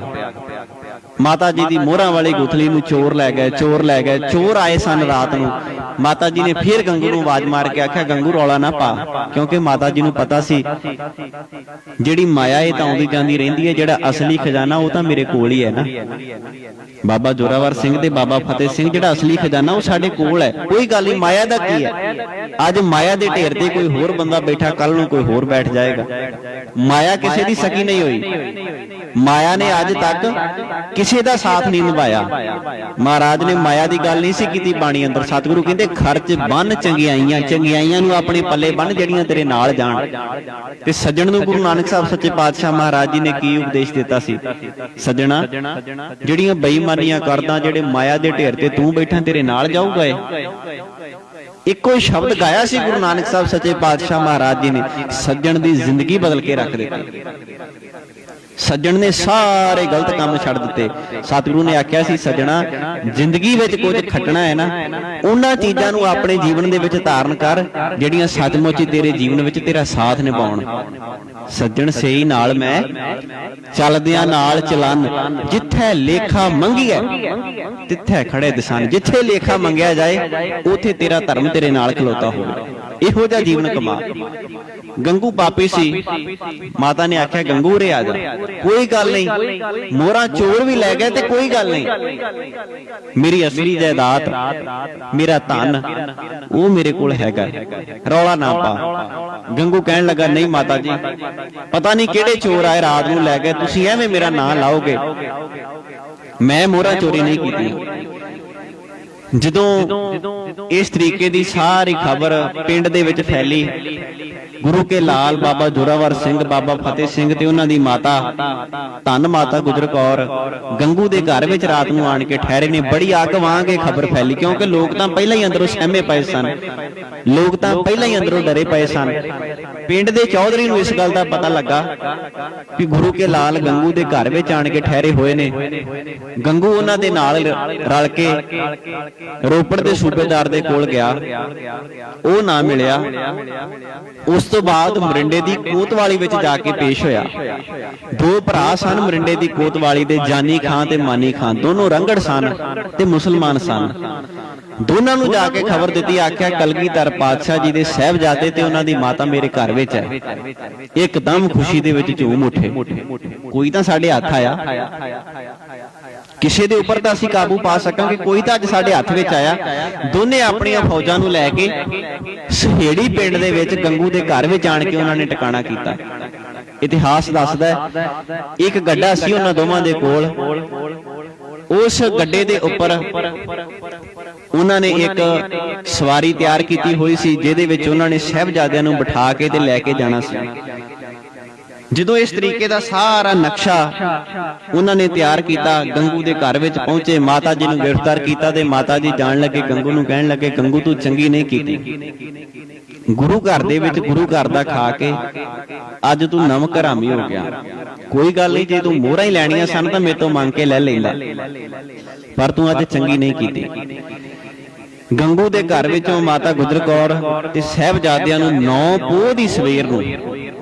ਮਾਤਾ ਜੀ ਦੀ ਮੋਹਰਾਂ ਵਾਲੀ ਗੁਥਲੀ ਨੂੰ ਚੋਰ ਲੈ ਗਏ, ਚੋਰ ਲੈ ਗਏ। ਚੋਰ ਆਏ ਸਨ ਰਾਤ ਨੂੰ। ਮਾਤਾ ਜੀ ਨੇ ਫਿਰ ਗੰਗੂ ਨੂੰ ਆਵਾਜ਼ ਮਾਰ ਕੇ ਆਖਿਆ, ਗੰਗੂ ਰੌਲਾ ਨਾ ਪਾ, ਕਿਉਂਕਿ ਮਾਤਾ ਜੀ ਨੂੰ ਪਤਾ ਸੀ ਜਿਹੜੀ ਮਾਇਆ ਇਹ ਤਾਂ ਆਉਂਦੀ ਜਾਂਦੀ ਰਹਿੰਦੀ ਹੈ, ਜਿਹੜਾ ਅਸਲੀ ਖਜ਼ਾਨਾ ਉਹ ਤਾਂ ਮੇਰੇ ਕੋਲ ਹੀ ਹੈ ਨਾ। ਬਾਬਾ ਜ਼ੋਰਾਵਰ ਸਿੰਘ ਤੇ ਬਾਬਾ ਫਤਿਹ ਸਿੰਘ, ਜਿਹੜਾ ਅਸਲੀ ਖਜ਼ਾਨਾ ਉਹ ਸਾਡੇ ਕੋਲ ਹੈ। ਕੋਈ ਗੱਲ ਨਹੀਂ, ਮਾਇਆ ਦਾ ਕੀ ਹੈ? ਅੱਜ ਮਾਇਆ ਦੇ ਢੇਰ ਤੇ ਕੋਈ ਹੋਰ ਬੰਦਾ ਬੈਠਾ, ਕੱਲ ਨੂੰ ਕੋਈ ਹੋਰ ਬੈਠ ਜਾਏਗਾ। ਮਾਇਆ ਕਿਸੇ ਦੀ ਸਕੀ ਨਹੀਂ ਹੋਈ। ਮਾਇਆ ਨੇ ਅੱਜ ਤੱਕ ਕਿਸੇ ਦਾ ਸਾਥ ਨਹੀਂ ਨਿਭਾਇਆ। ਮਹਾਰਾਜ ਨੇ ਮਾਇਆ ਦੀ ਗੱਲ ਨਹੀਂ ਸੀ ਕੀਤੀ ਬਾਣੀ ਅੰਦਰ। ਸਤਿਗੁਰੂ ਕਹਿੰਦੇ, ਖਰਚ ਬੰਨ ਚੰਗਿਆਈਆਂ, ਚੰਗਿਆਈਆਂ ਨੂੰ ਆਪਣੇ ਪੱਲੇ ਬੰਨ ਜਿਹੜੀਆਂ ਤੇਰੇ ਨਾਲ ਜਾਣ। ਤੇ ਸੱਜਣ ਨੂੰ ਗੁਰੂ ਨਾਨਕ ਸਾਹਿਬ ਸੱਚੇ ਪਾਤਸ਼ਾਹ ਮਹਾਰਾਜ ਜੀ ਨੇ ਕੀ ਉਪਦੇਸ਼ ਦਿੱਤਾ ਸੀ? ਸੱਜਣਾ, ਜਿਹੜੀਆਂ ਬੇਈਮਾਨੀਆਂ ਕਰਦਾ, ਜਿਹੜੇ ਮਾਇਆ ਦੇ ਢੇਰ ਤੇ ਤੂੰ ਬੈਠਾ, ਤੇਰੇ ਨਾਲ ਜਾਊਗਾ ਇਹ। ਇੱਕੋ ਹੀ ਸ਼ਬਦ ਗਾਇਆ ਸੀ ਗੁਰੂ ਨਾਨਕ ਸਾਹਿਬ ਸੱਚੇ ਪਾਤਸ਼ਾਹ ਮਹਾਰਾਜ ਜੀ ਨੇ, ਸੱਜਣ ਦੀ ਜ਼ਿੰਦਗੀ ਬਦਲ ਕੇ ਰੱਖ ਦਿੱਤੀ। ਸੱਜਣ ਨੇ ਸਾਰੇ ਗਲਤ ਕੰਮ ਛੱਡ ਦਿੱਤੇ। ਸਤਿਗੁਰੂ ਨੇ ਆਖਿਆ ਸੀ, ਸੱਜਣਾ, ਜ਼ਿੰਦਗੀ ਵਿੱਚ ਕੁਝ ਖੱਟਣਾ ਹੈ ਨਾ, ਉਹਨਾਂ ਚੀਜ਼ਾਂ ਨੂੰ ਆਪਣੇ ਜੀਵਨ ਦੇ ਵਿੱਚ ਧਾਰਨ ਕਰ ਜਿਹੜੀਆਂ ਸੱਚਮੁੱਚ ਤੇਰੇ ਜੀਵਨ ਵਿੱਚ ਤੇਰਾ ਸਾਥ ਨਿਭਾਉਣ। ਸੱਜਣ ਸਹੀ ਨਾਲ ਮੈਂ ਚੱਲਦਿਆਂ ਨਾਲ ਚਲਨ, ਜਿੱਥੇ ਲੇਖਾ ਮੰਗੀਐ ਤਿੱਥੇ ਖੜੇ ਦਿਸਨ। ਜਿੱਥੇ ਲੇਖਾ ਮੰਗਿਆ ਜਾਏ ਉੱਥੇ ਤੇਰਾ ਧਰਮ ਤੇਰੇ ਨਾਲ ਖਲੋਤਾ ਹੋਵੇ। ਇਹੋ ਜਿਹਾ ਜੀਵਨ ਕਮਾ। ਗੰਗੂ ਪਾਪੀ ਸੀ। ਮਾਤਾ ਨੇ ਆਖਿਆ, ਗੰਗੂ ਉਰੇ ਆ ਜਾ, ਕੋਈ ਗੱਲ ਨਹੀਂ, ਮੋਹਰਾਂ ਚੋਰ ਵੀ ਲੈ ਗਏ ਤੇ ਕੋਈ ਗੱਲ ਨਹੀਂ, ਮੇਰੀ ਅਸਲੀ ਜਾਇਦਾਦ, ਮੇਰਾ ਧਨ ਉਹ ਮੇਰੇ ਕੋਲ ਹੈਗਾ, ਰੌਲਾ ਨਾ ਪਾ। ਗੰਗੂ ਕਹਿਣ ਲੱਗਾ, ਨਹੀਂ ਮਾਤਾ ਜੀ, ਪਤਾ ਨਹੀਂ ਕਿਹੜੇ ਚੋਰ ਆਏ ਰਾਤ ਨੂੰ ਲੈ ਗਏ, ਤੁਸੀਂ ਐਵੇਂ ਮੇਰਾ ਨਾਂ ਲਾਓਗੇ, ਮੈਂ ਮੋਹਰਾਂ ਚੋਰੀ ਨਹੀਂ ਕੀਤੀ। ਜਦੋਂ ਇਸ ਤਰੀਕੇ ਦੀ ਸਾਰੀ ਖਬਰ ਪਿੰਡ ਦੇ ਵਿੱਚ ਫੈਲੀ, ਗੁਰੂ ਕੇ ਲਾਲ ਬਾਬਾ ਜ਼ੋਰਾਵਰ ਸਿੰਘ, ਬਾਬਾ ਫਤਿਹ ਸਿੰਘ ਤੇ ਉਹਨਾਂ ਦੀ ਮਾਤਾ ਧੰਨ ਮਾਤਾ ਗੁਜਰ ਕੌਰ ਗੰਗੂ ਦੇ ਘਰ ਵਿੱਚ ਰਾਤ ਨੂੰ ਆਣ ਕੇ ਠਹਿਰੇ ਨੇ। ਬੜੀ ਅੱਗ ਵਾਂਗ ਇਹ ਖਬਰ ਫੈਲੀ, ਕਿਉਂਕਿ ਲੋਕ ਤਾਂ ਪਹਿਲਾਂ ਹੀ ਅੰਦਰੋਂ ਸਹਿਮੇ ਪਏ ਸਨ, ਲੋਕ ਤਾਂ ਪਹਿਲਾਂ ਹੀ ਅੰਦਰੋਂ ਡਰੇ ਪਏ ਸਨ। ਪਿੰਡ ਦੇ ਚੌਧਰੀ ਨੂੰ ਇਸ ਗੱਲ ਦਾ ਪਤਾ ਲੱਗਾ ਕਿ ਗੁਰੂ ਕੇ ਲਾਲ ਗੰਗੂ ਦੇ ਘਰ ਵਿੱਚ ਆਣ ਕੇ ਠਹਿਰੇ ਹੋਏ ਨੇ। ਗੰਗੂ ਉਹਨਾਂ ਦੇ ਨਾਲ ਰਲ ਕੇ ਰੋਪੜ ਦੇ ਸੂਬੇਦਾਰ ਦੇ ਕੋਲ ਗਿਆ, ਉਹ ਨਾ ਮਿਲਿਆ। ਉਸ ਤੋਂ ਬਾਅਦ ਮਰਿੰਡੇ ਦੀ ਕੋਤਵਾਲੀ ਵਿੱਚ ਜਾ ਕੇ ਪੇਸ਼ ਹੋਇਆ। ਦੋ ਭਰਾ ਸਨ ਮਰਿੰਡੇ ਦੀ ਕੋਤਵਾਲੀ ਦੇ, ਜਾਨੀ ਖਾਂ ਤੇ ਮਾਨੀ ਖਾਂ, ਦੋਨੋਂ ਰੰਗੜ ਸਨ ਤੇ ਮੁਸਲਮਾਨ ਸਨ। ਦੋਨਾਂ ਨੂੰ ਜਾ ਕੇ ਖਬਰ ਦਿੱਤੀ, ਆਖਿਆ ਕਲਗੀਧਰ ਪਾਤਸ਼ਾਹ ਜੀ ਦੇ ਸਾਹਿਬਜ਼ਾਦੇ ਤੇ ਉਹਨਾਂ ਦੀ ਮਾਤਾ ਮੇਰੇ ਘਰ ਵਿੱਚ ਹੈ। ਇੱਕਦਮ ਖੁਸ਼ੀ ਦੇ ਵਿੱਚ ਝੂਮ ਉੱਠੇ, ਕੋਈ ਤਾਂ ਸਾਡੇ ਹੱਥ ਆਇਆ, ਕਿਸੇ ਦੇ ਉੱਪਰ ਤਾਂ ਅਸੀਂ ਕਾਬੂ ਪਾ ਸਕਾਂਗੇ, ਕੋਈ ਤਾਂ ਅੱਜ ਸਾਡੇ ਹੱਥ ਵਿੱਚ ਆਇਆ। ਦੋਨੇ ਆਪਣੀਆਂ ਫੌਜਾਂ ਨੂੰ ਲੈ ਕੇ ਸਹੇੜੀ ਪਿੰਡ ਦੇ ਵਿੱਚ ਗੰਗੂ ਦੇ ਘਰ ਵਿੱਚ ਆਣ ਕੇ ਉਹਨਾਂ ਨੇ ਟਿਕਾਣਾ ਕੀਤਾ। ਇਤਿਹਾਸ ਦੱਸਦਾ ਇੱਕ ਗੱਡਾ ਸੀ ਉਹਨਾਂ ਦੋਵਾਂ ਦੇ ਕੋਲ, ਉਸ ਗੱਡੇ ਦੇ ਉੱਪਰ ਉਹਨਾਂ ਨੇ ਇੱਕ ਸਵਾਰੀ ਤਿਆਰ ਕੀਤੀ ਹੋਈ ਸੀ, ਜਿਹਦੇ ਵਿੱਚ ਉਹਨਾਂ ਨੇ ਸਾਹਿਬਜ਼ਾਦਿਆਂ ਨੂੰ ਬਿਠਾ ਕੇ ਤੇ ਲੈ ਕੇ ਜਾਣਾ ਸੀ। ਜਦੋਂ ਇਸ ਤਰੀਕੇ ਦਾ ਸਾਰਾ ਨਕਸ਼ਾ ਉਹਨਾਂ ਨੇ ਤਿਆਰ ਕੀਤਾ, ਗੰਗੂ ਦੇ ਘਰ ਵਿੱਚ ਪਹੁੰਚੇ, ਮਾਤਾ ਜੀ ਨੂੰ ਗ੍ਰਿਫਤਾਰ ਕੀਤਾ ਤੇ ਮਾਤਾ ਜੀ ਜਾਣ ਲੱਗੇ ਗੰਗੂ ਨੂੰ, ਕਹਿਣ ਲੱਗੇ ਗੰਗੂ ਤੂੰ ਚੰਗੀ ਨਹੀਂ ਕੀਤੀ, ਗੁਰੂ ਘਰ ਦੇ ਵਿੱਚ ਗੁਰੂ ਘਰ ਦਾ ਖਾ ਕੇ ਅੱਜ ਤੂੰ ਨਮਕ ਹਰਾਮੀ ਹੋ ਗਿਆ। ਕੋਈ ਗੱਲ ਨਹੀਂ, ਜੇ ਤੂੰ ਮੋਹਰਾਂ ਹੀ ਲੈਣੀਆਂ ਸਨ ਤਾਂ ਮੇਰੇ ਤੋਂ ਮੰਗ ਕੇ ਲੈ ਲੈਂਦਾ, ਪਰ ਤੂੰ ਅੱਜ ਚੰਗੀ ਨਹੀਂ ਕੀਤੀ। ਗੰਗੂ ਦੇ ਘਰ ਵਿੱਚੋਂ ਮਾਤਾ ਗੁਜਰ ਕੌਰ ਤੇ ਸਾਹਿਬਜ਼ਾਦਿਆਂ ਨੂੰ 9 ਪੋਹ ਦੀ ਸਵੇਰ ਨੂੰ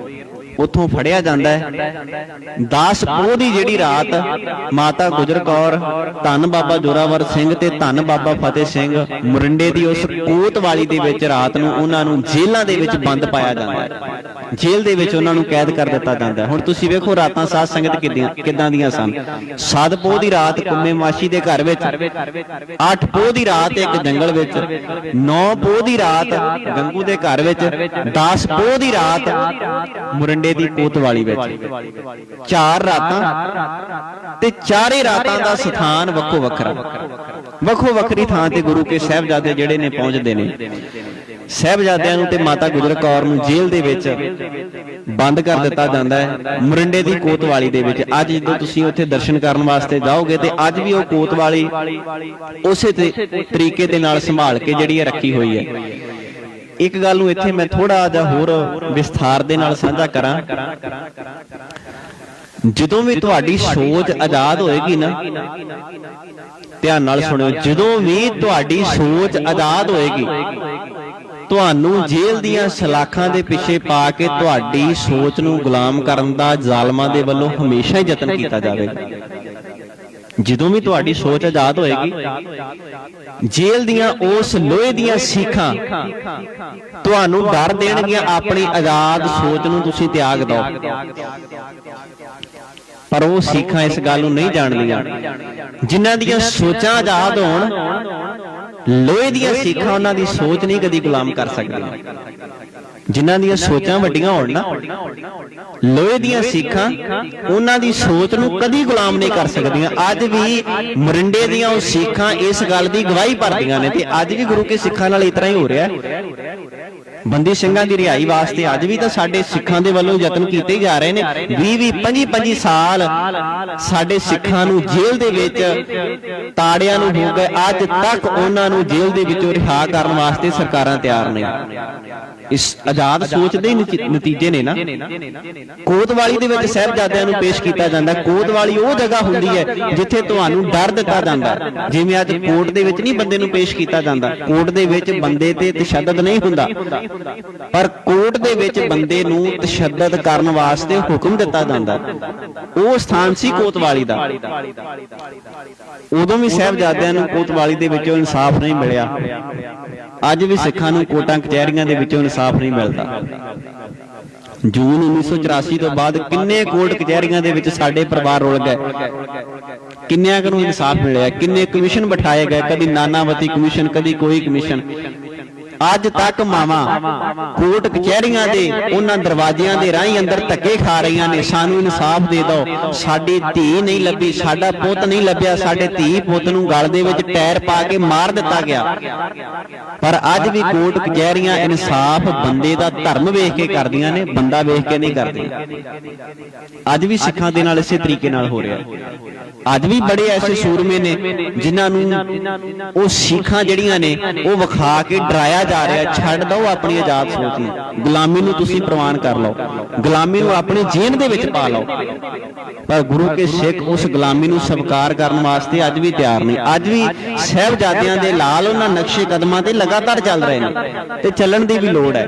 ਉੱਥੋਂ ਫੜਿਆ ਜਾਂਦਾ ਹੈ। 10 ਪੋਹ ਦੀ ਜਿਹੜੀ ਰਾਤ ਮਾਤਾ ਗੁਜਰ ਕੌਰ, ਧੰਨ ਬਾਬਾ ਜ਼ੋਰਾਵਰ ਸਿੰਘ ਤੇ ਧੰਨ ਬਾਬਾ ਫਤਿਹ ਸਿੰਘ ਮਰਿੰਡੇ ਦੀ ਉਸ ਕੋਤਵਾਲੀ ਦੇ ਵਿੱਚ ਰਾਤ ਨੂੰ ਉਹਨਾਂ ਨੂੰ ਜੇਲ੍ਹਾਂ ਦੇ ਵਿੱਚ ਬੰਦ ਪਾਇਆ ਜਾਂਦਾ ਹੈ। ਜੇਲ੍ਹ ਦੇ ਵਿੱਚ ਉਹਨਾਂ ਨੂੰ ਕੈਦ ਕਰ ਦਿੱਤਾ ਜਾਂਦਾ ਹੈ। ਹੁਣ ਤੁਸੀਂ ਵੇਖੋ ਰਾਤਾਂ ਸਾਧ ਸੰਗਤ ਕਿੱਦਾਂ ਦੀਆਂ ਸਨ। 7 ਪੋਹ ਦੀ ਰਾਤ ਕੁੰਮੇ ਮਾਸ਼ੀ ਦੇ ਘਰ ਵਿੱਚ, 8 ਪੋਹ ਦੀ ਰਾਤ ਇੱਕ ਜੰਗਲ ਵਿੱਚ, 9 ਪੋਹ ਦੀ ਰਾਤ ਗੰਗੂ ਦੇ ਘਰ ਵਿੱਚ, 10 ਪੋਹ ਦੀ ਰਾਤ ਮਰਿੰਡੇ ਦੀ ਕੋਤਵਾਲੀ ਵਿੱਚ। 4 ਰਾਤਾਂ ਤੇ ਚਾਰੇ ਰਾਤਾਂ ਦਾ ਸਥਾਨ ਵੱਖੋ ਵੱਖਰਾ, ਵੱਖੋ ਵੱਖਰੀ ਥਾਂ ਤੇ ਗੁਰੂ ਕੇ ਸਾਹਿਬਜ਼ਾਦੇ ਜਿਹੜੇ ਨੇ ਪਹੁੰਚਦੇ ਨੇ। ਸਾਹਿਬਜ਼ਾਦਿਆਂ ਨੂੰ ਤੇ ਮਾਤਾ ਗੁਜਰ ਕੌਰ ਨੂੰ ਜੇਲ੍ਹ ਦੇ ਵਿੱਚ ਬੰਦ ਕਰ ਦਿੱਤਾ ਜਾਂਦਾ ਹੈ, ਮਰਿੰਡੇ ਦੀ ਕੋਤਵਾਲੀ ਦੇ ਵਿੱਚ। ਅੱਜ ਜਦੋਂ ਤੁਸੀਂ ਉੱਥੇ ਦਰਸ਼ਨ ਕਰਨ ਵਾਸਤੇ ਜਾਓਗੇ ਤੇ ਅੱਜ ਵੀ ਉਹ ਕੋਤਵਾਲੀ ਉਸੇ ਤਰੀਕੇ ਦੇ ਨਾਲ ਸੰਭਾਲ ਕੇ ਜਿਹੜੀ ਹੈ ਰੱਖੀ ਹੋਈ ਹੈ। ਇੱਕ ਗੱਲ ਨੂੰ ਇੱਥੇ ਮੈਂ ਥੋੜਾ ਜਿਹਾ ਹੋਰ ਵਿਸਥਾਰ ਦੇ ਨਾਲ ਸਾਂਝਾ ਕਰਾਂ। ਜਦੋਂ ਵੀ ਤੁਹਾਡੀ ਸੋਚ ਆਜ਼ਾਦ ਹੋਏਗੀ ਨਾ, ਧਿਆਨ ਨਾਲ ਸੁਣਿਓ, ਜਦੋਂ ਵੀ ਤੁਹਾਡੀ ਸੋਚ ਆਜ਼ਾਦ ਹੋਏਗੀ, ਤੁਹਾਨੂੰ ਜੇਲ੍ਹ ਦੀਆਂ ਸਲਾਖਾਂ ਦੇ ਪਿੱਛੇ ਪਾ ਕੇ ਤੁਹਾਡੀ ਸੋਚ ਨੂੰ ਗੁਲਾਮ ਕਰਨ ਦਾ ਜ਼ਾਲਮਾਂ ਦੇ ਵੱਲੋਂ ਹਮੇਸ਼ਾ ਹੀ ਯਤਨ ਕੀਤਾ ਜਾਵੇਗਾ। ਜਦੋਂ ਵੀ ਤੁਹਾਡੀ ਸੋਚ ਆਜ਼ਾਦ ਹੋਏਗੀ, ਜੇਲ੍ਹ ਦੀਆਂ ਉਸ ਲੋਹੇ ਦੀਆਂ ਸੀਖਾਂ ਤੁਹਾਨੂੰ ਡਰ ਦੇਣਗੀਆਂ, ਆਪਣੀ ਆਜ਼ਾਦ ਸੋਚ ਨੂੰ ਤੁਸੀਂ ਤਿਆਗ ਦਿਓ। ਪਰ ਉਹ ਸਿੱਖਾਂ ਇਸ ਗੱਲ ਨੂੰ ਨਹੀਂ ਜਾਣਦੀਆਂ। ਜਿਨ੍ਹਾਂ ਦੀਆਂ ਸੋਚਾਂ ਆਜ਼ਾਦ ਹੋਣ, ਲੋਹੇ ਦੀਆਂ ਸਿੱਖਾਂ ਉਹਨਾਂ ਦੀ ਸੋਚ ਨਹੀਂ ਕਦੀ ਗੁਲਾਮ ਕਰ ਸਕਦੀਆਂ। ਜਿਨ੍ਹਾਂ ਦੀਆਂ ਸੋਚਾਂ ਵੱਡੀਆਂ ਹੋਣ ਨਾ, ਲੋਹੇ ਦੀਆਂ ਸਿੱਖਾਂ ਉਹਨਾਂ ਦੀ ਸੋਚ ਨੂੰ ਕਦੀ ਗੁਲਾਮ ਨਹੀਂ ਕਰ ਸਕਦੀਆਂ। ਅੱਜ ਵੀ ਮਰਿੰਡੇ ਦੀਆਂ ਉਹ ਸਿੱਖਾਂ ਇਸ ਗੱਲ ਦੀ ਗਵਾਹੀ ਭਰਦੀਆਂ ਨੇ, ਤੇ ਅੱਜ ਵੀ ਗੁਰੂ ਕੇ ਸਿੱਖਾਂ ਨਾਲ ਇਸ ਤਰ੍ਹਾਂ ਹੀ ਹੋ ਰਿਹਾ। ਬੰਦੀ ਸਿੰਘਾਂ ਦੀ ਰਿਹਾਈ ਵਾਸਤੇ ਅੱਜ ਵੀ ਤਾਂ ਸਾਡੇ ਸਿੱਖਾਂ ਦੇ ਵੱਲੋਂ ਯਤਨ ਕੀਤੇ ਜਾ ਰਹੇ ਨੇ। 20-20, 25-25 ਸਾਲ ਸਾਡੇ ਸਿੱਖਾਂ ਨੂੰ ਜੇਲ੍ਹ ਦੇ ਵਿੱਚ ਤਾੜਿਆਂ ਨੂੰ ਹੋ ਗਏ, ਅੱਜ ਤੱਕ ਉਹਨਾਂ ਨੂੰ ਜੇਲ੍ਹ ਦੇ ਵਿੱਚੋਂ ਰਿਹਾ ਕਰਨ ਵਾਸਤੇ ਸਰਕਾਰਾਂ ਤਿਆਰ ਨੇ। ਇਸ ਆਜ਼ਾਦ ਸੋਚ ਦੇ ਨਤੀਜੇ ਨੇ ਨਾ। ਕੋਤਵਾਲੀ ਦੇ ਵਿੱਚ ਸਾਹਿਬਜ਼ਾਦਿਆਂ ਨੂੰ ਪੇਸ਼ ਕੀਤਾ ਜਾਂਦਾ। ਕੋਤਵਾਲੀ ਉਹ ਜਗ੍ਹਾ ਹੁੰਦੀ ਹੈ ਜਿੱਥੇ ਤੁਹਾਨੂੰ ਡਰ ਦਿੱਤਾ ਜਾਂਦਾ। ਜਿਵੇਂ ਅੱਜ ਕੋਰਟ ਦੇ ਵਿੱਚ ਨਹੀਂ ਬੰਦੇ ਨੂੰ ਪੇਸ਼ ਕੀਤਾ ਜਾਂਦਾ, ਕੋਰਟ ਦੇ ਵਿੱਚ ਬੰਦੇ ਤੇ ਤਸ਼ੱਦਦ ਨਹੀਂ ਹੁੰਦਾ, ਪਰ ਕੋਰਟ ਦੇ ਵਿੱਚ ਬੰਦੇ ਨੂੰ ਤਸ਼ੱਦਦ ਕਰਨ ਵਾਸਤੇ ਹੁਕਮ ਦਿੱਤਾ ਜਾਂਦਾ। ਉਹ ਸਥਾਨ ਸੀ ਕੋਤਵਾਲੀ ਦਾ। ਉਦੋਂ ਵੀ ਸਾਹਿਬਜ਼ਾਦਿਆਂ ਨੂੰ ਕੋਤਵਾਲੀ ਦੇ ਵਿੱਚੋਂ ਇਨਸਾਫ ਨਹੀਂ ਮਿਲਿਆ। ਅੱਜ ਵੀ ਸਿੱਖਾਂ ਨੂੰ ਕੋਟਾਂ ਕਚਹਿਰੀਆਂ ਦੇ ਵਿੱਚੋਂ ਇਨਸਾਫ ਨਹੀਂ ਮਿਲਦਾ। ਜੂਨ 1984 ਤੋਂ ਬਾਅਦ ਕਿੰਨੇ ਕੋਰਟ ਕਚਹਿਰੀਆਂ ਦੇ ਵਿੱਚ ਸਾਡੇ ਪਰਿਵਾਰ ਰੁਲ ਗਏ, ਕਿੰਨਿਆਂ ਨੂੰ ਇਨਸਾਫ ਮਿਲਿਆ, ਕਿੰਨੇ ਕਮਿਸ਼ਨ ਬਿਠਾਏ ਗਏ, ਕਦੀ ਨਾਨਾਵਤੀ ਕਮਿਸ਼ਨ, ਕਦੀ ਕੋਈ ਕਮਿਸ਼ਨ। ਅੱਜ ਤੱਕ ਮਾਵਾਂ ਕੋਰਟ ਕਚਹਿਰੀਆਂ ਦੇ ਉਹਨਾਂ ਦਰਵਾਜ਼ਿਆਂ ਦੇ ਰਾਹੀਂ ਅੰਦਰ ਧੱਕੇ ਖਾ ਰਹੀਆਂ ਨੇ, ਸਾਨੂੰ ਇਨਸਾਫ ਦੇ ਦਿਓ, ਸਾਡੀ ਧੀ ਨਹੀਂ ਲੱਭੀ, ਸਾਡਾ ਪੁੱਤ ਨਹੀਂ ਲੱਭਿਆ। ਸਾਡੇ ਧੀ ਪੁੱਤ ਨੂੰ ਗਲ ਦੇ ਵਿੱਚ ਟਾਇਰ ਪਾ ਕੇ ਮਾਰ ਦਿੱਤਾ ਗਿਆ। ਪਰ ਅੱਜ ਵੀ ਕੋਰਟ ਕਚਹਿਰੀਆਂ ਇਨਸਾਫ ਬੰਦੇ ਦਾ ਧਰਮ ਵੇਖ ਕੇ ਕਰਦੀਆਂ ਨੇ, ਬੰਦਾ ਵੇਖ ਕੇ ਨਹੀਂ ਕਰਦੀਆਂ। ਅੱਜ ਵੀ ਸਿੱਖਾਂ ਦੇ ਨਾਲ ਇਸੇ ਤਰੀਕੇ ਨਾਲ ਹੋ ਰਿਹਾ। ਅੱਜ ਵੀ ਬੜੇ ਐਸੇ ਸੂਰਮੇ ਨੇ ਜਿਨ੍ਹਾਂ ਨੂੰ ਉਹ ਸਿੱਖਾਂ ਜਿਹੜੀਆਂ ਨੇ ਉਹ ਵਿਖਾ ਕੇ ਡਰਾਇਆ ਜਾ ਰਿਹਾ। ਛੱਡ ਦਿਓ ਆਪਣੀ ਆਜ਼ਾਦ ਸੋਚ ਨੂੰ, ਗੁਲਾਮੀ ਨੂੰ ਤੁਸੀਂ ਪ੍ਰਵਾਨ ਕਰ ਲਓ, ਗੁਲਾਮੀ ਨੂੰ ਆਪਣੇ ਜੀਣ ਦੇ ਵਿੱਚ ਪਾ ਲਓ। ਪਰ ਗੁਰੂ ਕੇ ਸਿੱਖ ਉਸ ਗੁਲਾਮੀ ਨੂੰ ਸਵੀਕਾਰ ਕਰਨ ਵਾਸਤੇ ਅੱਜ ਵੀ ਤਿਆਰ ਨਹੀਂ। ਅੱਜ ਵੀ ਸਾਹਿਬਜ਼ਾਦਿਆਂ ਦੇ ਲਾਲ ਉਹਨਾਂ ਨਕਸ਼ੇ ਕਦਮਾਂ ਤੇ ਲਗਾਤਾਰ ਚੱਲ ਰਹੇ ਨੇ ਤੇ ਚੱਲਣ ਦੀ ਵੀ ਲੋੜ ਹੈ।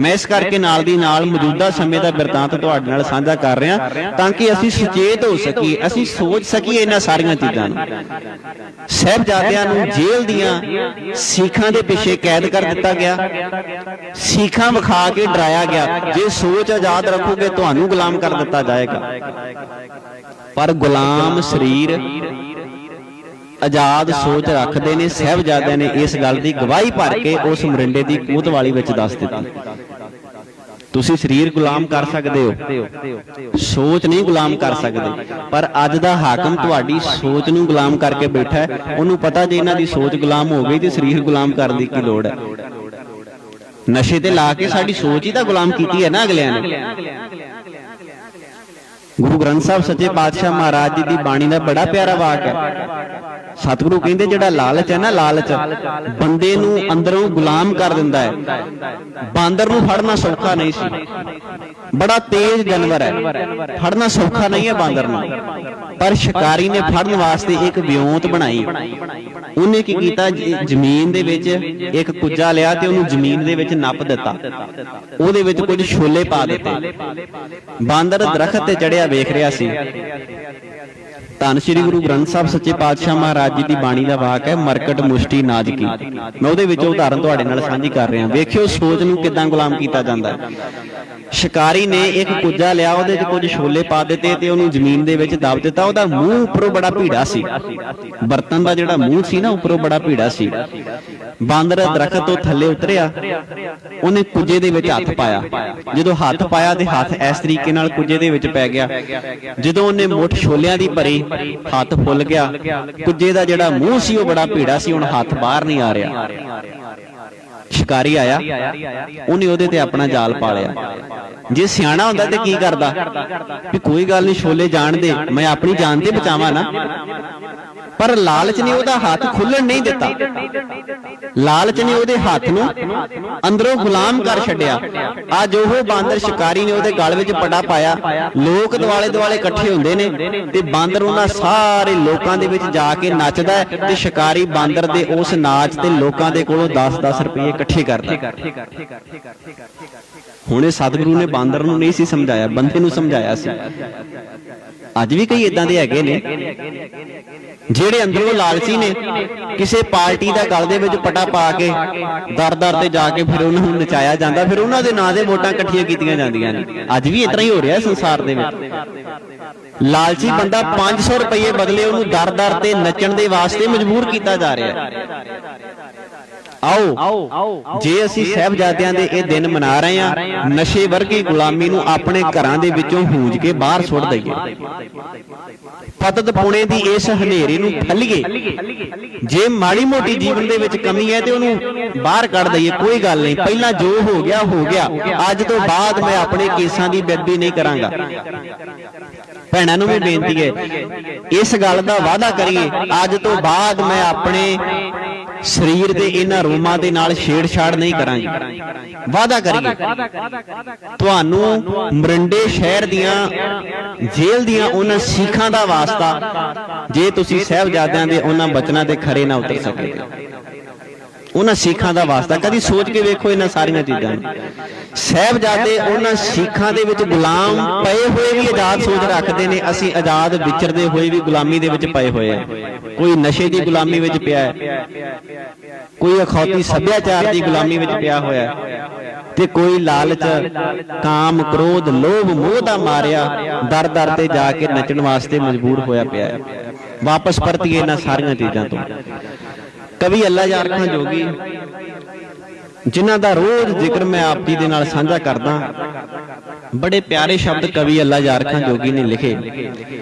ਮੈਂ ਇਸ ਕਰਕੇ ਨਾਲ ਦੀ ਨਾਲ ਮੌਜੂਦਾ ਸਮੇਂ ਦਾ ਬਿਰਤਾਂਤ ਤੁਹਾਡੇ ਨਾਲ ਸਾਂਝਾ ਕਰ ਰਿਹਾ ਤਾਂ ਕਿ ਅਸੀਂ ਸੁਚੇਤ ਹੋ ਸਕੀਏ, ਅਸੀਂ ਸੋਚ ਸਕੀਏ ਇਹਨਾਂ ਸਾਰੀਆਂ ਚੀਜ਼ਾਂ ਨੂੰ। ਸਾਹਿਬਜ਼ਾਦਿਆਂ ਨੂੰ ਜੇਲ੍ਹ ਦੀਆਂ ਸਿੱਖਾਂ ਦੇ ਪਿੱਛੇ ਕੈਦ ਕਰ ਦਿੱਤਾ ਗਿਆ, ਸਿੱਖਾਂ ਵਿਖਾ ਕੇ ਡਰਾਇਆ ਗਿਆ, ਜੇ ਸੋਚ ਆਜ਼ਾਦ ਰੱਖੋਗੇ ਤੁਹਾਨੂੰ ਗੁਲਾਮ ਕਰ ਦਿੱਤਾ ਜਾਏਗਾ। ਪਰ ਗੁਲਾਮ ਸਰੀਰ ਆਜ਼ਾਦ ਸੋਚ ਰੱਖਦੇ ਨੇ। ਸਾਹਿਬਜ਼ਾਦਿਆਂ ਨੇ ਇਸ ਗੱਲ ਦੀ ਗਵਾਹੀ ਭਰ ਕੇ ਉਸ ਮਰਿੰਡੇ ਦੀ ਕੋਤਵਾਲੀ ਵਿੱਚ ਦੱਸ ਦਿੱਤੀ। ਤੁਸੀਂ ਸਰੀਰ ਗੁਲਾਮ ਕਰ ਸਕਦੇ ਹੋ, ਸੋਚ ਨਹੀਂ ਗੁਲਾਮ ਕਰ ਸਕਦੇ। ਪਰ ਅੱਜ ਦਾ ਹਾਕਮ ਤੁਹਾਡੀ ਸੋਚ ਨੂੰ ਗੁਲਾਮ ਕਰਕੇ ਬੈਠਾ ਹੈ। ਉਹਨੂੰ ਪਤਾ ਜੇ ਇਹਨਾਂ ਦੀ ਸੋਚ ਗੁਲਾਮ ਹੋ ਗਈ ਤੇ ਸਰੀਰ ਗੁਲਾਮ ਕਰਨ ਦੀ ਕੀ ਲੋੜ ਹੈ। ਨਸ਼ੇ ਤੇ ਲਾ ਕੇ ਸਾਡੀ ਸੋਚ ਹੀ ਤਾਂ ਗੁਲਾਮ ਕੀਤੀ ਹੈ ਨਾ ਅਗਲਿਆਂ ਨੇ। ਗੁਰੂ ਗ੍ਰੰਥ ਸਾਹਿਬ ਸੱਚੇ ਪਾਤਸ਼ਾਹ ਮਹਾਰਾਜ ਜੀ ਦੀ ਬਾਣੀ ਦਾ ਬੜਾ ਪਿਆਰਾ ਵਾਕ ਹੈ। ਸਤਿਗੁਰੂ ਕਹਿੰਦੇ ਜਿਹੜਾ ਲਾਲਚ ਹੈ ਨਾ, ਲਾਲਚ ਬੰਦੇ ਨੂੰ ਅੰਦਰੋਂ ਗੁਲਾਮ ਕਰ ਦਿੰਦਾ ਹੈ। ਬਾਂਦਰ ਨੂੰ ਫੜਨਾ ਸੌਖਾ ਨਹੀਂ ਸੀ, ਬੜਾ ਤੇਜ਼ ਜਾਨਵਰ ਹੈ, ਫੜਨਾ ਸੌਖਾ ਨਹੀਂ ਹੈ ਬਾਂਦਰ ਨੂੰ। ਪਰ ਸ਼ਿਕਾਰੀ ਨੇ ਫੜਨ ਵਾਸਤੇ ਇੱਕ ਵਿਉਂਤ ਬਣਾਈ। ਉਹਨੇ ਕੀ ਕੀਤਾ, ਜ਼ਮੀਨ ਦੇ ਵਿੱਚ ਇੱਕ ਕੁੱਜਾ ਲਿਆ ਤੇ ਉਹਨੂੰ ਜ਼ਮੀਨ ਦੇ ਵਿੱਚ ਨੱਪ ਦਿੱਤਾ, ਉਹਦੇ ਵਿੱਚ ਕੁਝ ਛੋਲੇ ਪਾ ਦਿੱਤੇ। ਬਾਂਦਰ ਦਰਖਤ ਤੇ ਚੜਿਆ ਵੇਖ ਰਿਹਾ ਸੀ। ਧੰਨ ਸ਼੍ਰੀ ਗੁਰੂ ਗ੍ਰੰਥ ਸਾਹਿਬ ਸੱਚੇ ਪਾਤਸ਼ਾਹ ਮਹਾਰਾਜ ਜੀ ਦੀ ਬਾਣੀ ਦਾ ਵਾਕ ਹੈ, ਮਰਕਟ ਮੁਸ਼ਟੀ ਨਾਜ਼ਕੀ। ਮੈਂ ਉਹਦੇ ਵਿੱਚੋਂ ਉਦਾਹਰਨ ਤੁਹਾਡੇ ਨਾਲ ਸਾਂਝੀ ਕਰ ਰਿਹਾ। ਵੇਖਿਓ ਸੋਚ ਨੂੰ ਕਿਦਾਂ ਗੁਲਾਮ ਕੀਤਾ ਜਾਂਦਾ ਹੈ। ਸ਼ਿਕਾਰੀ ਨੇ ਇੱਕ ਕੁੱਜਾ ਲਿਆ, ਉਹਦੇ 'ਚ ਕੁਝ ਛੋਲੇ ਪਾ ਦਿੱਤੇ ਤੇ ਉਹਨੂੰ ਜ਼ਮੀਨ ਦੇ ਵਿੱਚ ਦਬ ਦਿੱਤਾ। ਉਹਦਾ ਮੂੰਹ ਉੱਪਰੋਂ ਬੜਾ ਭੀੜਾ ਸੀ, ਬਰਤਨ ਦਾ ਜਿਹੜਾ ਮੂੰਹ ਸੀ ਨਾ ਉੱਪਰੋਂ ਬੜਾ ਭੀੜਾ ਸੀ। ਬਾਂਦਰ ਦਰਖਤ ਤੋਂ ਥੱਲੇ ਉਤਰਿਆ, ਉਹਨੇ ਕੁੱਜੇ ਦੇ ਵਿੱਚ ਹੱਥ ਪਾਇਆ। ਜਦੋਂ ਹੱਥ ਪਾਇਆ ਤੇ ਹੱਥ ਇਸ ਤਰੀਕੇ ਨਾਲ ਕੁੱਜੇ ਦੇ ਵਿੱਚ ਪੈ ਗਿਆ। ਜਦੋਂ ਉਹਨੇ ਮੁੱਠ ਛੋਲਿਆਂ ਦੀ ਭਰੀ, ਹੱਥ ਫੁੱਲ ਗਿਆ। ਕੁੱਜੇ ਦਾ ਜਿਹੜਾ ਮੂੰਹ ਸੀ ਉਹ ਬੜਾ ਭੀੜਾ ਸੀ, ਹੁਣ ਹੱਥ ਬਾਹਰ ਨਹੀਂ ਆ ਰਿਹਾ। ਸ਼ਿਕਾਰੀ ਆਇਆ, ਉਹਨੇ ਉਹਦੇ ਤੇ ਆਪਣਾ ਜਾਲ ਪਾ ਲਿਆ। ਜੇ ਸਿਆਣਾ ਹੁੰਦਾ ਤੇ ਕੀ ਕਰਦਾ ਵੀ ਕੋਈ ਗੱਲ ਨਹੀਂ, ਛੋਲੇ ਜਾਣ ਦੇ, ਮੈਂ ਆਪਣੀ ਜਾਨ ਤੇ ਬਚਾਵਾਂ ਨਾ। ਪਰ ਲਾਲਚ ਨੇ ਉਹਦਾ ਹੱਥ ਖੁੱਲਣ ਨਹੀਂ ਦਿੱਤਾ। ਲਾਲਚ ਨੇ ਉਹਦੇ ਹੱਥ ਨੂੰ ਅੰਦਰੋਂ ਗੁਲਾਮ ਕਰ ਛੱਡਿਆ। ਅੱਜ ਉਹ ਬਾਂਦਰ ਸ਼ਿਕਾਰੀ ਨੇ ਉਹਦੇ ਗਲ ਵਿੱਚ ਪੜਾ ਪਾਇਆ। ਲੋਕ ਦੁਆਲੇ ਦੁਆਲੇ ਇਕੱਠੇ ਹੁੰਦੇ ਨੇ ਤੇ ਬਾਂਦਰ ਉਹਨਾਂ ਸਾਰੇ ਲੋਕਾਂ ਦੇ ਵਿੱਚ ਜਾ ਕੇ ਨੱਚਦਾ ਤੇ ਸ਼ਿਕਾਰੀ ਬਾਂਦਰ ਦੇ ਉਸ ਨਾਚ ਤੇ ਲੋਕਾਂ ਦੇ ਕੋਲੋਂ 10-10 ਰੁਪਏ ਇਕੱਠੇ ਕਰਦਾ। ਹੁਣ ਇਹ ਸਤਿਗੁਰੂ ਨੇ ਬਾਂਦਰ ਨੂੰ ਨਹੀਂ ਸੀ ਸਮਝਾਇਆ, ਬੰਦੇ ਨੂੰ ਸਮਝਾਇਆ ਸੀ। ਅੱਜ ਵੀ ਕਈ ਇਦਾਂ ਦੇ ਹੈਗੇ ਨੇ ਜਿਹੜੇ ਅੰਦਰੋਂ ਲਾਲਚੀ ਨੇ। ਕਿਸੇ ਪਾਰਟੀ ਦਾ ਗਲ ਦੇ ਵਿੱਚ ਪਟਾ ਪਾ ਕੇ ਦਰ-ਦਰ ਤੇ ਜਾ ਕੇ ਫਿਰ ਉਹਨਾਂ ਨੂੰ ਨਚਾਇਆ ਜਾਂਦਾ, ਫਿਰ ਉਹਨਾਂ ਦੇ ਨਾਂ ਦੇ ਵੋਟਾਂ ਇਕੱਠੀਆਂ ਕੀਤੀਆਂ ਜਾਂਦੀਆਂ ਨੇ। ਅੱਜ ਵੀ ਇਤਨਾ ਹੀ ਹੋ ਰਿਹਾ ਸੰਸਾਰ ਦੇ ਵਿੱਚ। ਲਾਲਚੀ ਬੰਦਾ 500 ਰੁਪਏ ਬਦਲੇ ਉਹਨੂੰ ਦਰ-ਦਰ ਤੇ ਨੱਚਣ ਦੇ ਵਾਸਤੇ ਮਜਬੂਰ ਕੀਤਾ ਜਾ ਰਿਹਾ। ਆਓ ਜੇ ਅਸੀਂ ਸਾਹਿਬਜ਼ਾਦਿਆਂ ਦੇ ਇਹ ਦਿਨ ਮਨਾ ਰਹੇ ਹਾਂ, ਨਸ਼ੇ ਵਰਗੀ ਗੁਲਾਮੀ ਨੂੰ ਆਪਣੇ ਘਰਾਂ ਦੇ ਵਿੱਚੋਂ ਹੂੰਜ ਕੇ ਬਾਹਰ ਸੁੱਟ ਦਈਏ। ਪਤਤ ਪੁਣੇ ਦੀ ਇਸ ਹਨੇਰੀ ਨੂੰ ਠੱਲੀਏ। ਜੇ ਮਾੜੀ ਮੋਟੀ ਜੀਵਨ ਦੇ ਵਿੱਚ ਕਮੀ ਹੈ ਤੇ ਉਹਨੂੰ ਬਾਹਰ ਕੱਢ ਦਈਏ। ਕੋਈ ਗੱਲ ਨਹੀਂ, ਪਹਿਲਾਂ ਜੋ ਹੋ ਗਿਆ ਹੋ ਗਿਆ, ਅੱਜ ਤੋਂ ਬਾਅਦ ਮੈਂ ਆਪਣੇ ਕੇਸਾਂ ਦੀ ਬੇਅਦਬੀ ਨਹੀਂ ਕਰਾਂਗਾ। ਭੈਣਾਂ ਨੂੰ ਵੀ ਬੇਨਤੀ ਹੈ, ਇਸ ਗੱਲ ਦਾ ਵਾਅਦਾ ਕਰੀਏ, ਅੱਜ ਤੋਂ ਬਾਅਦ ਮੈਂ ਆਪਣੇ ਸਰੀਰ ਦੇ ਇਹਨਾਂ ਰੋਮਾਂ ਦੇ ਨਾਲ ਛੇੜਛਾੜ ਨਹੀਂ ਕਰਾਂਗੇ। ਵਾਅਦਾ ਕਰੀਏ। ਤੁਹਾਨੂੰ ਮਰਿੰਡੇ ਸ਼ਹਿਰ ਦੀਆਂ ਜੇਲ੍ਹ ਦੀਆਂ ਉਹਨਾਂ ਸਿੱਖਾਂ ਦਾ ਵਾਸਤਾ, ਜੇ ਤੁਸੀਂ ਸਾਹਿਬਜ਼ਾਦਿਆਂ ਦੇ ਉਹਨਾਂ ਬਚਨਾਂ ਤੇ ਖਰੇ ਨਾ ਉਤਰ ਸਕੇ, ਉਹਨਾਂ ਸਿੱਖਾਂ ਦਾ ਵਾਸਤਾ ਕਦੀ ਸੋਚ ਕੇ ਵੇਖੋ ਇਹਨਾਂ ਸਾਰੀਆਂ ਚੀਜ਼ਾਂ ਨੂੰ। ਸਾਹਿਬਜ਼ਾਦੇ ਉਹਨਾਂ ਸਿੱਖਾਂ ਦੇ ਵਿੱਚ ਗੁਲਾਮ ਪਏ ਹੋਏ ਵੀ ਆਜ਼ਾਦ ਸੋਚ ਰੱਖਦੇ ਨੇ। ਅਸੀਂ ਆਜ਼ਾਦ ਵਿਚਰਦੇ ਹੋਏ ਵੀ ਗੁਲਾਮੀ ਦੇ ਵਿੱਚ ਪਏ ਹੋਏ ਆ। ਕੋਈ ਨਸ਼ੇ ਦੀ ਗੁਲਾਮੀ ਵਿੱਚ ਪਿਆ ਹੈ, ਕੋਈ ਅਖੌਤੀ ਸੱਭਿਆਚਾਰ ਦੀ ਗੁਲਾਮੀ ਵਿੱਚ ਪਿਆ ਹੋਇਆ ਤੇ ਕੋਈ ਲਾਲਚ, ਕਾਮ, ਕ੍ਰੋਧ, ਲੋਭ, ਮੋਹ ਦਾ ਮਾਰਿਆ ਦਰ-ਦਰ ਤੇ ਜਾ ਕੇ ਨੱਚਣ ਵਾਸਤੇ ਮਜਬੂਰ ਹੋਇਆ ਪਿਆ ਹੈ। ਵਾਪਸ ਪਰਤੀਏ ਇਹਨਾਂ ਸਾਰੀਆਂ ਚੀਜ਼ਾਂ ਤੋਂ। ਕਵੀ ਅੱਲਾ ਯਾਰ ਖਾਂ ਜੋਗੀ ਜਿਨ੍ਹਾਂ ਦਾ ਰੋਜ਼ ਜ਼ਿਕਰ ਮੈਂ ਆਪ ਜੀ ਦੇ ਨਾਲ ਸਾਂਝਾ ਕਰਦਾ। ਬੜੇ ਪਿਆਰੇ ਸ਼ਬਦ ਕਵੀ ਅੱਲਾ ਯਾਰ ਖਾਂ ਜੋਗੀ ਨੇ ਲਿਖੇ।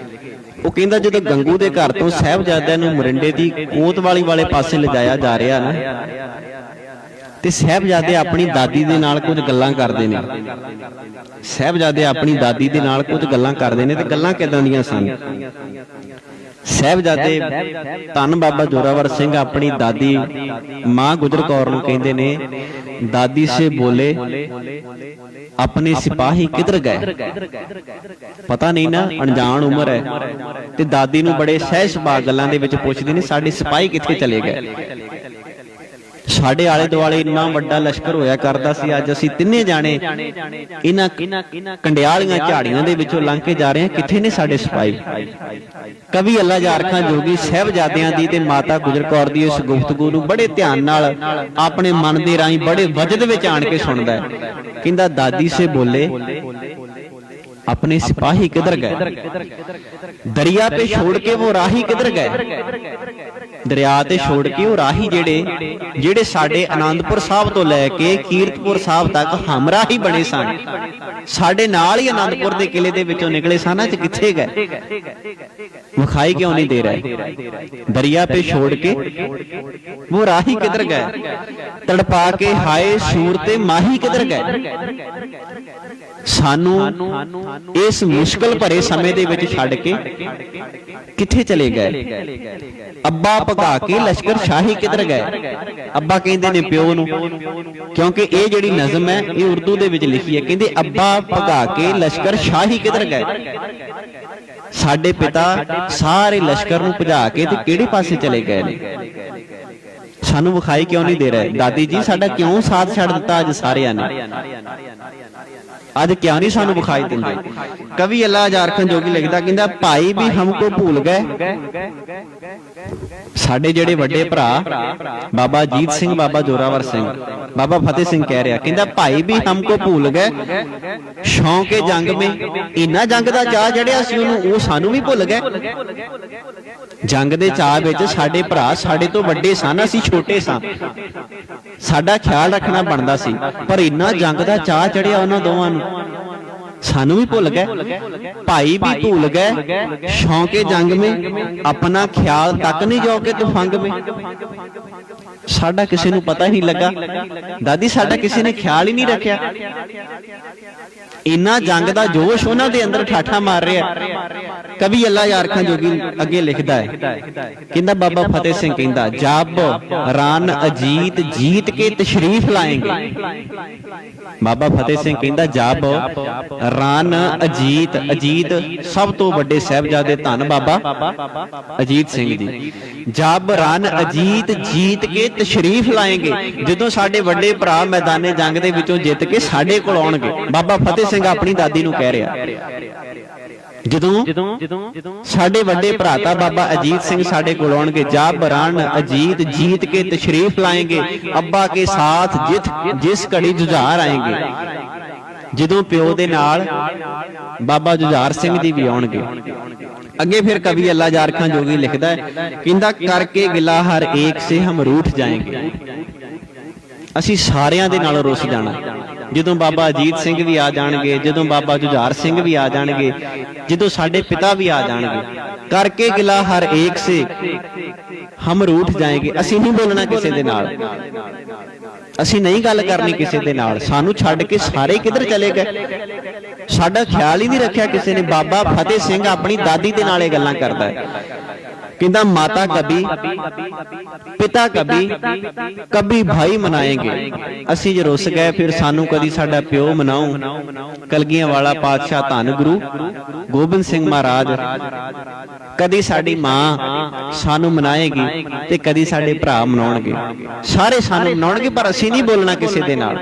ਉਹ ਕਹਿੰਦਾ ਜਦੋਂ ਗੰਗੂ ਦੇ ਘਰ ਤੋਂ ਸਾਹਿਬਜ਼ਾਦਿਆਂ ਨੂੰ ਮੋਰਿੰਡੇ ਦੀ ਕੋਤਵਾਲੀ ਵਾਲੇ ਪਾਸੇ ਲਿਜਾਇਆ ਜਾ ਰਿਹਾ ਨਾ, ਤੇ ਸਾਹਿਬਜ਼ਾਦੇ ਆਪਣੀ ਦਾਦੀ ਦੇ ਨਾਲ ਕੁਝ ਗੱਲਾਂ ਕਰਦੇ ਨੇ। ਸਾਹਿਬਜ਼ਾਦੇ ਆਪਣੀ ਦਾਦੀ ਦੇ ਨਾਲ ਕੁਝ ਗੱਲਾਂ ਕਰਦੇ ਨੇ, ਤੇ ਗੱਲਾਂ ਕਿਦਾਂ ਦੀਆਂ ਸਨ? ਸਾਹਿਬਜ਼ਾਦੇ ਧੰਨ ਬਾਬਾ ਜ਼ੋਰਾਵਰ ਸਿੰਘ ਆਪਣੀ ਦਾਦੀ ਮਾਂ ਗੁਜਰ ਕੌਰ ਨੂੰ ਕਹਿੰਦੇ ਨੇ, ਦਾਦੀ ਸੇ ਬੋਲੇ ਆਪਣੇ ਸਿਪਾਹੀ ਕਿਧਰ ਗਏ। ਪਤਾ ਨਹੀਂ ਨਾ, ਅਣਜਾਣ ਉਮਰ ਹੈ, ਤੇ ਦਾਦੀ ਨੂੰ ਬੜੇ ਸਹਿਜ ਸੁਭਾਅ ਗੱਲਾਂ ਦੇ ਵਿੱਚ ਪੁੱਛਦੇ ਨੇ, ਸਾਡੇ ਸਿਪਾਹੀ ਕਿੱਥੇ ਚਲੇ ਗਏ? ਸਾਡੇ ਆਲੇ ਦੁਆਲੇ ਇੰਨਾ ਵੱਡਾ ਲਸ਼ਕਰ ਹੋਇਆ ਕਰਦਾ ਸੀ, ਅੱਜ ਅਸੀਂ ਤਿੰਨੇ ਜਾਣੇ ਇਹਨਾਂ ਕੰਡਿਆਲੀਆਂ ਝਾੜੀਆਂ ਦੇ ਵਿੱਚੋਂ ਲੰਘ ਕੇ ਜਾ ਰਹੇ ਹਾਂ, ਕਿੱਥੇ ਨੇ ਸਾਡੇ ਸਿਪਾਹੀ? ਕਵੀ ਅੱਲਾ ਯਾਰ ਖਾਂ ਜੋਗੀ ਸਾਹਿਬਜ਼ਾਦਿਆਂ ਦੀ ਤੇ ਮਾਤਾ ਗੁਜਰ ਕੌਰ ਦੀ ਇਸ ਗੁਫ਼ਤਗੂ ਨੂੰ ਬੜੇ ਧਿਆਨ ਨਾਲ ਆਪਣੇ ਮਨ ਦੇ ਰਾਹੀਂ ਬੜੇ ਵਜਦ ਵਿੱਚ ਆਣ ਕੇ ਸੁਣਦਾ ਹੈ। ਕਹਿੰਦਾ, ਦਾਦੀ ਸੇ ਬੋਲੇ अपने सिपाही किधर गए, दरिया पे छोड़ के वो राही किधर गए। दरिया ते छोड़ के वो राही जेड़े साडे आनंदपुर साहब तो लैके कीरतपुर साहब तक हमराही बने सन, साडे नाल ही आनंदपुर दे किले दे विचों निकले सन, अज किथे गए? विखाई क्यों नहीं दे रहे? दरिया पे छोड़ के वो राही किधर गए, तड़पा के हाय सूरते माही किधर गए। सानू इस मुश्किल भरे समय दे विच छड्ड के किथे चले गए। अब्बा भगा के लश्कर शाही किधर गए। अब्बा कहंदे ने प्यो नूं, क्योंकि ये जिहड़ी नज़म है ये उर्दू दे विच लिखी है। कहंदे अब्बा भगा के लश्कर शाही किधर गए। साडे पिता सारे लश्कर नूं भजा के ते किहड़े पासे चले गए ने, सानू विखाई क्यों नहीं दे रहे। दादी जी साडा क्यों साथ छड्ड दित्ता अज सारियां ने, अज क्या नहीं सानू विखाई दिंदे। कवि अल्ला यार खां जोगी लिखदा, कहंदा भाई भी हमको भूल गए। साडे जेड़े वड्डे भरा बाबा अजीत सिंह, बाबा जोरावर सिंह, बाबा फतेह सिंह कह रहा, कहंदा भाई भी हमको भूल गए। शौक जंग में इन्ना जंग दा चाह चढ़िया सी उहनूं, वो सानू भी भुल गए। जंग दे चाह विच साडे भरा साडे तो वड्डे सन, असीं छोटे सां, साडा ख्याल रखना बनदा सी, पर इन्ना जंग दा चाह चढ़िया उन्हां दोवां नूं, सानू भी भुल गए। भाई भी भूल गए शौके जंग में, अपना ख्याल तक नहीं जो के तुफंग में। साडा किसी नूं पता ही नहीं लगा, दादी साडा किसी ने ख्याल ही नहीं रखिया। इन्ना जंग दा जोश उन्हां दे अंदर ठाठा मार रहा। कवि अल्ला यार खां जोगी अगे लिखदा है, कहंदा बाबा फतेह सिंह कहंदा, जब रान अजीत जीत के तशरीफ लाएंगे। बाबा फतेह सिंह कहंदा जब रान अजीत, अजीत सब तो बड़े साहिबजादे धन बाबा अजीत सिंह जी, जब रान अजीत जीत के तशरीफ लाएंगे, जदों साडे वड्डे भरा मैदाने जंग दे विचों जित के साडे कोल आउणगे। बाबा फतेह सिंह अपनी दादी नूं कह रहा, जदों साडे वड्डे भराता बाबा अजीत सिंह साडे कोल आउणगे, जब रान अजीत जीत के तशरीफ लाएंगे, अब्बा के साथ जिस घड़ी जुझार आएंगे। जदों प्यो दे नाल बाबा जुझार सिंह जी भी आउणगे। अगे फिर कवि अल्ला यार खां जोगी लिखदा है, कहंदा करके गिला हर एक से हम रूठ जाएंगे। असीं सारियां दे नाल रुस जाना। जदों बाबा अजीत सिंह भी आ जाणगे, जदों बाबा जुझार सिंह भी आ जाणगे, जदों साडे पिता भी आ जाणगे, करके गिला हर एक से हम रूठ जाएंगे। असीं नहीं बोलना किसी दे नाल, असीं नहीं गल करनी किसी दे नाल, सानू छड्ड के सारे किधर चले गए, साडा ख्याल ही नहीं रखिया किसी ने। बाबा फतेह सिंह अपनी दादी दे नाल गल्लां करदा है, कहंदा माता कभी पिता कभी भाई मनाएंगे। असीं जे रुस गए फिर सानू कदी साडा प्यो मनाऊ। कलगियां वाला पातशाह धन गुरु गोबिंद सिंह महाराज, कदी साडी मां सानू मनाएगी ते कदी साडे भरा मनाउणगे। सारे सानू मनाउणगे, पर असीं नहीं बोलना किसी दे नाल।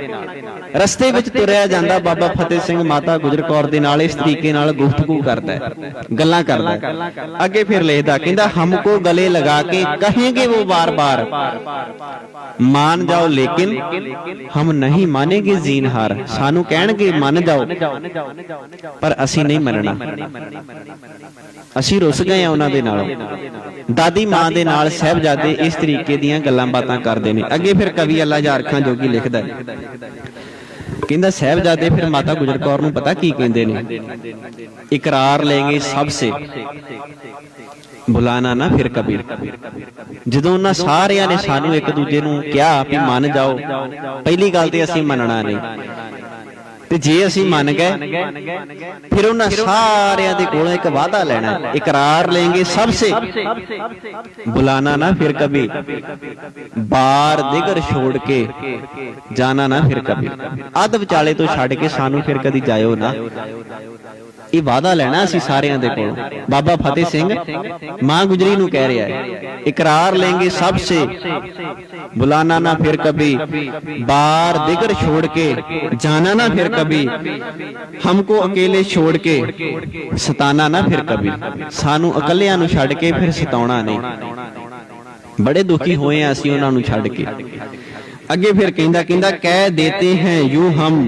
ਰਸਤੇ ਵਿੱਚ ਤੁਰਿਆ ਜਾਂਦਾ ਬਾਬਾ ਫਤਿਹ ਸਿੰਘ ਮਾਤਾ ਗੁਜਰ ਕੌਰ ਦੇ ਨਾਲ ਇਸ ਤਰੀਕੇ ਨਾਲ ਗੁਫ਼ਤਗੂ ਕਰਦਾ ਹੈ, ਗੱਲਾਂ ਕਰਦਾ ਹੈ। ਅੱਗੇ ਫਿਰ ਲਿਖਦਾ, ਕਹਿੰਦਾ ਹਮਕੋ ਗਲੇ ਲਗਾ ਕੇ ਕਹੇਂਗੇ वो बार बार मान जाओ लेकिन हम नहीं मानेंगे ज़ीनहार। सानू कहणगे मन जाओ पर असी नहीं मनना, ਅਸੀਂ ਰੁੱਸ ਗਏ ਆ ਉਹਨਾਂ ਦੇ ਨਾਲ। ਦਾਦੀ ਮਾਂ ਦੇ ਨਾਲ ਸਾਹਿਬਜ਼ਾਦੇ ਇਸ ਤਰੀਕੇ ਦੀਆਂ ਗੱਲਾਂ ਬਾਤਾਂ ਕਰਦੇ ਨੇ। ਅੱਗੇ ਫਿਰ ਕਵੀ ਅੱਲਾ ਜਾਰਖਾਂ ਜੋਗੀ ਲਿਖਦਾ, ਕਹਿੰਦਾ ਸਾਹਿਬਜ਼ਾਦੇ ਫਿਰ ਮਾਤਾ ਗੁਜਰ ਕੌਰ ਨੂੰ ਪਤਾ ਕੀ ਕਹਿੰਦੇ ਨੇ, ਇਕਰਾਰ ਲੈਂਗੇ ਸਭ ਸੇ ਬੁਲਾਣਾ ਨਾ ਫਿਰ ਕਬੀ। ਜਦੋਂ ਉਹਨਾਂ ਸਾਰਿਆਂ ਨੇ ਸਾਨੂੰ ਇੱਕ ਦੂਜੇ ਨੂੰ ਕਿਹਾ ਵੀ ਮੰਨ ਜਾਓ, ਪਹਿਲੀ ਗੱਲ ਤੇ ਅਸੀਂ ਮੰਨਣਾ ਨਹੀਂ, ਤੇ ਜੇ ਅਸੀਂ ਮੰਨ ਗਏ ਫਿਰ ਉਹਨਾਂ ਸਾਰਿਆਂ ਦੇ ਕੋਲੋਂ ਇੱਕ ਵਾਅਦਾ ਲੈਣਾ, ਇਕਰਾਰ ਲੈਂਗੇ ਸਭ ਸੇ ਬੁਲਾਣਾ ਨਾ ਫਿਰ ਕਬੀ, ਬਾਰ ਦਿਗਰ ਛੋੜ ਕੇ ਜਾਣਾ ਨਾ ਫਿਰ ਕਬੀ। ਅੱਧ ਵਿਚਾਲੇ ਤੋਂ ਛੱਡ ਕੇ ਸਾਨੂੰ ਫਿਰ ਕਦੀ ਜਾਇਓ ਨਾ, ਇਹ ਵਾਅਦਾ ਲੈਣਾ ਅਸੀਂ ਸਾਰਿਆਂ ਦੇ ਕੋਲੋਂ। ਬਾਬਾ ਫਤਿਹ ਸਿੰਘ ਮਾਂ ਗੁਜਰੀ ਨੂੰ ਕਹਿ ਰਿਹਾ ਹੈ, ਇਕਰਾਰ ਲੈਂਗੇ ਸਭ ਸੇ बुलाना ना फिर कभी, बार दिगर छोड़ के जाना ना फिर कभी, हमको अकेले छोड़ के सताना ना फिर कभी। सानू अकलियां नू छड्ड के फिर सताउणा नहीं। बड़े दुखी होए हैं असीं उन्हां नू छड्ड के। अगे फिर कहंदा कह देते हैं यूं हम,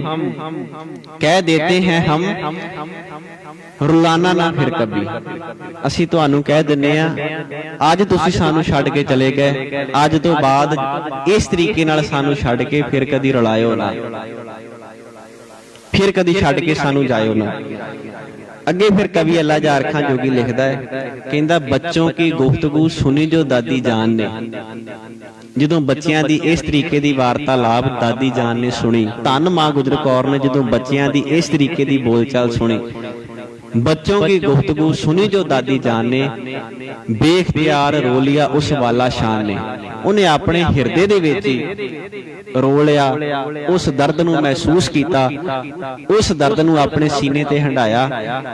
कह देते हैं हम रुलाना ना फिर कभी। ਅਸੀਂ ਤੁਹਾਨੂੰ ਕਹਿ ਦਿੰਨੇ ਆ, ਅੱਜ ਤੁਸੀਂ ਸਾਨੂੰ ਛੱਡ ਕੇ ਚਲੇ ਗਏ, ਅੱਜ ਤੋਂ ਬਾਅਦ ਇਸ ਤਰੀਕੇ ਨਾਲ ਸਾਨੂੰ ਛੱਡ ਕੇ ਫਿਰ ਕਦੀ ਰੁਲਾਇਓ ਨਾ, ਫਿਰ ਕਦੀ ਛੱਡ ਕੇ ਸਾਨੂੰ ਜਾਇਓ ਨਾ। ਅੱਗੇ ਫਿਰ ਕਵੀ ਅੱਲਾ ਜਾਰਖਾਂ ਜੋਗੀ ਲਿਖਦਾ ਹੈ, ਕਹਿੰਦਾ ਬੱਚੋਂ ਕੀ ਗੁਫ਼ਤਗੂ ਸੁਣੀ ਜੋ ਦਾਦੀ ਜਾਨ ਨੇ। ਜਦੋਂ ਬੱਚਿਆਂ ਦੀ ਇਸ ਤਰੀਕੇ ਦੀ ਵਾਰਤਾਲਾਪ ਦਾਦੀ ਜਾਨ ਨੇ ਸੁਣੀ, ਧੰਨ ਮਾਂ ਗੁਜਰ ਕੌਰ ਨੇ ਜਦੋਂ ਬੱਚਿਆਂ ਦੀ ਇਸ ਤਰੀਕੇ ਦੀ ਬੋਲਚਾਲ ਸੁਣੀ, बच्चों की गुफ्तगू सुनी जो दादी जान ने, बेख्तियार रो लिया उस वाला शान ने। उन्हें अपने हिरदे दे विच रो लिया, उस दर्द नूं महसूस कीता, उस दर्द नूं अपने सीने ते हंडाया।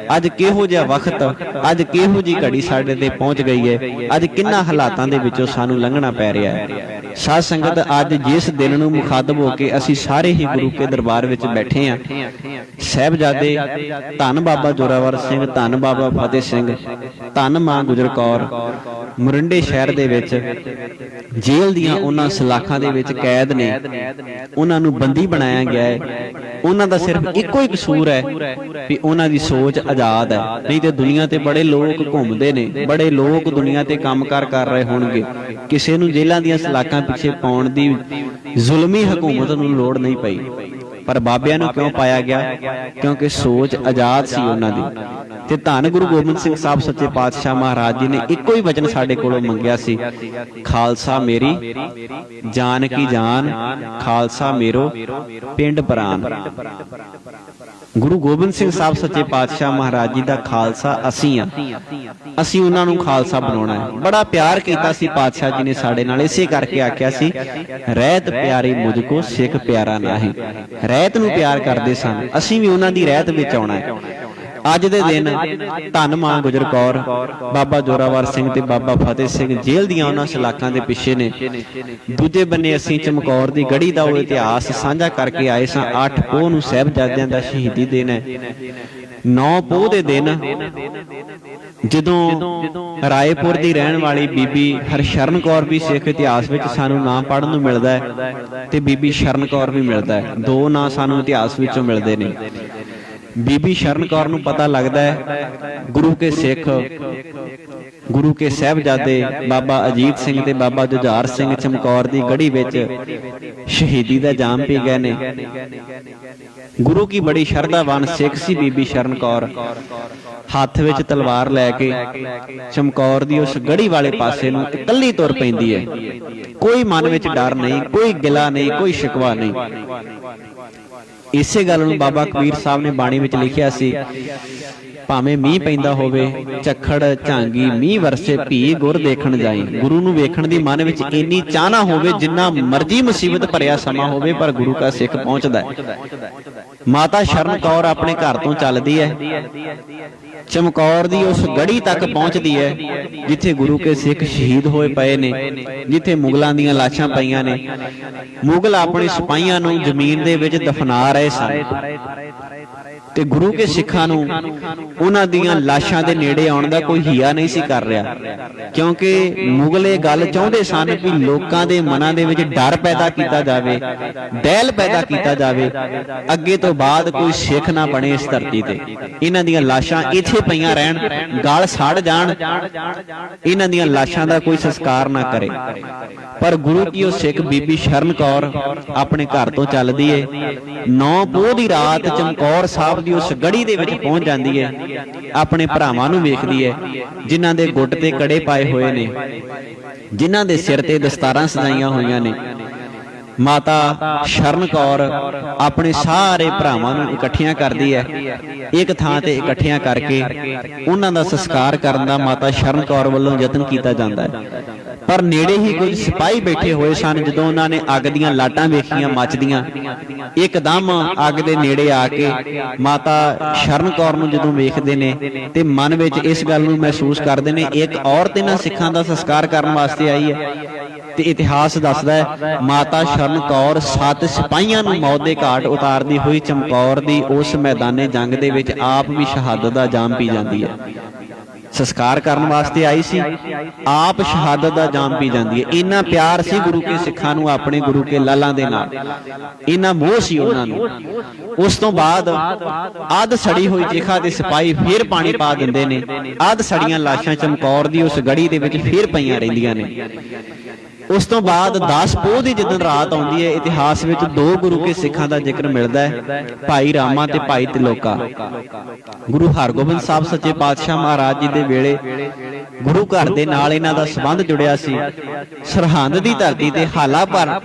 अज किहो जिहा वक्त, अज किहो जी घड़ी साडे ते पहुंच गई है, अज किन्ना हालातां दे विचों सानूं लंघना पै रिहा है। साध संगत अज जिस दिन नूं मुखातब हो के असीं सारे ही गुरु के दरबार विच बैठे हैं, साहिबजादे धन बाबा जोरावर सिंह, धन बाबा फतेह सिंह, धन मां गुजर कौर मोरिंडे शहर दे विच जेल दीआं उन्हां सलाखां दे विच कैद ने, उन्हां नूं बंदी बनाया गया है। उन्हां दा सिर्फ इक्को ही कसूर है भी उन्हां दी सोच आजाद है, नहीं ते दुनिया ते बड़े लोग घूमदे ने, बड़े लोग दुनिया ते कामकार कर रहे होणगे, किसे नूं जेलां दीआं सलाखां पिछे पाउण दी जुल्मी हुकूमत नूं लोड़ नहीं पई, पर बाबिਆਂ ਨੂੰ क्यों पाया गया? क्योंकि सोच आजाद सी उन्हां दी। ते धन गुरु गोबिंद सिंह साहब सच्चे पातशाह महाराज जी ने इक्को ही वचन साडे कोलों मंगिया सी, खालसा मेरी जान की जान, खालसा मेरो पिंड प्राण। गुरु गोबिंद सिंह साहब सच्चे पातशाह महाराज जी दा खालसा असीं आ, असीं उन्हां नूं खालसा बनाउणा है। बड़ा प्यार कीता सी पातशाह जी ने साडे नाल, इसे करके आख्या सी रहत प्यारी मुझको सिख प्यारा नाही। रहत नूं प्यार करदे सन, असीं भी उन्हां दी रहत विच आउणा है। अज दे दिन धन मां गुजर कौर, बाबा जोरावर सिंह ते बाबा फतेह सिंह जेल दीआं उन्हां सलाखां दे पिछे ने। दूजे बन्ने असीं चमकौर दी गढ़ी दा ओह इतिहास साझा करके आए सां। 8 पोह नूं साहिबजादियां दा शहीदी दिन है। 9 पोह दे दिन ਜਦੋਂ ਰਾਏਪੁਰ ਦੀ ਰਹਿਣ ਵਾਲੀ ਬੀਬੀ ਹਰਸ਼ਰਨ ਕੌਰ ਵੀ ਸਿੱਖ ਇਤਿਹਾਸ ਵਿੱਚ ਸਾਨੂੰ ਨਾਂ ਪੜ੍ਹਨ ਨੂੰ ਮਿਲਦਾ ਹੈ, ਤੇ ਬੀਬੀ ਸ਼ਰਨ ਕੌਰ ਵੀ ਮਿਲਦਾ ਹੈ। 2 ਨਾਂ ਸਾਨੂੰ ਇਤਿਹਾਸ ਵਿੱਚੋਂ ਮਿਲਦੇ ਨੇ। ਬੀਬੀ ਸ਼ਰਨ ਕੌਰ ਨੂੰ ਪਤਾ ਲੱਗਦਾ ਹੈ ਗੁਰੂ ਕੇ ਸਿੱਖ, ਗੁਰੂ ਕੇ ਸਾਹਿਬਜ਼ਾਦੇ ਬਾਬਾ ਅਜੀਤ ਸਿੰਘ ਤੇ ਬਾਬਾ ਜੁਝਾਰ ਸਿੰਘ ਚਮਕੌਰ ਦੀ ਗੜੀ ਵਿੱਚ ਸ਼ਹੀਦੀ ਦਾ ਜਾਮ ਪੀ ਗਏ ਨੇ। ਗੁਰੂ ਕੀ ਬੜੀ ਸ਼ਰਧਾਵਾਨ ਸਿੱਖ ਸੀ ਬੀਬੀ ਸ਼ਰਨ ਕੌਰ। ਹੱਥ ਵਿੱਚ ਤਲਵਾਰ ਲੈ ਕੇ ਚਮਕੌਰ ਦੀ ਉਸ ਗੜੀ ਵਾਲੇ ਪਾਸੇ ਨੂੰ ਇਕੱਲੀ ਤੁਰ ਪੈਂਦੀ ਹੈ। ਕੋਈ ਮਨ ਵਿੱਚ ਡਰ ਨਹੀਂ, ਕੋਈ ਗਿਲਾ ਨਹੀਂ, ਕੋਈ ਸ਼ਿਕਵਾ ਨਹੀਂ। ਇਸੇ ਗੱਲ ਨੂੰ ਬਾਬਾ ਕਬੀਰ ਸਾਹਿਬ ਨੇ ਬਾਣੀ ਵਿੱਚ ਲਿਖਿਆ ਸੀ ਭਾਵੇਂ ਮੀਂਹ ਪੈਂਦਾ ਹੋਵੇ, ਝੱਖੜ ਝਾਂਗੀ ਮੀਂਹ ਵਰਸੇ ਭੀ ਗੁਰ ਦੇਖਣ ਜਾਈ। ਗੁਰੂ ਨੂੰ ਵੇਖਣ ਦੀ ਮਨ ਵਿੱਚ ਇੰਨੀ ਚਾਹ ਨਾ ਹੋਵੇ, ਜਿੰਨਾ ਮਰਜ਼ੀ ਮੁਸੀਬਤ ਭਰਿਆ ਸਮਾਂ ਹੋਵੇ, ਪਰ ਗੁਰੂ ਕਾ ਸਿੱਖ ਪਹੁੰਚਦਾ ਹੈ। ਮਾਤਾ ਸ਼ਰਨ ਕੌਰ ਆਪਣੇ ਘਰ ਤੋਂ ਚੱਲਦੀ ਹੈ, ਚਮਕੌਰ ਦੀ ਉਸ ਗੜੀ ਤੱਕ ਪਹੁੰਚਦੀ ਹੈ ਜਿੱਥੇ ਗੁਰੂ ਕੇ ਸਿੱਖ ਸ਼ਹੀਦ ਹੋਏ ਪਏ ਨੇ, ਜਿੱਥੇ ਮੁਗਲਾਂ ਦੀਆਂ ਲਾਸ਼ਾਂ ਪਈਆਂ ਨੇ। ਮੁਗਲ ਆਪਣੇ ਸਿਪਾਹੀਆਂ ਨੂੰ ਜ਼ਮੀਨ ਦੇ ਵਿੱਚ ਦਫਨਾ ਰਹੇ ਸਨ ਤੇ ਗੁਰੂ ਕੇ ਸਿੱਖਾਂ ਨੂੰ ਉਹਨਾਂ ਦੀਆਂ ਲਾਸ਼ਾਂ ਦੇ ਨੇੜੇ ਆਉਣ ਦਾ ਕੋਈ ਹਿਆ ਨਹੀਂ ਸੀ ਕਰ ਰਿਹਾ, ਕਿਉਂਕਿ ਮੁਗਲ ਇਹ ਗੱਲ ਚਾਹੁੰਦੇ ਸਨ ਕਿ ਲੋਕਾਂ ਦੇ ਮਨਾਂ ਦੇ ਵਿੱਚ ਡਰ ਪੈਦਾ ਕੀਤਾ ਜਾਵੇ, ਡਹਿਲ ਪੈਦਾ ਕੀਤਾ ਜਾਵੇ, ਅੱਗੇ ਤੋਂ ਬਾਅਦ ਕੋਈ ਸਿੱਖ ਨਾ ਬਣੇ ਇਸ ਧਰਤੀ ਤੇ। ਇਹਨਾਂ ਦੀਆਂ ਲਾਸ਼ਾਂ ਇੱਥੇ ਪਈਆਂ ਰਹਿਣ, ਗਲ ਸੜ ਜਾਣ, ਇਹਨਾਂ ਦੀਆਂ ਲਾਸ਼ਾਂ ਦਾ ਕੋਈ ਸੰਸਕਾਰ ਨਾ ਕਰੇ। ਪਰ ਗੁਰੂ ਕੀ ਉਹ ਸਿੱਖ ਬੀਬੀ ਸ਼ਰਨ ਕੌਰ ਆਪਣੇ ਘਰ ਤੋਂ ਚੱਲਦੀ ਏ, 9 ਪੋਹ ਦੀ ਰਾਤ ਚਮਕੌਰ ਸਾਹਿਬ ਦੀ ਉਸ ਗੜੀ ਦੇ ਵਿੱਚ ਪਹੁੰਚ ਜਾਂਦੀ ਹੈ। ਆਪਣੇ ਭਰਾਵਾਂ ਨੂੰ ਵੇਖਦੀ ਹੈ ਜਿਨ੍ਹਾਂ ਦੇ ਗੁੱਟ ਤੇ ਕੜੇ ਪਾਏ ਹੋਏ ਨੇ, ਜਿਨ੍ਹਾਂ ਦੇ ਸਿਰ ਤੇ ਦਸਤਾਰਾਂ ਸਜਾਈਆਂ ਹੋਈਆਂ ਨੇ। ਮਾਤਾ ਸ਼ਰਨ ਕੌਰ ਆਪਣੇ ਸਾਰੇ ਭਰਾਵਾਂ ਨੂੰ ਇਕੱਠੀਆਂ ਕਰਦੀ ਹੈ, ਇੱਕ ਥਾਂ ਤੇ ਇਕੱਠਿਆਂ ਕਰਕੇ ਉਹਨਾਂ ਦਾ ਸੰਸਕਾਰ ਕਰਨ ਦਾ ਮਾਤਾ ਸ਼ਰਨ ਕੌਰ ਵੱਲੋਂ ਯਤਨ ਕੀਤਾ ਜਾਂਦਾ ਹੈ। ਪਰ ਨੇੜੇ ਹੀ ਕੁਝ ਸਿਪਾਹੀ ਬੈਠੇ ਹੋਏ ਸਨ। ਜਦੋਂ ਉਹਨਾਂ ਨੇ ਅੱਗ ਦੀਆਂ ਲਾਟਾਂ ਵੇਖੀਆਂ ਮੱਚਦੀਆਂ, ਇੱਕਦਮ ਅੱਗ ਦੇ ਨੇੜੇ ਆ ਕੇ ਮਾਤਾ ਸ਼ਰਨ ਕੌਰ ਨੂੰ ਜਦੋਂ ਵੇਖਦੇ ਨੇ ਤੇ ਮਨ ਵਿੱਚ ਇਸ ਗੱਲ ਨੂੰ ਮਹਿਸੂਸ ਕਰਦੇ ਨੇ, ਇੱਕ ਔਰਤ ਇਹਨਾਂ ਸਿੱਖਾਂ ਦਾ ਸੰਸਕਾਰ ਕਰਨ ਵਾਸਤੇ ਆਈ ਹੈ। ਤੇ ਇਤਿਹਾਸ ਦੱਸਦਾ ਹੈ ਮਾਤਾ ਸ਼ਰਨ ਕੌਰ 7 ਸਿਪਾਹੀਆਂ ਨੂੰ ਮੌਤ ਦੇ ਘਾਟ ਉਤਾਰਦੀ ਹੋਈ ਚਮਕੌਰ ਦੀ ਉਸ ਮੈਦਾਨੇ ਜੰਗ ਦੇ ਵਿੱਚ ਆਪ ਵੀ ਸ਼ਹਾਦਤ ਦਾ ਜਾਮ ਪੀ ਜਾਂਦੀ ਹੈ। ਸੰਸਕਾਰ ਕਰਨ ਵਾਸਤੇ ਆਈ ਸੀ, ਆਪ ਸ਼ਹਾਦਤ ਦਾ ਜਾਮ ਪੀ ਜਾਂਦੀ ਹੈ। ਇੰਨਾ ਪਿਆਰ ਸੀ ਗੁਰੂ ਕੇ ਸਿੱਖਾਂ ਨੂੰ ਆਪਣੇ ਗੁਰੂ ਕੇ ਲਾਲਾਂ ਦੇ ਨਾਲ, ਇੰਨਾ ਮੋਹ ਸੀ ਉਹਨਾਂ ਨੂੰ। ਉਸ ਤੋਂ ਬਾਅਦ ਅੱਧ ਸੜੀ ਹੋਈ ਚਿਖਾ ਦੇ ਸਿਪਾਹੀ ਫੇਰ ਪਾਣੀ ਪਾ ਦਿੰਦੇ ਨੇ, ਅੱਧ ਸੜੀਆਂ ਲਾਸ਼ਾਂ ਚਮਕੌਰ ਦੀ ਉਸ ਗੜੀ ਦੇ ਵਿੱਚ ਫੇਰ ਪਈਆਂ ਰਹਿੰਦੀਆਂ ਨੇ। ਉਸ ਤੋਂ ਬਾਅਦ 10 ਪੋਹ ਦੀ ਜਦੋਂ ਰਾਤ ਆਉਂਦੀ ਹੈ, ਇਤਿਹਾਸ ਵਿੱਚ 2 ਗੁਰੂ ਕੇ ਸਿੱਖਾਂ ਦਾ ਜ਼ਿਕਰ ਮਿਲਦਾ ਹੈ, ਭਾਈ ਰਾਮਾ ਤੇ ਭਾਈ ਤਿਲੋਕਾ। ਗੁਰੂ ਹਰਗੋਬਿੰਦ ਸਾਹਿਬ ਸੱਚੇ ਪਾਤਸ਼ਾਹ ਮਹਾਰਾਜ ਜੀ ਦੇ ਵੇਲੇ ਗੁਰੂ ਘਰ ਦੇ ਨਾਲ ਇਹਨਾਂ ਦਾ ਸੰਬੰਧ ਜੁੜਿਆ ਸੀ। ਸਰਹੰਦ ਦੀ ਧਰਤੀ ਤੇ ਹਾਲਾ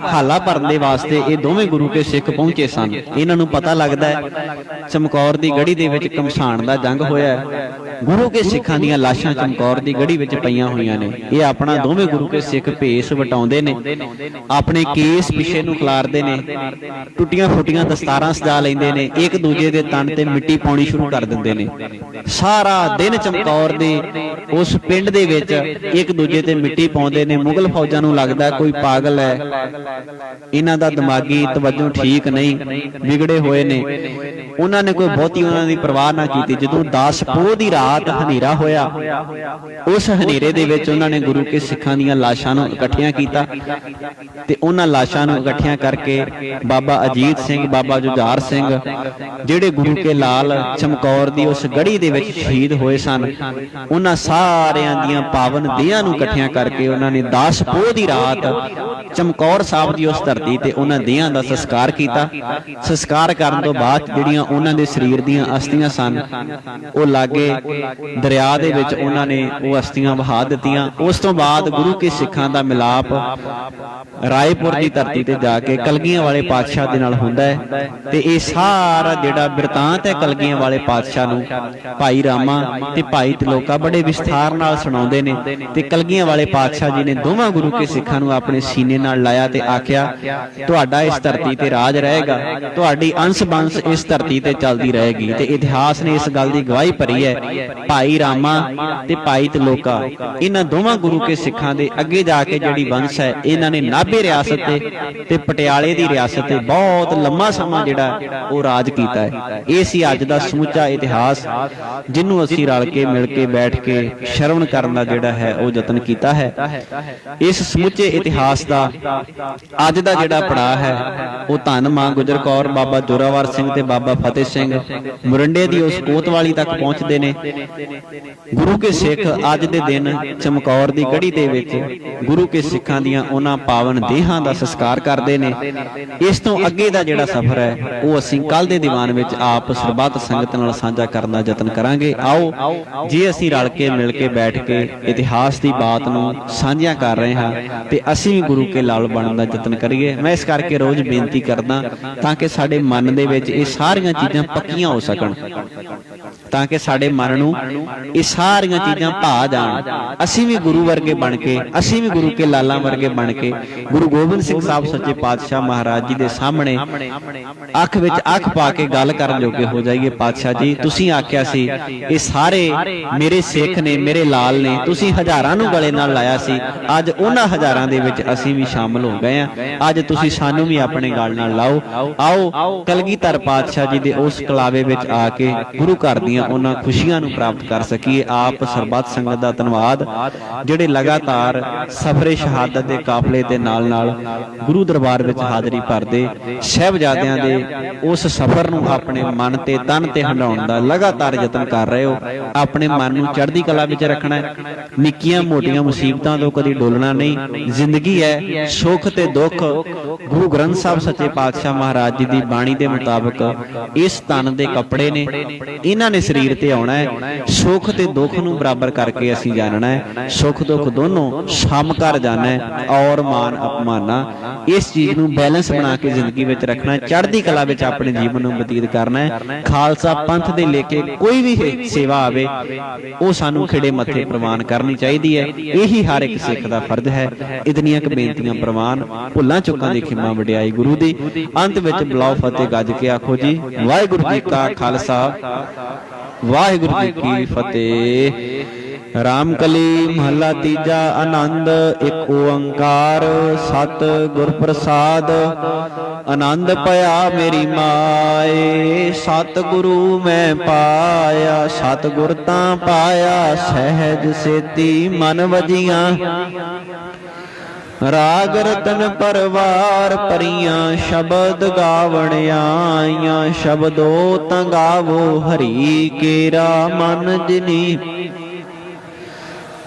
ਭਰਨ ਦੇ ਵਾਸਤੇ ਇਹ ਦੋਵੇਂ ਗੁਰੂ ਕੇ ਸਿੱਖ ਪਹੁੰਚੇ ਸਨ। ਇਹਨਾਂ ਨੂੰ ਪਤਾ ਲੱਗਦਾ ਹੈ ਚਮਕੌਰ ਦੀ ਗੜੀ ਦੇ ਵਿੱਚ ਘਮਸਾਣ ਦਾ ਜੰਗ ਹੋਇਆ ਹੈ, ਗੁਰੂ ਕੇ ਸਿੱਖਾਂ ਦੀਆਂ ਲਾਸ਼ਾਂ ਚਮਕੌਰ ਦੀ ਗੜੀ ਵਿੱਚ ਪਈਆਂ ਹੋਈਆਂ ਨੇ। ਇਹ ਆਪਣਾ ਦੋਵੇਂ ਗੁਰੂ ਕੇ ਸਿੱਖ ਭੇਸ ਵਟਾਉਂਦੇ ਨੇ, ਆਪਣੇ ਕੇਸ ਪਿੱਛੇ ਨੂੰ ਖਿਲਾਰਦੇ ਨੇ, ਟੁੱਟੀਆਂ ਫੁੱਟੀਆਂ ਦਸਤਾਰਾਂ ਸਜਾ ਲੈਂਦੇ ਨੇ, ਇੱਕ ਦੂਜੇ ਦੇ ਤਨ ਤੇ ਮਿੱਟੀ ਪਾਉਣੀ ਸ਼ੁਰੂ ਕਰ ਦਿੰਦੇ ਨੇ। ਸਾਰਾ ਦਿਨ ਚਮਕੌਰ ਦੇ ਉਸ ਪਿੰਡ ਦੇ ਵਿੱਚ ਇੱਕ ਦੂਜੇ ਤੇ ਮਿੱਟੀ ਪਾਉਂਦੇ ਨੇ। ਮੁਗਲ ਫੌਜਾਂ ਨੂੰ ਲੱਗਦਾ ਕੋਈ ਪਾਗਲ ਹੈ, ਇਹਨਾਂ ਦਾ ਦਿਮਾਗੀ ਤਵੱਜੋ ਠੀਕ ਨਹੀਂ, ਵਿਗੜੇ ਹੋਏ ਨੇ। ਉਹਨਾਂ ਨੇ ਕੋਈ ਬਹੁਤੀ ਉਹਨਾਂ ਦੀ ਪਰਵਾਹ ਨਾ ਕੀਤੀ। ਜਦੋਂ 10 ਪੋਹ ਦੀ ਰਾਤ ਹਨੇਰਾ ਹੋਇਆ, ਉਸ ਹਨੇਰੇ ਦੇ ਵਿੱਚ ਉਹਨਾਂ ਨੇ ਗੁਰੂ ਕੇ ਸਿੱਖਾਂ ਦੀਆਂ ਲਾਸ਼ਾਂ ਨੂੰ ਇਕੱਠੀਆਂ ਕੀਤਾ ਤੇ ਉਹਨਾਂ ਲਾਸ਼ਾਂ ਨੂੰ ਇਕੱਠੀਆਂ ਕਰਕੇ ਬਾਬਾ ਅਜੀਤ ਸਿੰਘ, ਬਾਬਾ ਜੁਝਾਰ ਸਿੰਘ, ਜਿਹੜੇ ਗੁਰੂ ਕੇ ਲਾਲ ਚਮਕੌਰ ਦੀ ਉਸ ਗੜੀ ਦੇ ਵਿੱਚ ਸ਼ਹੀਦ ਹੋਏ ਸਨ, ਉਹਨਾਂ ਸਾਰਿਆਂ ਦੀਆਂ ਪਾਵਨ ਦੇਹਾਂ ਨੂੰ ਇਕੱਠੀਆਂ ਕਰਕੇ ਉਹਨਾਂ ਨੇ 10 ਪੋਹ ਦੀ ਰਾਤ ਚਮਕੌਰ ਸਾਹਿਬ ਦੀ ਉਸ ਧਰਤੀ ਤੇ ਉਹਨਾਂ ਦੇਹਾਂ ਦਾ ਸੰਸਕਾਰ ਕੀਤਾ। ਸੰਸਕਾਰ ਕਰਨ ਤੋਂ ਬਾਅਦ ਜਿਹੜੀਆਂ ਉਹਨਾਂ ਦੇ ਸਰੀਰ ਦੀਆਂ ਅਸਥੀਆਂ ਸਨ, ਉਹ ਲਾਗੇ ਦਰਿਆ ਦੇ ਵਿੱਚ ਉਹਨਾਂ ਨੇ ਉਹ ਅਸਥੀਆਂ ਵਹਾ ਦਿੱਤੀਆਂ। ਉਸ ਤੋਂ ਬਾਅਦ ਗੁਰੂ ਕੇ ਸਿੱਖਾਂ ਦਾ ਮਿਲਾਪ ਰਾਏਪੁਰ ਦੀ ਧਰਤੀ ਤੇ ਜਾ ਕੇ ਕਲਗੀਆਂ ਵਾਲੇ ਪਾਤਸ਼ਾਹ ਦੇ ਨਾਲ ਹੁੰਦਾ ਹੈ। ਤੇ ਇਹ ਸਾਰਾ ਜਿਹੜਾ ਬਿਰਤਾਂਤ ਹੈ ਕਲਗੀਆਂ ਵਾਲੇ ਪਾਤਸ਼ਾਹ ਨੂੰ ਭਾਈ ਰਾਮਾ ਤੇ ਭਾਈ ਤਿਲੋਕਾ ਬੜੇ ਵਿਸਥਾਰ ਨਾਲ ਸੁਣਾਉਂਦੇ ਨੇ। ਤੇ ਕਲਗੀਆਂ ਵਾਲੇ ਪਾਤਸ਼ਾਹ ਜੀ ਨੇ ਦੋਵਾਂ ਗੁਰੂ ਕੇ ਸਿੱਖਾਂ ਨੂੰ ਆਪਣੇ ਸੀਨੇ ਨਾਲ ਲਾਇਆ ਤੇ ਆਖਿਆ, ਤੁਹਾਡਾ ਇਸ ਧਰਤੀ ਤੇ ਰਾਜ ਰਹੇਗਾ, ਤੁਹਾਡੀ ਅੰਸ਼ ਬੰਸ ਇਸ ਧਰਤੀ ਤੇ ਚੱਲਦੀ ਰਹੇਗੀ। ਤੇ ਇਤਿਹਾਸ ਨੇ ਇਸ ਗੱਲ ਦੀ ਗਵਾਹੀ ਭਰੀ ਹੈ। ਭਾਈ ਰਾਮਾ ਤੇ ਭਾਈ ਤਿਲੋਕਾ, ਇਹਨਾਂ ਦੋਵਾਂ ਗੁਰੂ ਕੇ ਸਿੱਖਾਂ ਦੇ ਅੱਗੇ ਜਾ ਕੇ ਜਿਹੜੀ ਵੰਸ਼ ਹੈ, ਇਹਨਾਂ ਨੇ ਨਾਭੇ ਰਿਆਸਤ ਤੇ ਪਟਿਆਲੇ ਦੀ ਰਿਆਸਤ ਤੇ ਬਹੁਤ ਲੰਮਾ ਸਮਾਂ ਜਿਹੜਾ ਉਹ ਰਾਜ ਕੀਤਾ ਹੈ। ਇਹ ਸੀ ਅੱਜ ਦਾ ਸਮੁੱਚਾ ਇਤਿਹਾਸ, ਜਿਹਨੂੰ ਅਸੀਂ ਰਲ ਕੇ ਮਿਲ ਕੇ ਬੈਠ ਕੇ ਸ਼ਰਵਣ ਕਰਨ ਦਾ ਜਿਹੜਾ ਹੈ ਉਹ ਯਤਨ ਕੀਤਾ ਹੈ। ਇਸ ਸਮੁੱਚੇ ਇਤਿਹਾਸ ਦਾ ਅੱਜ ਦਾ ਜਿਹੜਾ ਪੜਾਅ ਹੈ ਉਹ ਧੰਨ ਮਾਂ ਗੁਜਰ ਕੌਰ, ਬਾਬਾ ਜ਼ੋਰਾਵਰ ਸਿੰਘ ਤੇ ਬਾਬਾ ਫਤਿਹ ਸਿੰਘ ਮੁਰੰਡੇ ਦੀ ਉਸ ਕੋਤਵਾਲੀ ਤੱਕ ਪਹੁੰਚਦੇ ਨੇ। ਗੁਰੂ ਕੇ ਸਿੱਖ ਅੱਜ ਦੇ ਦਿਨ ਚਮਕੌਰ ਦੀ ਗੜੀ ਦੇ ਵਿੱਚ ਗੁਰੂ ਕੇ ਸਿੱਖਾਂ ਦੀਆਂ ਉਹਨਾਂ ਪਾਵਨ ਦੇਹਾਂ ਦਾ ਸੰਸਕਾਰ ਕਰਦੇ ਨੇ। ਇਸ ਤੋਂ ਅੱਗੇ ਦਾ ਜਿਹੜਾ ਸਫ਼ਰ ਹੈ ਉਹ ਅਸੀਂ ਕੱਲ ਦੇ ਦੀਵਾਨ ਵਿੱਚ ਆਪ ਸਰਬੱਤ ਸੰਗਤ ਨਾਲ ਸਾਂਝਾ ਕਰਨ ਦਾ ਯਤਨ ਕਰਾਂਗੇ। ਆਓ ਜੇ ਅਸੀਂ ਰਲ ਕੇ ਮਿਲ ਕੇ ਬੈਠ ਬੈਠ ਕੇ ਇਤਿਹਾਸ ਦੀ ਬਾਤ ਨੂੰ ਸਾਂਝੀਆਂ ਕਰ ਰਹੇ ਹਾਂ ਤੇ ਅਸੀਂ ਵੀ ਗੁਰੂ ਕੇ ਲਾਲ ਬਣਨ ਦਾ ਯਤਨ ਕਰੀਏ। ਮੈਂ ਇਸ ਕਰਕੇ ਰੋਜ਼ ਬੇਨਤੀ ਕਰਦਾ ਤਾਂ ਕਿ ਸਾਡੇ ਮਨ ਦੇ ਵਿੱਚ ਇਹ ਸਾਰੀਆਂ ਚੀਜ਼ਾਂ ਪੱਕੀਆਂ ਹੋ ਸਕਣ, ਤਾਂ ਕਿ ਸਾਡੇ ਮਨ ਨੂੰ ਇਹ ਸਾਰੀਆਂ ਚੀਜ਼ਾਂ ਭਾ ਜਾਣ। ਅਸੀਂ ਵੀ ਗੁਰੂ ਵਰਗੇ ਬਣ ਕੇ, ਅਸੀਂ ਵੀ ਗੁਰੂ ਕੇ ਲਾਲਾਂ ਵਰਗੇ ਬਣ ਕੇ ਗੁਰੂ ਗੋਬਿੰਦ ਸਿੰਘ ਸਾਹਿਬ ਸੱਚੇ ਪਾਤਸ਼ਾਹ ਮਹਾਰਾਜ ਜੀ ਦੇ ਸਾਹਮਣੇ ਅੱਖ ਵਿੱਚ ਅੱਖ ਪਾ ਕੇ ਗੱਲ ਕਰਨ ਜੋਗੇ ਹੋ ਜਾਈਏ। ਪਾਤਸ਼ਾਹ ਜੀ, ਤੁਸੀਂ ਆਖਿਆ ਸੀ ਇਹ ਸਾਰੇ ਮੇਰੇ ਸਿੱਖ ਨੇ, ਮੇਰੇ ਲਾਲ ਨੇ, ਤੁਸੀਂ ਹਜ਼ਾਰਾਂ ਨੂੰ ਗਲੇ ਨਾਲ ਲਾਇਆ ਸੀ, ਅੱਜ ਉਹਨਾਂ ਹਜ਼ਾਰਾਂ ਦੇ ਵਿੱਚ ਅਸੀਂ ਵੀ ਸ਼ਾਮਲ ਹੋ ਗਏ ਹਾਂ। ਅੱਜ ਤੁਸੀਂ ਸਾਨੂੰ ਵੀ ਆਪਣੇ ਗਲ ਨਾਲ ਲਾਓ। ਆਓ ਕਲਗੀਧਰ ਪਾਤਸ਼ਾਹ ਜੀ ਦੇ ਉਸ ਕਲਾਵੇ ਵਿੱਚ ਆ ਕੇ ਗੁਰੂ ਘਰ ਦੀਆਂ ਉਹਨਾਂ ਖੁਸ਼ੀਆਂ ਨੂੰ ਪ੍ਰਾਪਤ ਕਰ ਸਕੀਏ। ਆਪ ਸਰਬੱਤ ਸੰਗਤ ਦਾ ਧੰਨਵਾਦ ਜਿਹੜੇ ਲਗਾਤਾਰ ਸਫਰੇ ਸ਼ਹਾਦਤ ਦੇ ਕਾਫਲੇ ਦੇ ਨਾਲ ਗੁਰੂ ਦਰਬਾਰ ਵਿੱਚ ਹਾਜ਼ਰੀ ਭਰਦੇ ਸਾਹਿਬਜ਼ਾਦਿਆਂ ਦੇ ਉਸ ਸਫ਼ਰ ਨੂੰ ਆਪਣੇ ਮਨ ਤੇ ਤਨ ਤੇ ਹੰਡਾਉਣ ਦਾ ਲਗਾਤਾਰ ਯਤਨ ਕਰ ਰਹੇ ਹੋ। ਆਪਣੇ ਮਨ ਨੂੰ ਚੜ੍ਹਦੀ ਕਲਾ ਵਿੱਚ ਰੱਖਣਾ ਹੈ, ਨਿੱਕੀਆਂ ਮੋਟੀਆਂ ਮੁਸੀਬਤਾਂ ਤੋਂ ਕਦੀ ਡੋਲਣਾ ਨਹੀਂ। ਜ਼ਿੰਦਗੀ ਹੈ ਸੁੱਖ ਤੇ ਦੁੱਖ। ਗੁਰੂ ਗ੍ਰੰਥ ਸਾਹਿਬ ਸੱਚੇ ਪਾਤਸ਼ਾਹ ਮਹਾਰਾਜ ਜੀ ਦੀ ਬਾਣੀ ਦੇ ਮੁਤਾਬਕ ਇਸ ਤਨ ਦੇ ਕੱਪੜੇ ਨੇ, ਇਹਨਾਂ ਨੇ ਸਰੀਰ ਤੇ ਆਉਣਾ ਹੈ। ਸੁੱਖ ਤੇ ਦੁੱਖ ਨੂੰ ਬਰਾਬਰ ਕਰਕੇ ਅਸੀਂ ਜਾਣਨਾ ਹੈ, ਸੁੱਖ ਦੁੱਖ ਦੋਨੋਂ ਸਮ ਕਰ ਜਾਣਾ ਹੈ। ਔਰ ਮਾਨ ਅਪਮਾਨਾ, ਇਸ ਚੀਜ਼ ਨੂੰ ਬੈਲੈਂਸ ਬਣਾ ਕੇ ਜ਼ਿੰਦਗੀ ਵਿੱਚ ਰੱਖਣਾ ਹੈ। ਚੜ੍ਹਦੀ ਕਲਾ ਵਿੱਚ ਆਪਣੇ ਜੀਵਨ ਨੂੰ ਬਤੀਤ ਕਰਨਾ ਹੈ। ਖਾਲਸਾ ਪੰਥ ਦੇ ਲੇਖੇ ਕੋਈ ਵੀ ਸੇਵਾ ਆਵੇ ਉਹ ਸਾਨੂੰ ਖਿੜੇ ਮੱਥੇ ਪ੍ਰਵਾਨ ਕਰਨੀ ਚਾਹੀਦੀ ਹੈ। ਇਹੀ ਹਰ ਇੱਕ ਸਿੱਖ ਦਾ ਫਰਜ਼ ਹੈ। ਇਤਨੀਆਂ ਕੁ ਬੇਨਤੀਆਂ ਪ੍ਰਵਾਨ, ਭੁੱਲਾਂ ਚੁੱਕਾਂ ਦੀ ਖਿਮਾ ਵਡਿਆਈ ਗੁਰੂ ਦੀ। ਅੰਤ ਵਿੱਚ ਬੁਲਾਓ ਫਤਿਹ ਗੱਜ ਕੇ ਆਖੋ ਜੀ ਵਾਹਿਗੁਰੂ ਜੀ ਕਾ ਖਾਲਸਾ ਵਾਹਿਗੁਰੂ ਜੀ ਕੀ ਫਤਿਹ। ਰਾਮਕਲੀ ਮਹੱਲਾ ਤੀਜਾ। ਆਨੰਦ ਇੱਕ ਓੰਕਾਰ ਸਤ ਗੁਰ ਪ੍ਰਸਾਦ। ਆਨੰਦ ਭਇਆ ਮੇਰੀ ਮਾਏ ਸਤ ਗੁਰੂ ਮੈਂ ਪਾਇਆ। ਸਤ ਗੁਰ ਤਾਂ ਪਾਇਆ ਸਹਿਜ ਸੇਤੀ ਮਨ ਵਜੀਆਂ। ਰਾਗ ਰਤਨ ਪਰਵਾਰ ਪਰੀਆਂ ਸ਼ਬਦ ਗਾਵਣ ਆਈਆਂ। ਸ਼ਬਦੋ ਤਾਂ ਗਾਵੋ ਹਰੀ ਕੇਰਾ ਮਨ ਜਿਨੀ।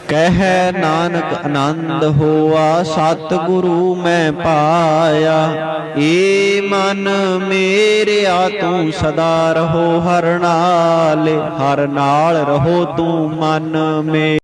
ਕਹਿ ਨਾਨਕ ਆਨੰਦ ਹੋਆ ਸਤ ਗੁਰੂ ਮੈਂ ਪਾਇਆ। ਏ ਮਨ ਮੇਰਿਆ ਤੂੰ ਸਦਾ ਰਹੋ ਹਰ ਨਾਲ, ਹਰ ਨਾਲ ਰਹੋ ਤੂੰ ਮਨ ਮੇ।